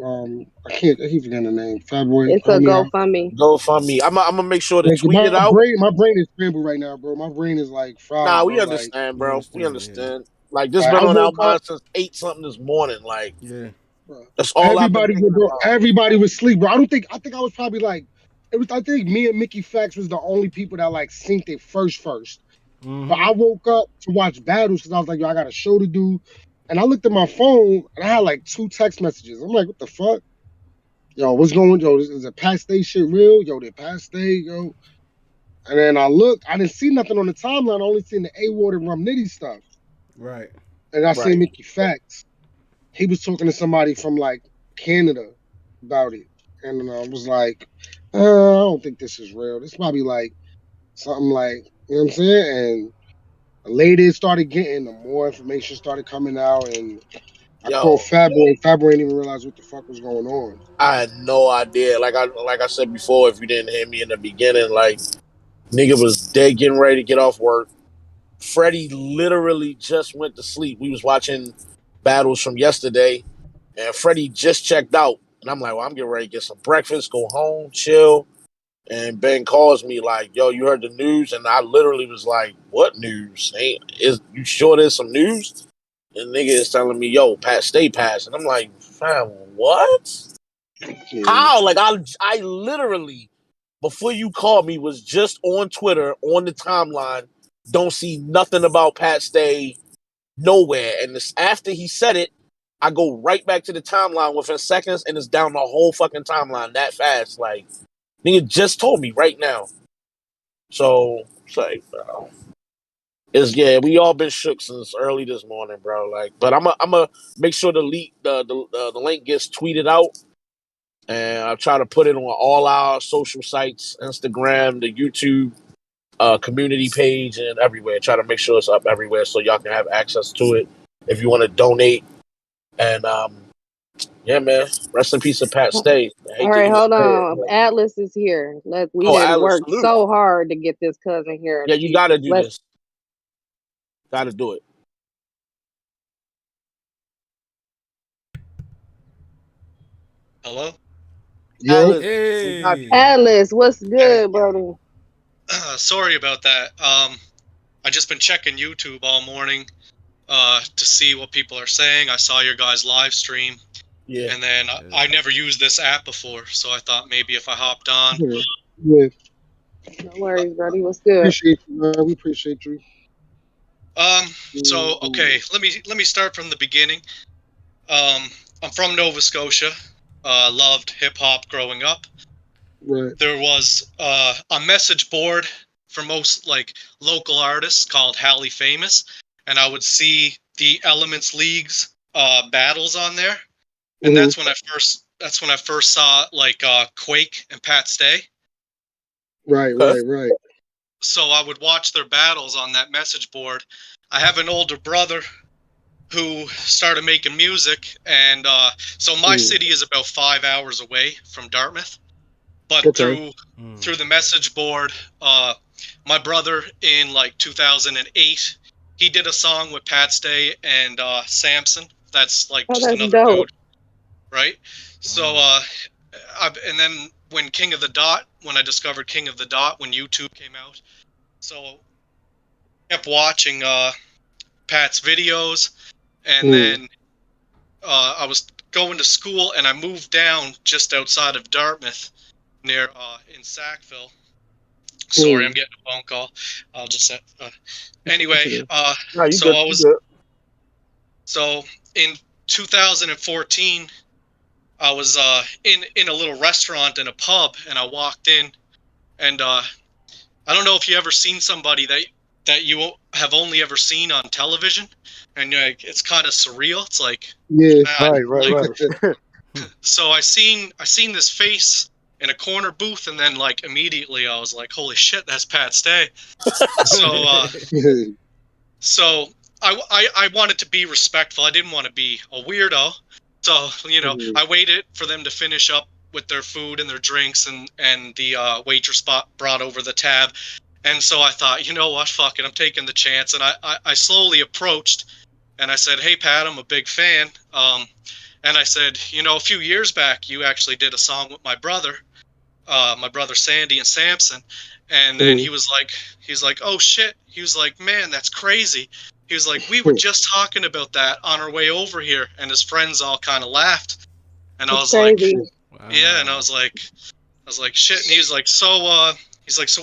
Speaker 3: I keep forgetting the name. Fat boy,
Speaker 4: It's
Speaker 3: help
Speaker 4: a
Speaker 3: me out.
Speaker 4: GoFundMe.
Speaker 1: GoFundMe. I'm gonna make sure to
Speaker 3: Yeah, 'cause
Speaker 1: tweet it out.
Speaker 3: my brain is scrambled right now, bro. My brain is like fried,
Speaker 1: Nah, we
Speaker 3: bro. Like,
Speaker 1: understand,
Speaker 2: We
Speaker 1: bro. We
Speaker 2: understand. Yeah.
Speaker 1: understand. Like this
Speaker 3: I
Speaker 1: been on our
Speaker 3: woke up,
Speaker 1: mind since 8 something this morning. Like
Speaker 2: Yeah.
Speaker 3: bro.
Speaker 1: that's all I've been thinking
Speaker 3: Bro,
Speaker 1: about.
Speaker 3: everybody was asleep, bro. I think I was probably like, it was. I think me and Mickey Fax was the only people that like synced it first. But
Speaker 2: Mm-hmm.
Speaker 3: I woke up to watch battles because I was like, yo, I got a show to do. And I looked at my phone and I had like 2 text messages. I'm like, what the fuck? Yo, what's going on? Yo, is the Pat Stay shit real? Yo, did Pat Stay, yo? And then I looked, I didn't see nothing on the timeline. I only seen the A Ward and Rum Nitty stuff.
Speaker 2: Right.
Speaker 3: And I seen
Speaker 1: Right.
Speaker 3: Mickey Fax. He was talking to somebody from like Canada about it. And I was like, I don't think this is real. This probably like something like, you know what I'm saying? And the later it started getting, the more information started coming out. And I called
Speaker 1: Yo,
Speaker 3: Fat Boy. Fat Boy didn't even realize what the fuck was going on.
Speaker 1: I had no idea. Like I said before, if you didn't hear me in the beginning, like nigga was dead getting ready to get off work. Freddie literally just went to sleep. We was watching battles from yesterday, and Freddie just checked out. And I'm like, well, I'm getting ready to get some breakfast, go home, chill. And Ben calls me like, "Yo, you heard the news?" And I literally was like, "What news? Ain't is you sure there's some news?" And nigga is telling me, "Yo, Pat Stay passed," and I'm like, "Fam, what?
Speaker 3: Yeah.
Speaker 1: How?" Like I literally before you called me was just on Twitter on the timeline. Don't see nothing about Pat Stay nowhere, and this after he said it, I go right back to the timeline within seconds, and it's down the whole fucking timeline that fast. Like nigga just told me right now. So it's like, bro, it's yeah, we all been shook since early this morning, bro. Like, but I'm a make sure the link gets tweeted out, and I'll try to put it on all our social sites, Instagram, the YouTube community page, and everywhere. Try to make sure it's up everywhere so y'all can have access to it if you want to donate. And yeah, man, rest in peace of Pat Stay. I
Speaker 4: All
Speaker 1: hate to
Speaker 4: right,
Speaker 1: even
Speaker 4: hold
Speaker 1: say it.
Speaker 4: on. Atlas is here. We
Speaker 1: Oh,
Speaker 4: had
Speaker 1: Alice,
Speaker 4: worked
Speaker 1: salute.
Speaker 4: so hard to get this cousin here in
Speaker 1: Yeah, you got to
Speaker 4: pieces.
Speaker 1: do
Speaker 4: Let's
Speaker 1: this. Got to do it.
Speaker 9: Hello?
Speaker 3: Yo.
Speaker 1: Alice, we got you.
Speaker 2: Hey.
Speaker 4: Atlas, what's
Speaker 9: Hey,
Speaker 4: good, Brody?
Speaker 9: sorry about that. I just been checking YouTube all morning to see what people are saying. I saw your guys' live stream,
Speaker 1: Yeah.
Speaker 9: and then
Speaker 2: Yeah.
Speaker 9: I never used this app before, so I thought maybe if I hopped on.
Speaker 3: Yeah. Yeah.
Speaker 4: No worries, Brody. What's good?
Speaker 3: Appreciate you, man. We appreciate you.
Speaker 9: Um, so
Speaker 3: Mm,
Speaker 9: okay, let me start from the beginning. I'm from Nova Scotia. Loved hip hop growing up.
Speaker 3: right.
Speaker 9: There was a message board for most like local artists called Halley Famous, and I would see the Elements League's battles on there, and
Speaker 3: Hmm.
Speaker 9: that's when I first saw like Quake and Pat Stay.
Speaker 3: Right,
Speaker 1: Okay.
Speaker 3: right.
Speaker 9: So I would watch their battles on that message board. I have an older brother who started making music, and so my
Speaker 3: Mm,
Speaker 9: city is about 5 hours away from Dartmouth. But
Speaker 3: okay.
Speaker 9: through the message board, my brother in like 2008, he did a song with Pat Stay and Samson. That's like
Speaker 4: Oh,
Speaker 9: just
Speaker 4: that's
Speaker 9: another
Speaker 4: dope.
Speaker 9: dude, right? So and then when King of the Dot, when I discovered King of the Dot, when YouTube came out, so I kept watching Pat's videos, and
Speaker 3: Mm,
Speaker 9: then I was going to school, and I moved down just outside of Dartmouth, near in Sackville. Sorry, I'm
Speaker 3: mm.
Speaker 9: getting a phone call. I'll just
Speaker 3: That's
Speaker 9: anyway.
Speaker 3: okay.
Speaker 1: No, you
Speaker 9: So
Speaker 1: good.
Speaker 9: I
Speaker 1: You
Speaker 9: was
Speaker 1: good.
Speaker 9: so in 2014, I was in a little restaurant in a pub, and I walked in, and I don't know if you ever seen somebody that you have only ever seen on television, and you're like, it's kind of surreal. It's like,
Speaker 3: Yeah.
Speaker 9: man, like
Speaker 5: Right.
Speaker 9: so I seen this face in a corner booth, and then like immediately I was like, holy shit, that's Pat Stay. So so I wanted to be respectful. I didn't want to be a weirdo. So
Speaker 3: Mhm.
Speaker 9: I waited for them to finish up with their food and their drinks, and the waitress brought over the tab. And so I thought, you know what, fuck it, I'm taking the chance. And I slowly approached, and I said, hey Pat, I'm a big fan. And I said, you know, a few years back, you actually did a song with my brother Sandy and Samson. And then he's like, oh shit. He was like, man, that's crazy. He was like, we were just talking about that on our way over here. And his friends all kind of laughed. And I
Speaker 4: It's
Speaker 9: was like,
Speaker 4: crazy.
Speaker 9: yeah. And I was like, shit. And he was like, so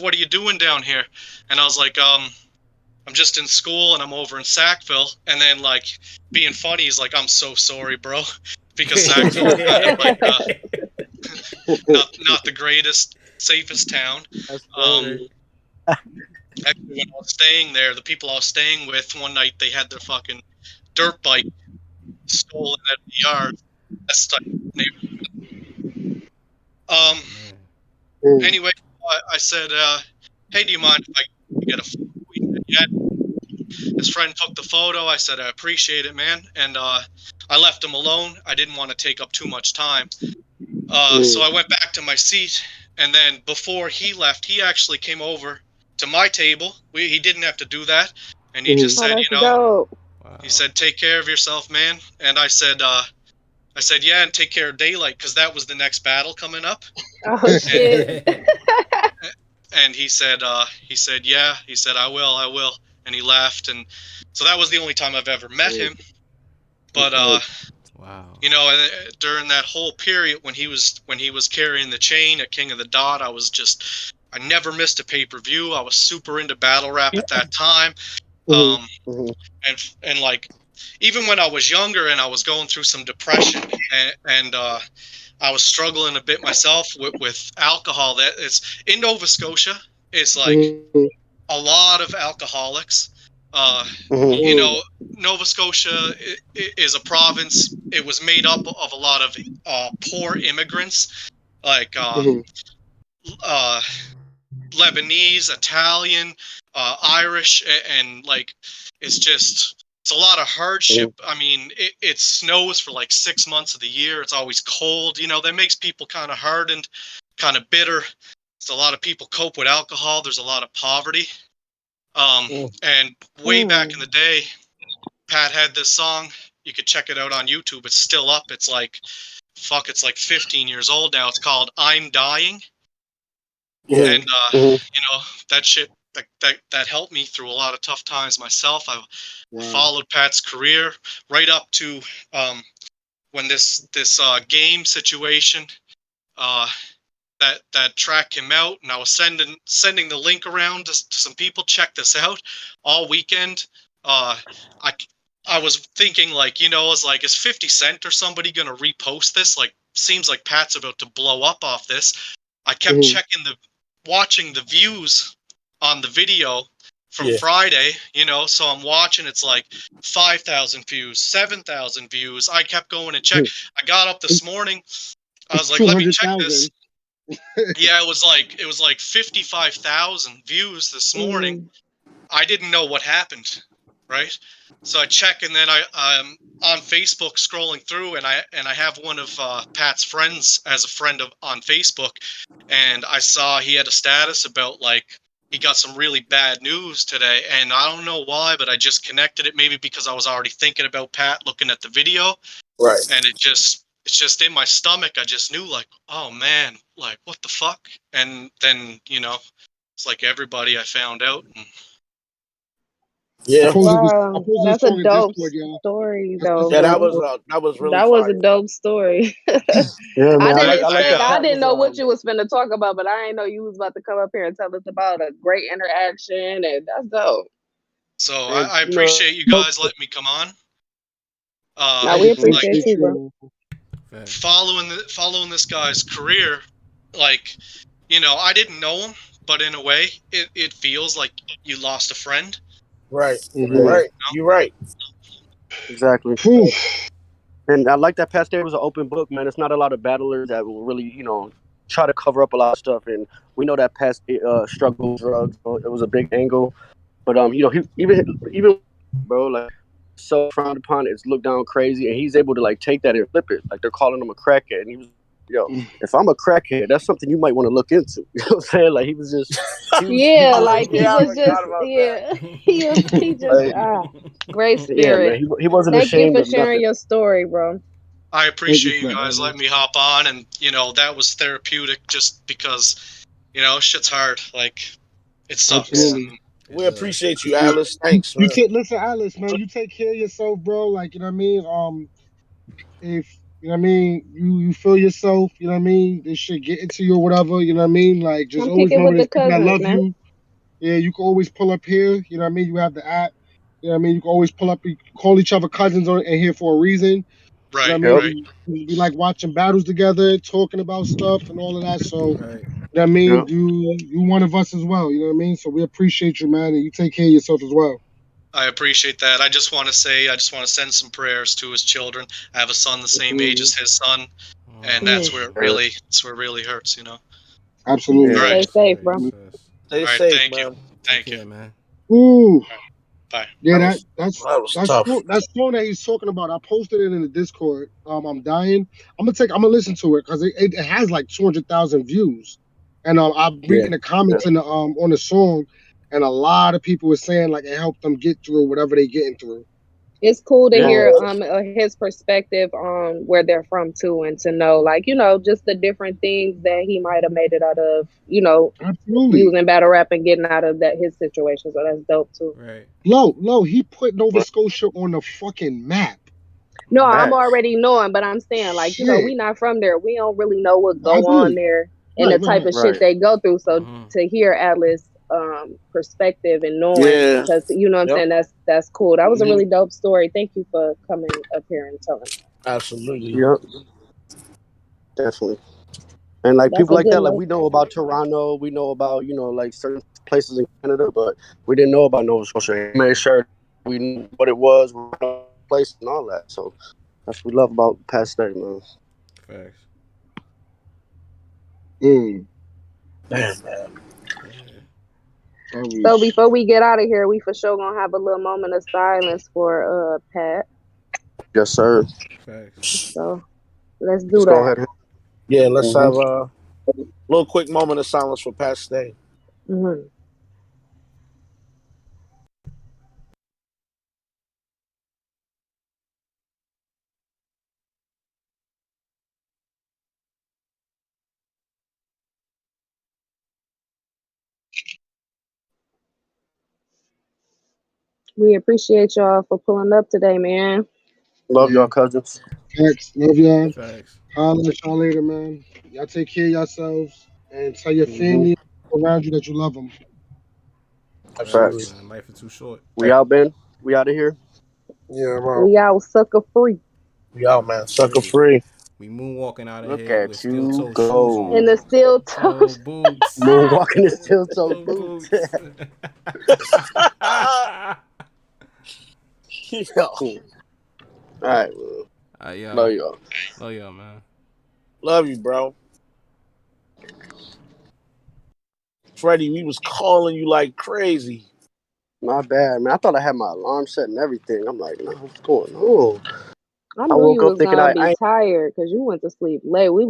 Speaker 9: what are you doing down here? And I was like, I'm just in school and I'm over in Sackville. And then like being funny, he's like, I'm so sorry, bro. Because Sackville's kind of like not the greatest, safest town. Actually, when I was staying there, the people I was staying with one night, they had their fucking dirt bike stolen at the yard. That's like neighborhood. Anyway, I said, hey, do you mind if I get a photo? He said, yeah. His friend took the photo. I said, I appreciate it, man. And I left him alone. I didn't want to take up too much time. So I went back to my seat. And then before he left, he actually came over to my table. He didn't have to do that. And he just said, you know, he said, take care of yourself, man. And I said, yeah, and take care of Daylight, because that was the next battle coming up.
Speaker 4: Oh shit.
Speaker 9: And he said, yeah. He said, I will. And he left. And so that was the only time I've ever met him. But
Speaker 2: wow.
Speaker 9: You know, during that whole period when he was carrying the chain at King of the Dot, I never missed a pay-per-view. I was super into battle rap at that time. And like, even when I was younger and I was going through some depression and I was struggling a bit myself with alcohol. That it's in Nova Scotia. It's like a lot of alcoholics. You know, Nova Scotia is a province. It was made up of a lot of poor immigrants, like Lebanese, Italian, Irish, and like it's a lot of hardship. I mean, it snows for like 6 months of the year. It's always cold. You know, that makes people kind of hardened, kind of bitter. So a lot of people cope with alcohol. There's a lot of poverty. And way back in the day, Pat had this song. You could check it out on YouTube. It's still up. It's like 15 years old now. It's called I'm Dying. And you know, that shit that helped me through a lot of tough times myself. I followed Pat's career right up to when this game situation that track came out, and I was sending the link around to some people. Check this out all weekend. I was thinking, like, you know, I was like, is 50 Cent or somebody gonna repost this? Like, seems like Pat's about to blow up off this. I kept watching the views on the video from Friday, you know, so I'm watching, it's like 5,000 views, 7,000 views. I kept going and check. I got up this morning. I was like, let me check this. Yeah, it was like 55,000 views this morning. I didn't know what happened, right? So I check, and then I'm on Facebook scrolling through, and I have one of Pat's friends as a friend on Facebook, and I saw he had a status about, like, he got some really bad news today, and I don't know why, but I just connected it, maybe because I was already thinking about Pat looking at the video,
Speaker 1: right?
Speaker 9: And it's just in my stomach. I just knew, like, oh man, like, what the fuck? And then, you know, it's like everybody I found out. And
Speaker 1: yeah,
Speaker 4: wow, that's a dope story, though.
Speaker 1: Yeah, that was really
Speaker 4: that was
Speaker 1: fire.
Speaker 4: a dope story.
Speaker 8: Yeah, man.
Speaker 4: I didn't know what you was finna talk about, but I didn't know you was about to come up here and tell us about a great interaction, and that's dope.
Speaker 9: So I appreciate you guys letting me come on.
Speaker 4: No, we appreciate you, bro.
Speaker 9: Following this guy's career, like, you know, I didn't know him, but in a way, it feels like you lost a friend.
Speaker 1: Right, right. You're right.
Speaker 8: Exactly. And I like that Pat Stay was an open book, man. It's not a lot of battlers that will really, you know, try to cover up a lot of stuff. And we know that Pat struggled with drugs. So it was a big angle. But you know, he even bro, like, so frowned upon, it's looked down crazy, and he's able to, like, take that and flip it. Like, they're calling him a crackhead, and he was, yo, if I'm a crackhead, that's something you might want to look into. You know what I'm saying? Like, he was just
Speaker 4: he just great spirit.
Speaker 8: Yeah, man, he wasn't
Speaker 4: Thank
Speaker 8: ashamed
Speaker 4: you for
Speaker 8: of
Speaker 4: sharing
Speaker 8: nothing.
Speaker 4: your story, bro.
Speaker 9: I
Speaker 3: Thank you
Speaker 9: appreciate
Speaker 3: for
Speaker 9: you
Speaker 3: that,
Speaker 9: guys
Speaker 3: Alice.
Speaker 9: letting me hop on, and that was therapeutic just because shit's hard. Like it sucks.
Speaker 3: Absolutely.
Speaker 9: And
Speaker 2: It
Speaker 1: We
Speaker 2: does.
Speaker 1: appreciate you,
Speaker 3: You,
Speaker 1: Alice. Thanks,
Speaker 3: you
Speaker 1: man.
Speaker 3: take listen, Alice, man. You take care of yourself, bro. Like you know what I mean. If you know what I mean, you feel yourself. You know what I mean. This shit get into you or whatever. You know what I mean. Like just
Speaker 4: Come
Speaker 3: always
Speaker 4: kick it
Speaker 3: remember
Speaker 4: with the
Speaker 3: there's people that
Speaker 4: cousins,
Speaker 3: love
Speaker 4: man.
Speaker 3: you. Yeah, you can always pull up here. You know what I mean. You have the app. You know what I mean. You can always pull up. You call each other cousins on and here for a reason. You know what
Speaker 9: right,
Speaker 3: I mean.
Speaker 8: Yep.
Speaker 9: right.
Speaker 3: We like watching battles together, talking about stuff and all of that. So
Speaker 2: Right.
Speaker 3: you know what I mean,
Speaker 8: Yep.
Speaker 3: you one of us as well. You know what I mean. So we appreciate you, man, and you take care of yourself as well.
Speaker 9: I appreciate that. I just want to say, I just want to send some prayers to his children. I have a son the same age
Speaker 3: Absolutely.
Speaker 9: as his son, and
Speaker 4: Mm.
Speaker 9: that's where it really hurts.
Speaker 3: Absolutely.
Speaker 9: All
Speaker 8: Yeah.
Speaker 9: right,
Speaker 4: Stay
Speaker 2: Yes, sir.
Speaker 4: safe, bro.
Speaker 2: Yes, sir.
Speaker 1: Stay
Speaker 9: all right.
Speaker 1: safe,
Speaker 9: Thank you,
Speaker 1: man.
Speaker 2: Take
Speaker 9: thank you.
Speaker 2: care, man.
Speaker 3: Ooh.
Speaker 9: All right, bye.
Speaker 3: Yeah,
Speaker 1: That
Speaker 3: that
Speaker 1: was
Speaker 3: that's
Speaker 1: that was
Speaker 3: that's
Speaker 1: tough.
Speaker 3: song, that song that he's talking about. I posted it in the Discord. I'm dying. I'm gonna listen to it because it has like 200,000 views, and I'm
Speaker 8: Yeah.
Speaker 3: reading the comments in the on the song, and a lot of people were saying like it helped them get through whatever they getting through.
Speaker 4: It's cool to
Speaker 8: Yeah.
Speaker 4: hear his perspective on where they're from too, and to know like just the different things that he might have made it out of,
Speaker 3: Absolutely.
Speaker 4: using battle rap and getting out of that his situation. So that's dope too.
Speaker 2: Right.
Speaker 3: Low, he put Nova Scotia on the fucking map.
Speaker 4: No, I'm
Speaker 8: Facts.
Speaker 4: already knowing, but I'm saying like we
Speaker 3: Shit.
Speaker 4: not from there. We don't really know what go on
Speaker 3: Absolutely.
Speaker 4: there and
Speaker 3: Right,
Speaker 4: the
Speaker 3: right,
Speaker 4: type
Speaker 3: right.
Speaker 4: of shit
Speaker 8: Right.
Speaker 4: they go through. So
Speaker 2: Mm-hmm.
Speaker 4: to hear Atlas perspective and knowing,
Speaker 1: Yeah.
Speaker 4: because you know what I'm
Speaker 1: Yep.
Speaker 4: saying, that's cool. That was a
Speaker 1: Hmm.
Speaker 4: really dope story. Thank you for coming up here and telling that.
Speaker 1: Absolutely.
Speaker 8: Yep. Definitely. And like
Speaker 4: That's
Speaker 8: people
Speaker 4: a
Speaker 8: like
Speaker 4: good
Speaker 8: that, like
Speaker 4: look.
Speaker 8: we know about Toronto, we know about like certain places in Canada, but we didn't know about Nova Scotia. He made sure we knew what it was, what place, and all that. So that's what we love about Pat Stay, man.
Speaker 2: Facts.
Speaker 3: Mm,
Speaker 1: Damn, man.
Speaker 2: Yeah.
Speaker 3: I
Speaker 4: So
Speaker 3: was
Speaker 4: before we get out of here, we for sure gonna have a little moment of silence for Pat.
Speaker 8: Yes, sir.
Speaker 2: Facts.
Speaker 4: So let's
Speaker 8: Let's
Speaker 4: do
Speaker 8: go
Speaker 4: that.
Speaker 8: ahead.
Speaker 1: Yeah, let's
Speaker 8: Mm-hmm.
Speaker 1: have a little quick moment of silence for Pat Stay.
Speaker 4: Hmm. We appreciate y'all for pulling up today, man.
Speaker 8: Love
Speaker 3: yeah.
Speaker 8: y'all cousins.
Speaker 3: Facts. Love y'all.
Speaker 2: Facts.
Speaker 3: Holla at y'all later, man. Y'all take care of yourselves and tell your
Speaker 8: Mm-hmm.
Speaker 3: family around you that you love them.
Speaker 2: Facts,
Speaker 1: Absolutely.
Speaker 8: Facts.
Speaker 2: man. Life is too short.
Speaker 8: We out, Ben. We out of here.
Speaker 1: Yeah, bro.
Speaker 4: We all sucker free.
Speaker 1: We out, man. Sucker
Speaker 2: Hey,
Speaker 1: free.
Speaker 2: we moonwalking out of
Speaker 8: Look
Speaker 2: here with
Speaker 8: at
Speaker 2: steel
Speaker 8: you
Speaker 2: toe shoes
Speaker 8: go.
Speaker 4: In
Speaker 2: on.
Speaker 4: the steel
Speaker 2: Toe
Speaker 4: toes.
Speaker 2: boots.
Speaker 8: Moonwalking the steel toe
Speaker 2: Toe
Speaker 8: boots.
Speaker 2: boots.
Speaker 1: Yo,
Speaker 8: All right. Well,
Speaker 2: Yo.
Speaker 8: love y'all.
Speaker 2: Love y'all, man.
Speaker 1: love you, bro. Freddie, we was calling you like crazy.
Speaker 8: My bad, man. I thought I had my alarm set and everything. I'm like, nah, what's going on?
Speaker 4: I
Speaker 8: I
Speaker 4: knew
Speaker 8: woke
Speaker 4: you
Speaker 8: up
Speaker 4: was
Speaker 8: thinking
Speaker 4: gonna be
Speaker 8: I
Speaker 4: tired because you went to sleep late. We